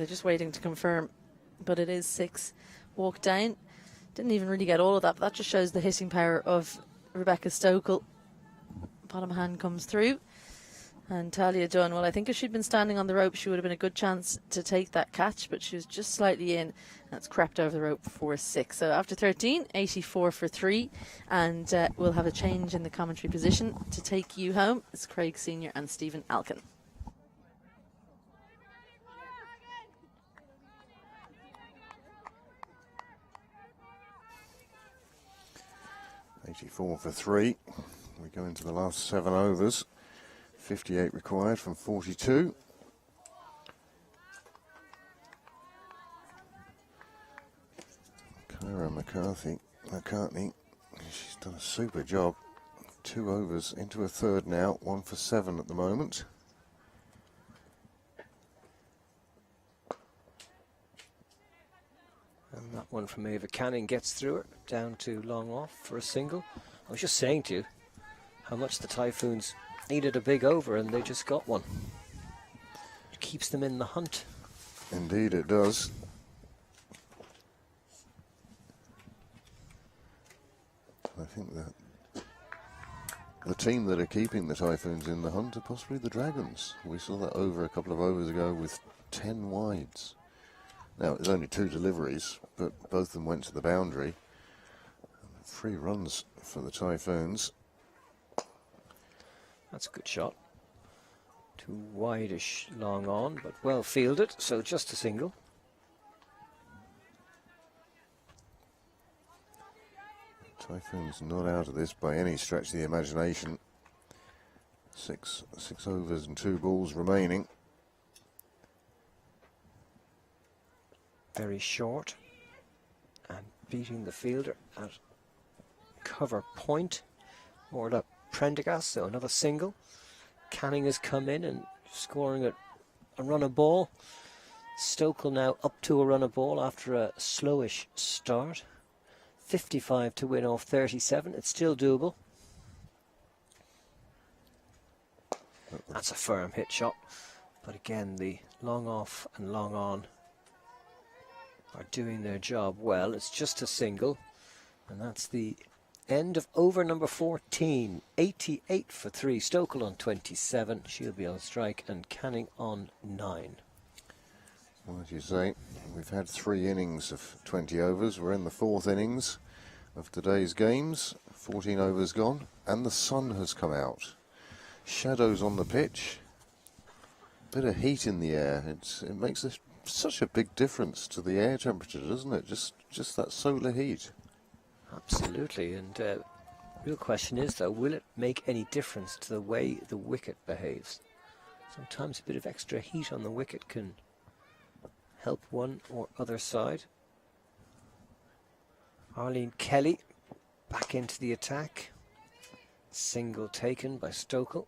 just waiting to confirm, but it is 6. Walk down. Didn't even really get all of that, but that just shows the hitting power of Rebecca Stokell. Bottom hand comes through. And Talia Dunn, well, I think if she'd been standing on the rope, she would have been a good chance to take that catch, but she was just slightly in. That's crept over the rope for 6. So after 13, 84 for 3. And we'll have a change in the commentary position to take you home. It's Craig Senior and Stephen Alkin. $84 for 3. We go into the last 7 overs. 58 required from 42. Cara McCartney, she's done a super job. 2 overs into a third now, 1 for 7 at the moment. And that one from Ava Canning gets through her, down to long off for a single. I was just saying to you how much the Typhoons needed a big over, and they just got one. It keeps them in the hunt. Indeed it does. I think that the team that are keeping the Typhoons in the hunt are possibly the Dragons. We saw that over a couple of overs ago with 10 wides. Now, it was only 2 deliveries, but both of them went to the boundary. 3 runs for the Typhoons. That's a good shot. Too wide-ish long on, but well fielded, so just a single. Typhoons not out of this by any stretch of the imagination. 6 overs and 2 balls remaining. Very short, and beating the fielder at cover point. Moored up Prendergast, so another single. Canning has come in and scoring a run of ball. Stokell now up to a run of ball after a slowish start. 55 to win off 37. It's still doable. That's a firm hit shot. But again, the long off and long on are doing their job well. It's just a single. And that's the end of over number 14. 88 for 3. Stokell on 27. She'll be on strike. And Canning on 9. Well, as you say, we've had 3 innings of 20 overs. We're in the 4th innings of today's games. 14 overs gone. And the sun has come out. Shadows on the pitch. Bit of heat in the air. It makes such a big difference to the air temperature, doesn't it? Just that solar heat. Absolutely, and real question is though, will it make any difference to the way the wicket behaves? Sometimes a bit of extra heat on the wicket can help one or other side. Arlene Kelly back into the attack. Single taken by Stokell.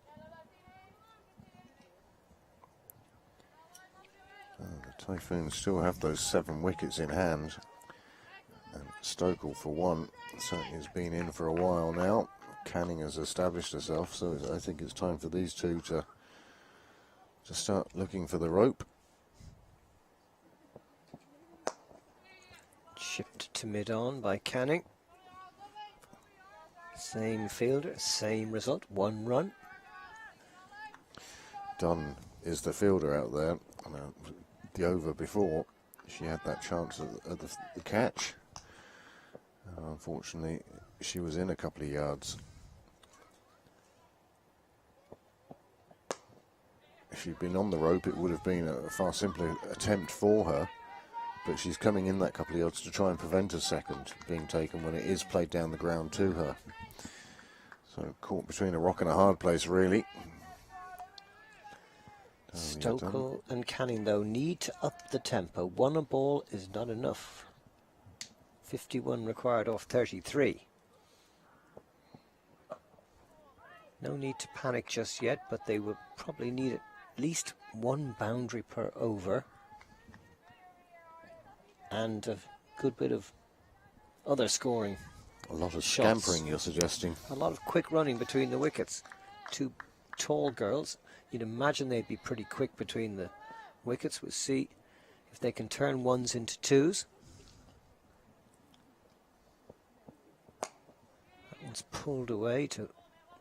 The Typhoons still have those 7 wickets in hand. And Stokell, for one, certainly has been in for a while now. Canning has established herself, so I think it's time for these two to start looking for the rope. Chipped to mid-on by Canning. Same fielder, same result, 1 run. Dunn is the fielder out there. The over before, she had that chance at the catch. Unfortunately, she was in a couple of yards. If she'd been on the rope, it would have been a far simpler attempt for her. But she's coming in that couple of yards to try and prevent a second being taken when it is played down the ground to her. So caught between a rock and a hard place, really. Stokell and Canning, though, need to up the tempo. 1 a ball is not enough. 51 required off 33. No need to panic just yet, but they will probably need at least 1 boundary per over. And a good bit of other scoring. A lot of shots. scampering, you're suggesting. A lot of quick running between the wickets. 2 tall girls. You'd imagine they'd be pretty quick between the wickets. We'll see if they can turn 1s into 2s. That one's pulled away to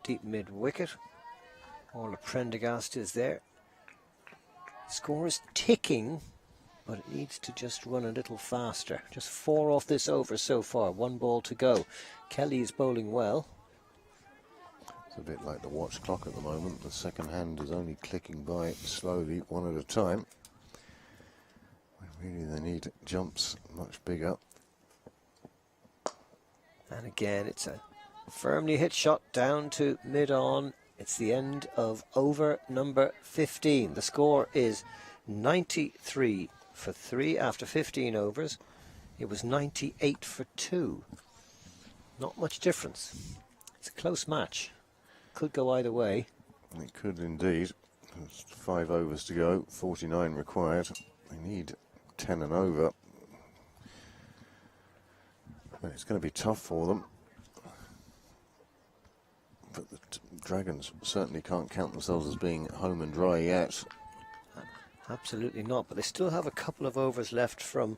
deep mid-wicket. Orla Prendergast is there. Score is ticking, but it needs to just run a little faster. Just 4 off this over so far. 1 ball to go. Kelly is bowling well. It's a bit like the watch clock at the moment. The second hand is only clicking by slowly, 1 at a time. Really, they need jumps much bigger. And again, it's a firmly hit shot down to mid-on. It's the end of over number 15. The score is 93 for 3 after 15 overs. It was 98 for 2. Not much difference. It's a close match. Could go either way. It could indeed. There's 5 overs to go, 49 required. They need 10 and over. But it's going to be tough for them. But the Dragons certainly can't count themselves as being home and dry yet. Absolutely not, but they still have a couple of overs left from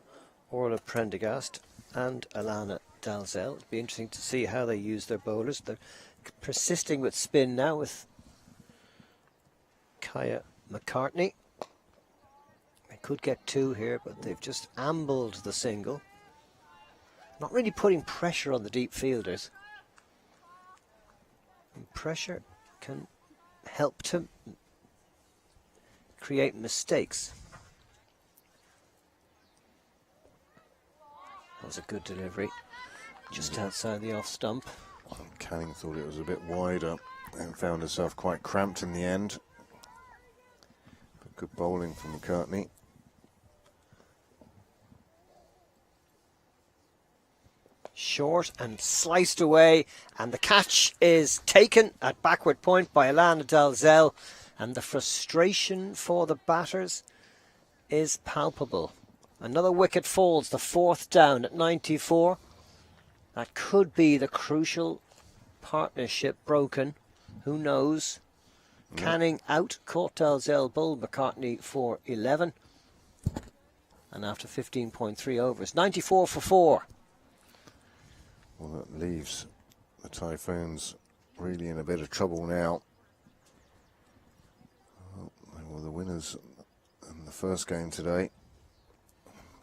Orla Prendergast and Alana Dalzell. It'll be interesting to see how they use their bowlers. They're persisting with spin now with Kaya McCartney. They could get 2 here, but they've just ambled the single. Not really putting pressure on the deep fielders. And pressure can help to create mistakes. That was a good delivery. Just outside the off stump. Canning thought it was a bit wider and found herself quite cramped in the end. But good bowling from McCartney. Short and sliced away, and the catch is taken at backward point by Alana Dalzell, and the frustration for the batters is palpable. Another wicket falls, the 4th down at 94. That could be the crucial partnership broken. Who knows? Yeah. Canning out, caught Dalzell, bowled McCartney for 11. And after 15.3 overs, 94 for 4. Well, that leaves the Typhoons really in a bit of trouble now. Well, they were the winners in the first game today.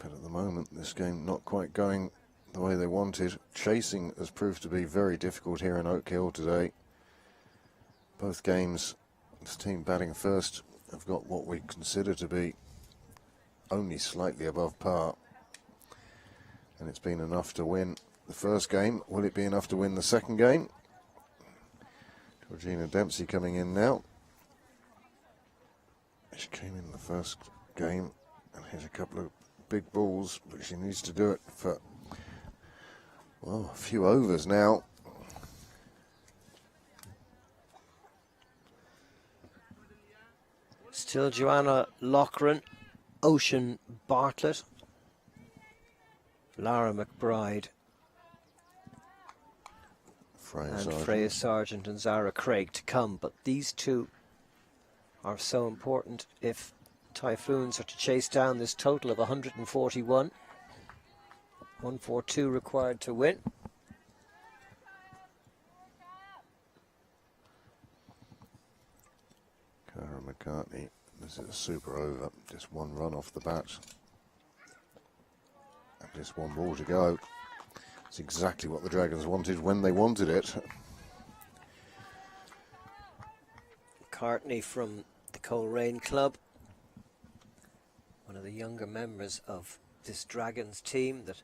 But at the moment, this game not quite going the way they wanted. Chasing has proved to be very difficult here in Oak Hill today. Both games, this team batting first have got what we consider to be only slightly above par. And it's been enough to win the first game. Will it be enough to win the second game? Georgina Dempsey coming in now. She came in the first game and hit a couple of big balls, but she needs to do it for, well, a few overs now. Still Joanna Loughran, Ocean Bartlett, Lara McBride, Freya Sargent and Zara Craig to come, but these two are so important if Typhoons are to chase down this total of 141. 142 required to win. Cara McCartney, this is a super over, just 1 run off the bat. And just 1 ball to go. It's exactly what the Dragons wanted when they wanted it. McCartney from the Coleraine Club, one of the younger members of this Dragons team that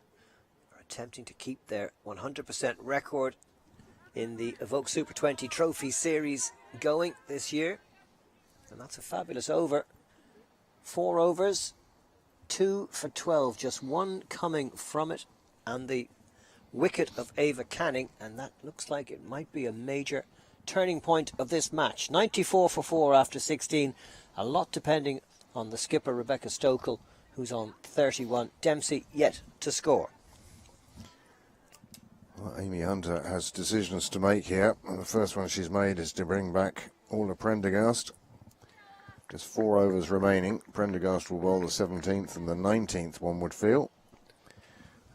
are attempting to keep their 100% record in the Evoke Super 20 Trophy Series going this year. And that's a fabulous over. 4 overs, 2 for 12, just one coming from it, and the wicket of Ava Canning, and that looks like it might be a major turning point of this match. 94 for 4 after 16, a lot depending on the skipper Rebecca Stokell, who's on 31. Dempsey yet to score. Well, Amy Hunter has decisions to make here, and the first one she's made is to bring back Orla Prendergast. Just 4 overs remaining. Prendergast will bowl the 17th and the 19th, one would feel.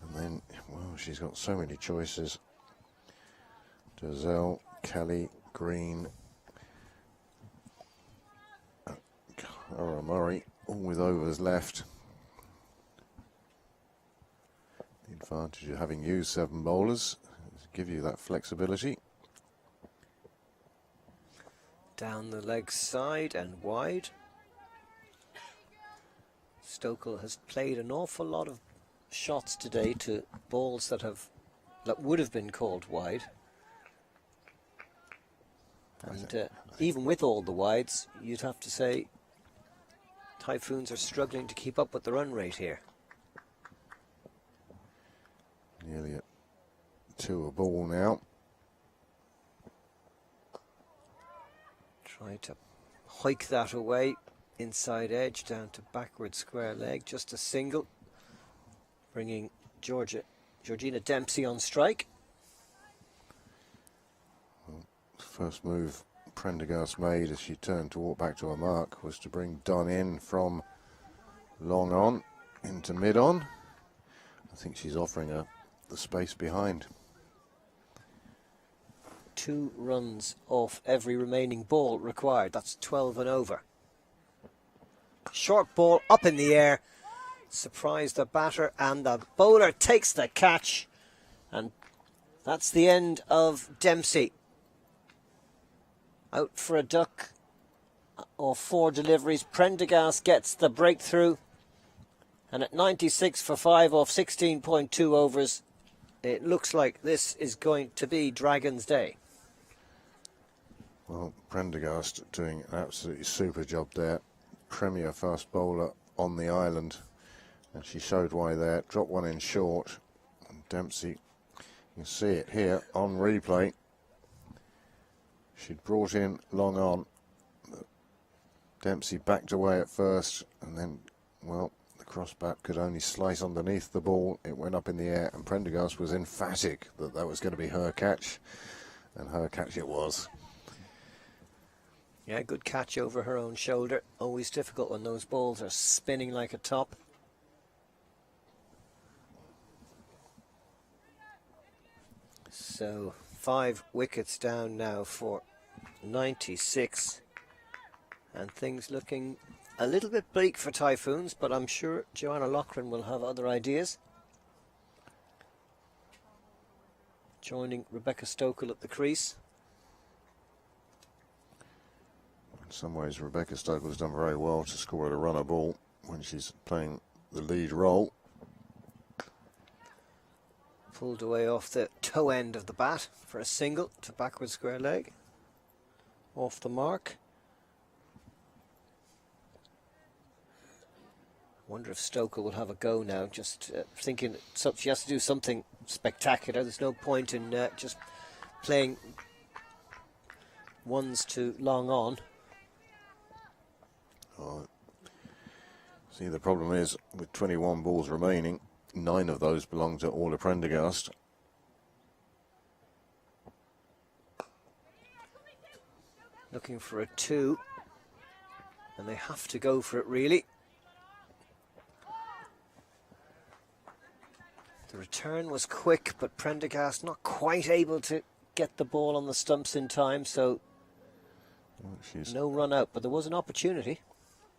And then, well, she's got so many choices. Dazelle, Kelly, Green, Cara Murray, all with overs left. The advantage of having used 7 bowlers is to give you that flexibility. Down the leg side and wide. Stokell has played an awful lot of shots today to balls that would have been called wide. And even with all the wides, you'd have to say Typhoons are struggling to keep up with the run rate here. Nearly at 2 a ball now. Try to hike that away, inside edge down to backward square leg, just a single, bringing Georgina Dempsey on strike. First move Prendergast made as she turned to walk back to her mark was to bring Dunn in from long on into mid on. I think she's offering her the space behind. 2 runs off every remaining ball required. That's 12 and over. Short ball up in the air. Surprised the batter, and the bowler takes the catch. And that's the end of Dempsey. Out for a duck of 4 deliveries. Prendergast gets the breakthrough. And at 96 for 5 off 16.2 overs, it looks like this is going to be Dragon's Day. Well, Prendergast doing an absolutely super job there. Premier fast bowler on the island. And she showed why there. Dropped one in short. And Dempsey, you can see it here on replay. She'd brought in long on. Dempsey backed away at first. And then, well, the crossbat could only slice underneath the ball. It went up in the air. And Prendergast was emphatic that that was going to be her catch. And her catch it was. Yeah, good catch over her own shoulder. Always difficult when those balls are spinning like a top. So 5 wickets down now for 96. And things looking a little bit bleak for Typhoons, but I'm sure Joanna Loughran will have other ideas. Joining Rebecca Stokell at the crease. In some ways, Rebecca Stokell's done very well to score at a runner ball when she's playing the lead role. Pulled away off the toe end of the bat for a single to backward square leg. Off the mark. Wonder if Stokell will have a go now, just thinking she has to do something spectacular. There's no point in just playing ones to long on. Oh, see, the problem is with 21 balls remaining, 9 of those belong to Orla Prendergast. Looking for a 2, and they have to go for it really. The return was quick, but Prendergast not quite able to get the ball on the stumps in time, so no run out, but there was an opportunity.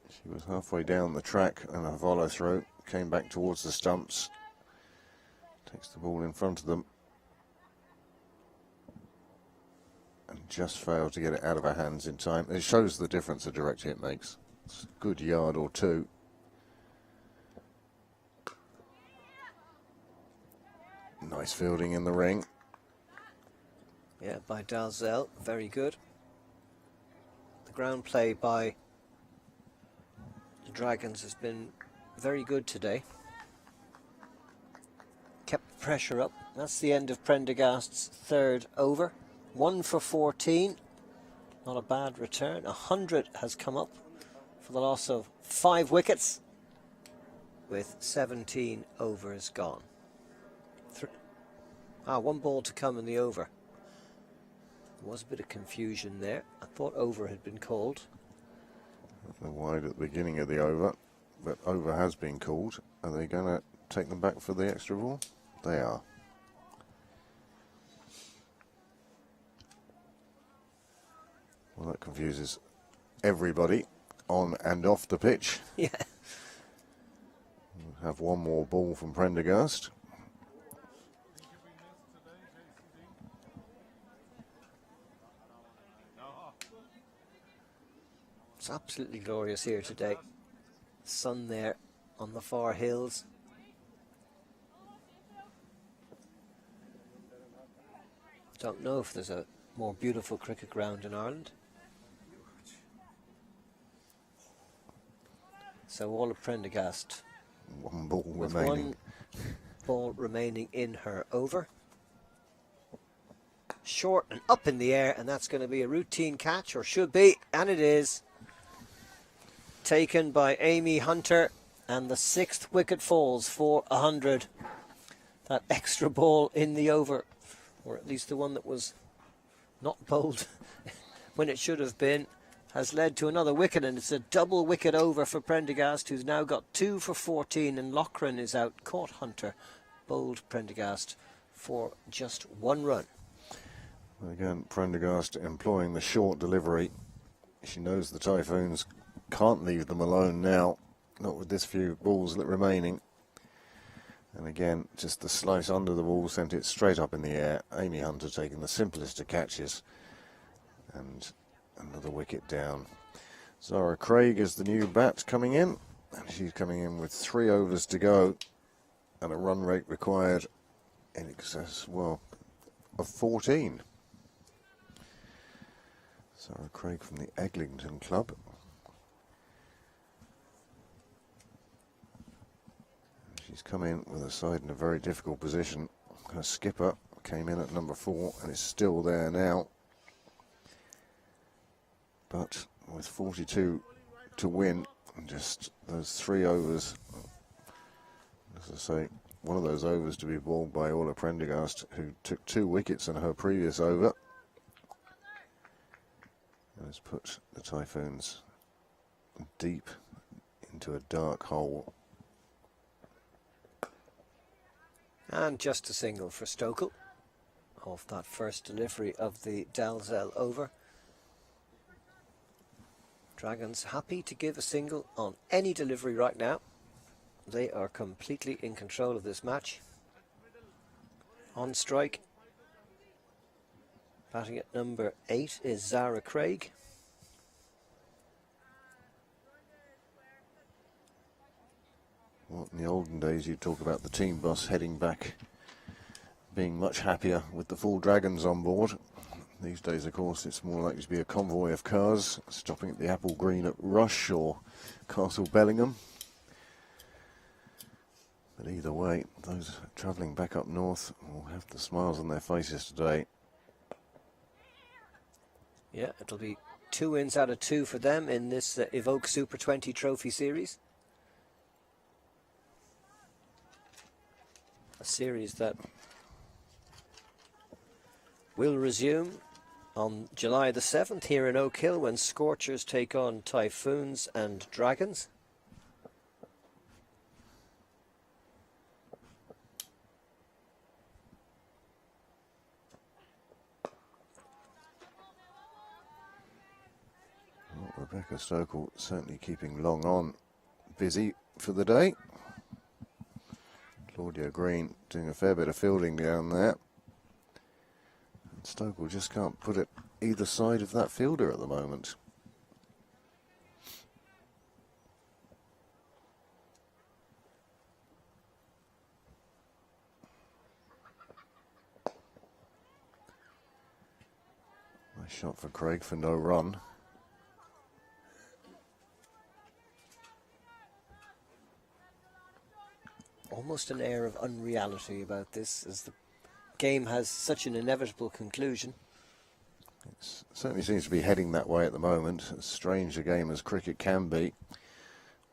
She was halfway down the track and a follow through, came back towards the stumps, takes the ball in front of them and just failed to get it out of her hands in time. It shows the difference a direct hit makes. It's a good yard or 2. Nice fielding in the ring. Yeah, by Dalzell, very good. The ground play by the Dragons has been very good today. Kept the pressure up. That's the end of Prendergast's third over. 1 for 14. Not a bad return. 100 has come up for the loss of 5 wickets, with 17 overs gone. 1 ball to come in the over. There was a bit of confusion there. I thought over had been called. They're wide at the beginning of the over, but over has been called. Are they going to take them back for the extra ball? They are. Well, that confuses everybody on and off the pitch. Yeah. We'll have 1 more ball from Prendergast. It's absolutely glorious here today. Sun there on the far hills. Don't know if there's a more beautiful cricket ground in Ireland. So all of Prendergast 1 ball with remaining. 1 ball remaining in her over. Short and up in the air, and that's going to be a routine catch, or should be, and it is. Taken by Amy Hunter, and the 6th wicket falls for 100. That extra ball in the over, or at least the one that was not bowled when it should have been, has led to another wicket, and it's a double wicket over for Prendergast, who's now got 2 for 14, and Loughran is out. Caught Hunter, bowled Prendergast for just 1 run. Again, Prendergast employing the short delivery. She knows the Typhoons can't leave them alone now, not with this few balls remaining. And again, just the slice under the ball sent it straight up in the air. Amy Hunter taking the simplest of catches, and another wicket down. Zara Craig is the new bat coming in, and she's coming in with 3 overs to go, and a run rate required in excess, well, of 14. Zara Craig from the Eglinton Club. She's come in with a side in a very difficult position. Her skipper came in at number 4 and is still there now. But with 42 to win, and just those 3 overs, as I say, one of those overs to be bowled by Orla Prendergast, who took 2 wickets in her previous over, and has put the Typhoons deep into a dark hole. And just a single for Stokell off that first delivery of the Dalzell over. Dragons happy to give a single on any delivery right now. They are completely in control of this match. On strike, batting at number 8 is Zara Craig. Well, in the olden days, you'd talk about the team bus heading back, being much happier with the full Dragons on board. These days, of course, it's more likely to be a convoy of cars stopping at the Apple Green at Rush or Castle Bellingham. But either way, those travelling back up north will have the smiles on their faces today. Yeah, it'll be 2 wins out of 2 for them in this Evoke Super 20 Trophy Series. A series that will resume on July the 7th here in Oak Hill, when Scorchers take on Typhoons and Dragons. Well, Rebecca Stokell certainly keeping long on busy for the day. Claudia Green doing a fair bit of fielding down there. And Stokell just can't put it either side of that fielder at the moment. Nice shot for Craig for no run. almost an air of unreality about this, as the game has such an inevitable conclusion. It certainly seems to be heading that way at the moment. As strange a game as cricket can be,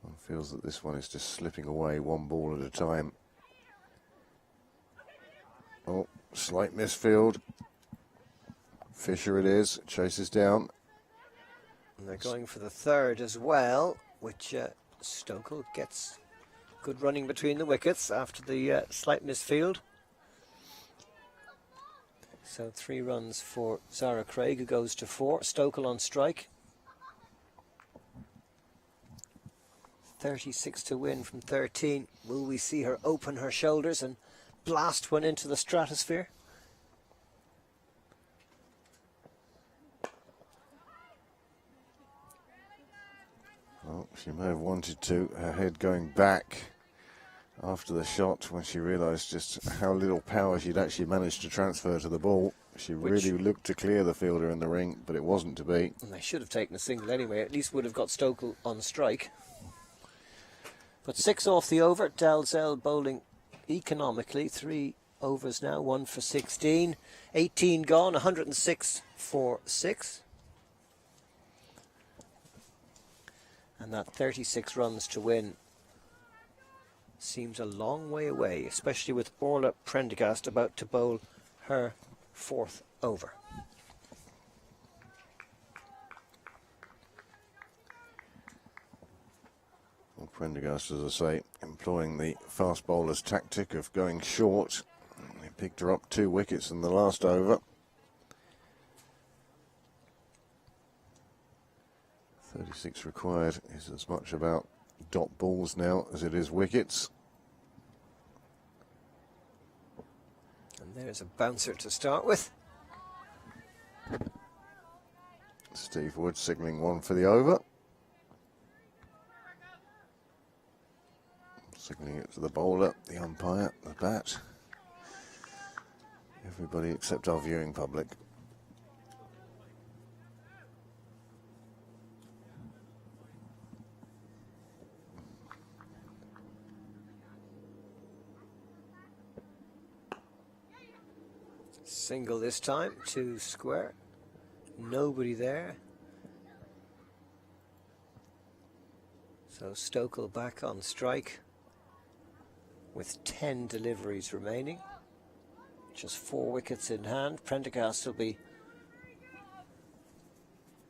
one feels that this one is just slipping away one ball at a time. Oh, slight misfield. Fisher it is, chases down. And they're going for the third as well, which Stokell gets good running between the wickets after the slight misfield. So 3 runs for Zara Craig, who goes to 4. Stokell on strike. 36 to win from 13. Will we see her open her shoulders and blast one into the stratosphere? Well, she may have wanted to, her head going back after the shot when she realised just how little power she'd actually managed to transfer to the ball. She really looked to clear the fielder in the ring, but it wasn't to be. And they should have taken a single anyway. At least would have got Stokell on strike. But 6 off the over. Dalzell bowling economically. 3 overs now, 1 for 16. 18 gone, 106 for 6. And that 36 runs to win seems a long way away, especially with Orla Prendergast about to bowl her 4th over. Well, Prendergast, as I say, employing the fast bowler's tactic of going short. He picked her up 2 wickets in the last over. 36 required is as much about dot balls now as it is wickets. And there's a bouncer to start with. Steve Wood signalling 1 for the over. Signalling it to the bowler, the umpire, the bat. Everybody except our viewing public. Single this time, 2 square. Nobody there. So Stokell back on strike with 10 deliveries remaining. Just 4 wickets in hand. Prendergast will be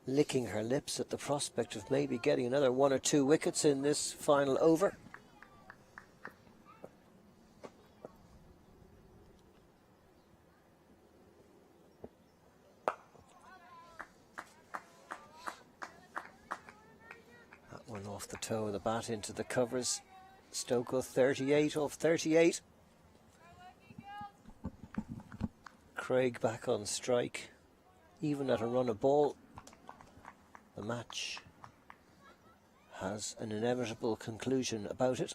licking her lips at the prospect of maybe getting another 1 or 2 wickets in this final over. Off the toe of the bat into the covers. Stokell 38 off 38. Craig back on strike. Even at a run of ball, the match has an inevitable conclusion about it.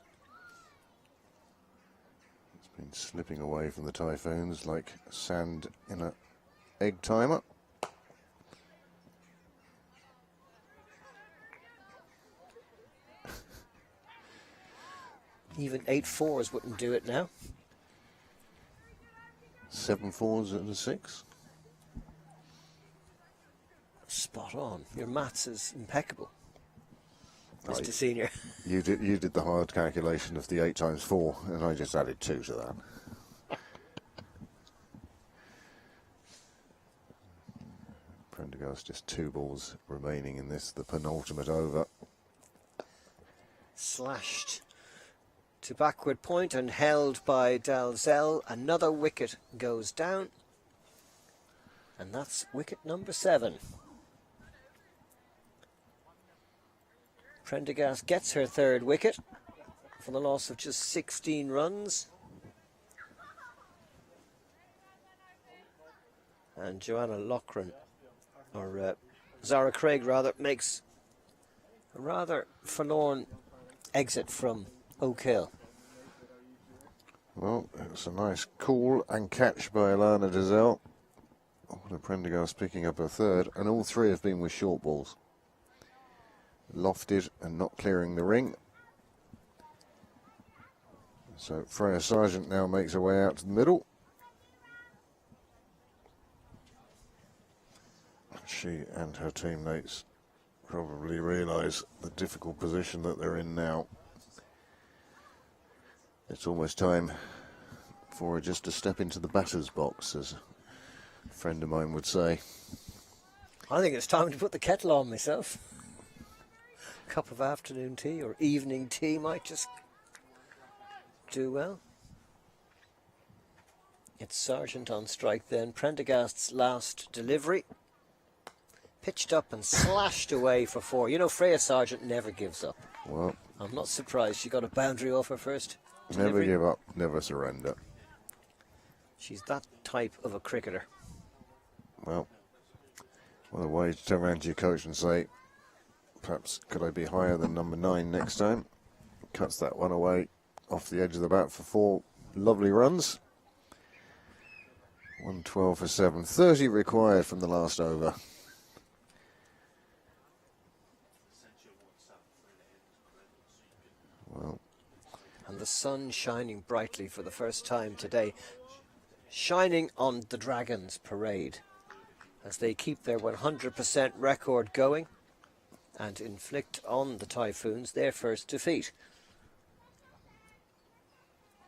It's been slipping away from the Typhoons like sand in an egg timer. Even 8 4s wouldn't do it now. 7 4s and a 6. Spot on. Your maths is impeccable, Mr. Senior. You did the hard calculation of the 8 times 4, and I just added 2 to that. Prendergast just 2 balls remaining in this, the penultimate over. Slashed to backward point and held by Dalzell. Another wicket goes down, and that's wicket number 7. Prendergast gets her 3rd wicket for the loss of just 16 runs. And Joanna Loughran, or Zara Craig rather, makes a rather forlorn exit from Oak Hill. Well, it's a nice call and catch by Alana Dalzell. Oh, Prendergast picking up her 3rd, and all 3 have been with short balls. Lofted and not clearing the ring. So Freya Sargent now makes her way out to the middle. She and her teammates probably realise the difficult position that they're in now. It's almost time for her just to step into the batter's box, as a friend of mine would say. I think it's time to put the kettle on myself. A cup of afternoon tea or evening tea might just do well. It's Sargent on strike then. Prendergast's last delivery. Pitched up and slashed away for 4. You know, Freya Sargent never gives up. Well, I'm not surprised she got a boundary off her first never delivery. give up, never surrender. She's that type of a cricketer. Well, one of the ways to turn around to your coach and say, perhaps could I be higher than number 9 next time? Cuts that one away off the edge of the bat for 4 lovely runs. 112 for 7. 30 required from the last over. Well, And the sun shining brightly for the first time today. Shining on the Dragons parade as they keep their 100% record going and inflict on the Typhoons their first defeat.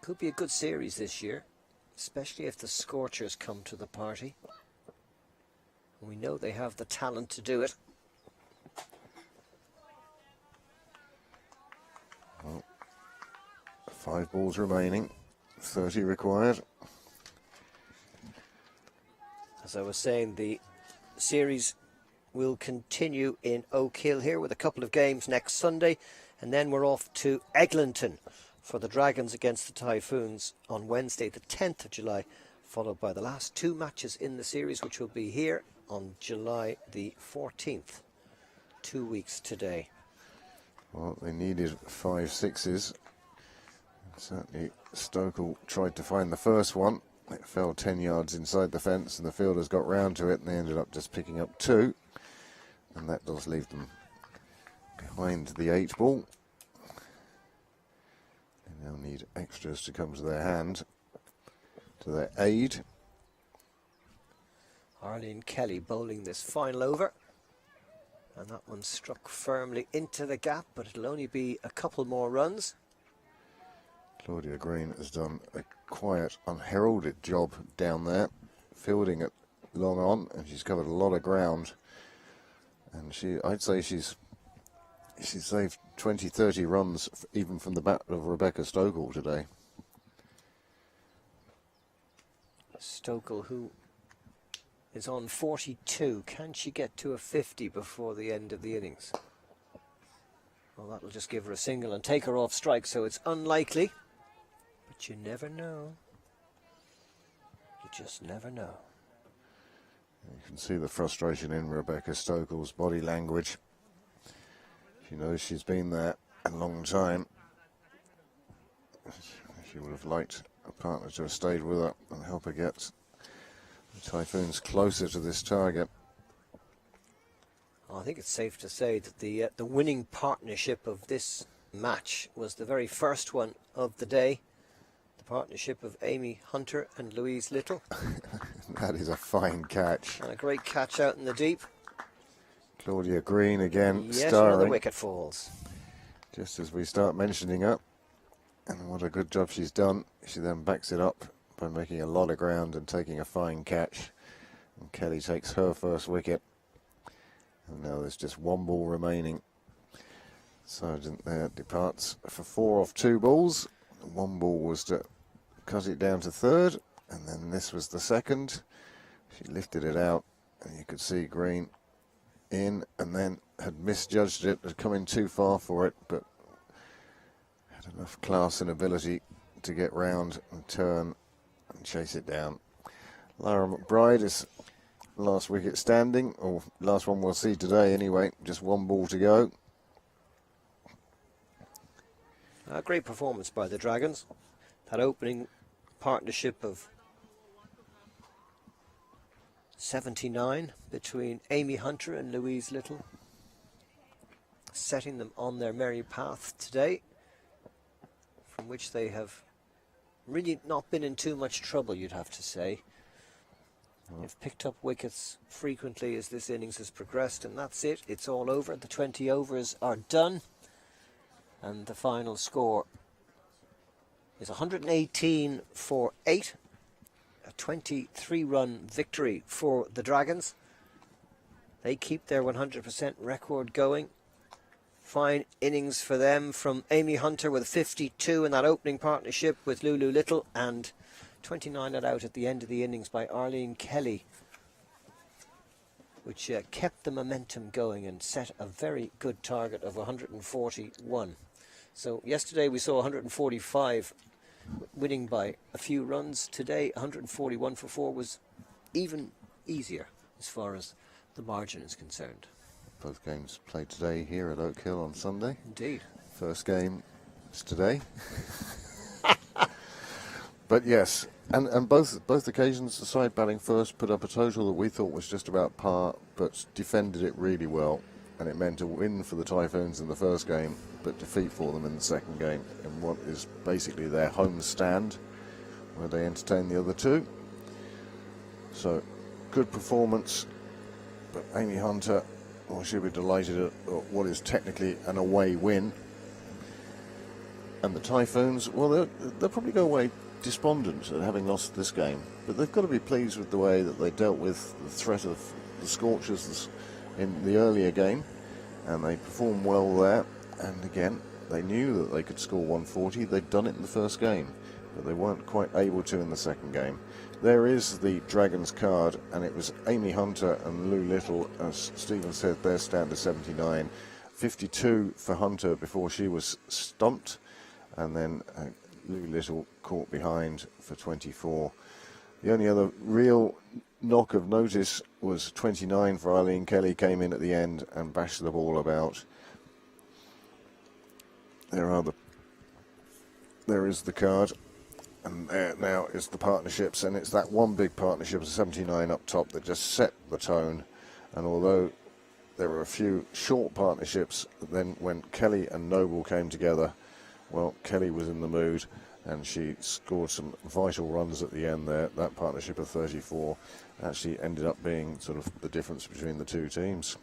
Could be a good series this year, especially if the Scorchers come to the party. We know they have the talent to do it. well, 5 balls remaining, 30 required. As I was saying, the series will continue in Oak Hill here with a couple of games next Sunday, and then we're off to Eglinton for the Dragons against the Typhoons on Wednesday the 10th of July, followed by the last 2 matches in the series, which will be here on July the 14th, 2 weeks today. Well, they needed 5 sixes. Certainly Stokell tried to find the first one. It fell 10 yards inside the fence and the fielders got round to it and they ended up just picking up 2. And that does leave them behind the 8 ball. They now need extras to come to their hand, to their aid. Arlene Kelly bowling this final over. And that one struck firmly into the gap, but it'll only be a couple more runs. Claudia Green has done a quiet, unheralded job down there, fielding it long on, and she's covered a lot of ground. And I'd say she's saved 20, 30 runs even from the bat of Rebecca Stokell today. Stokell, who is on 42. Can she get to a 50 before the end of the innings? Well, that'll just give her a single and take her off strike, so it's unlikely. But you never know. You just never know. You can see the frustration in Rebecca Stokell's body language. She knows she's been there a long time. She would have liked a partner to have stayed with her and help her get the Typhoons closer to this target. I think it's safe to say that the winning partnership of this match was the very first one of the day. The partnership of Amy Hunter and Louise Little. That is a fine catch. And a great catch out in the deep. Claudia Green again, Yet another starring. wicket falls. Just as we start mentioning her, and what a good job she's done. She then backs it up by making a lot of ground and taking a fine catch. And Kelly takes her first wicket. And now there's just 1 ball remaining. Sargent there departs for 4 off 2 balls. 1 ball was to cut it down to third, and then this was the second. She lifted it out, and you could see Green in, and then had misjudged it, had come in too far for it, but had enough class and ability to get round and turn and chase it down. Lara McBride is last wicket standing, or last one we'll see today anyway. Just 1 ball to go. A great performance by the Dragons. That opening partnership of 79 between Amy Hunter and Louise Little, setting them on their merry path today, from which they have really not been in too much trouble, you'd have to say. They've picked up wickets frequently as this innings has progressed, and that's it. It's all over. The 20 overs are done, and the final score is 118 for 8, a 23-run victory for the Dragons. They keep their 100% record going. Fine innings for them from Amy Hunter with 52 in that opening partnership with Lulu Little, and 29 not out at the end of the innings by Arlene Kelly, which kept the momentum going and set a very good target of 141. So yesterday we saw 145 winning by a few runs. Today 141 for 4 was even easier as far as the margin is concerned. Both games played today here at Oak Hill on Sunday. Indeed. First game is today. But yes, and both occasions the side batting first put up a total that we thought was just about par, but defended it really well, and it meant a win for the Typhoons in the first game, but defeat for them in the second game in what is basically their home stand, where they entertain the other two. So, good performance, but Amy Hunter, well, she'll be delighted at what is technically an away win. And the Typhoons, well, they'll probably go away despondent at having lost this game, but they've got to be pleased with the way that they dealt with the threat of the Scorchers in the earlier game, and they performed well there. And again, they knew that they could score 140. They'd done it in the first game, but they weren't quite able to in the second game. There is the Dragons card, and it was Amy Hunter and Lou Little. As Stephen said, their stand is 79. 52 for Hunter before she was stumped, and then Lou Little caught behind for 24. The only other real knock of notice was 29 for Arlene Kelly, came in at the end and bashed the ball about. There is the card, and there now is the partnerships, and it's that one big partnership of 79 up top that just set the tone. And although there were a few short partnerships, then when Kelly and Noble came together, well, Kelly was in the mood, and she scored some vital runs at the end there. That partnership of 34 actually ended up being sort of the difference between the two teams.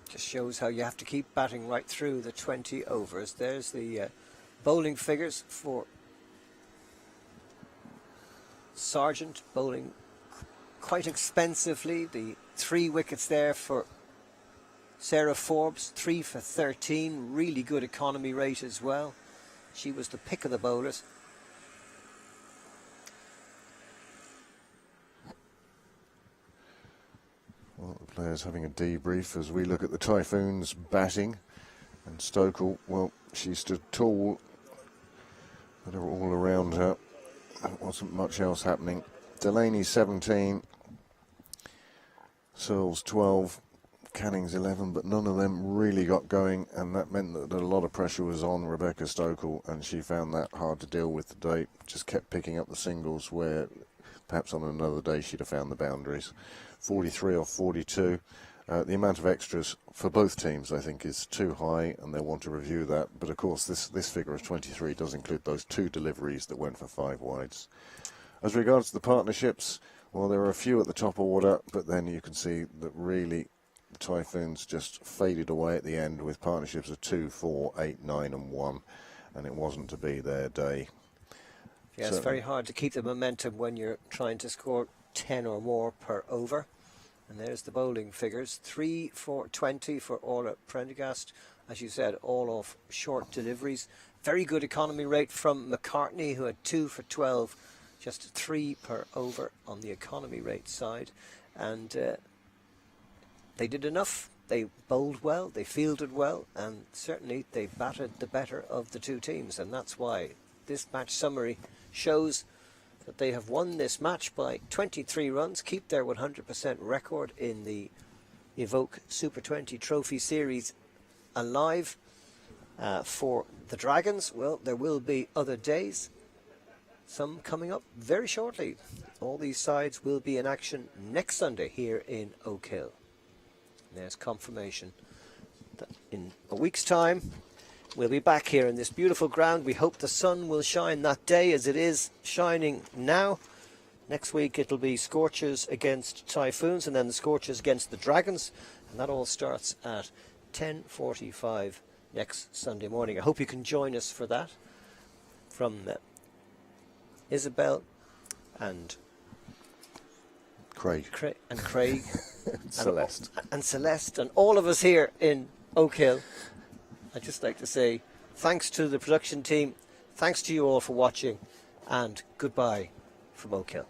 Just shows how you have to keep batting right through the 20 overs. There's the bowling figures for Sargent, bowling quite expensively. The 3 wickets there for Sarah Forbes, 3 for 13, really good economy rate as well. She was the pick of the bowlers. Well, the players having a debrief as we look at the Typhoons batting. And Stokell, well, she stood tall, but all around her there wasn't much else happening. Delaney 17, Searles 12, Canning's 11, but none of them really got going, and that meant that a lot of pressure was on Rebecca Stokell, and she found that hard to deal with today. Just kept picking up the singles where perhaps on another day she'd have found the boundaries. 43 off 42. The amount of extras for both teams, I think, is too high, and they'll want to review that. But of course, this figure of 23 does include those 2 deliveries that went for 5 wides. As regards to the partnerships, well, there are a few at the top order, but then you can see that really the Typhoons just faded away at the end with partnerships of 2, 4, 8, 9 and 1, and it wasn't to be their day. Yeah, it's very hard to keep the momentum when you're trying to score 10 or more per over. And there's the bowling figures. 3 for 20 for Orla Prendergast. As you said, all off short deliveries. Very good economy rate from McCartney, who had 2 for 12. Just 3 per over on the economy rate side. And they did enough. They bowled well, they fielded well, and certainly they batted the better of the two teams. And that's why this match summary shows that they have won this match by 23 runs, keep their 100% record in the Evoke Super 20 Trophy Series alive. For the Dragons, well, there will be other days, some coming up very shortly. All these sides will be in action next Sunday here in Oak Hill. There's confirmation that in a week's time we'll be back here in this beautiful ground. We hope the sun will shine that day as it is shining now. Next week it'll be Scorchers against Typhoons, and then the Scorchers against the Dragons, and that all starts at 10:45 next Sunday morning. I hope you can join us for that. From Isabel and Craig. and Craig Celeste. and Celeste and all of us here in Oak Hill, I'd just like to say thanks to the production team, thanks to you all for watching, and goodbye from Oak Hill.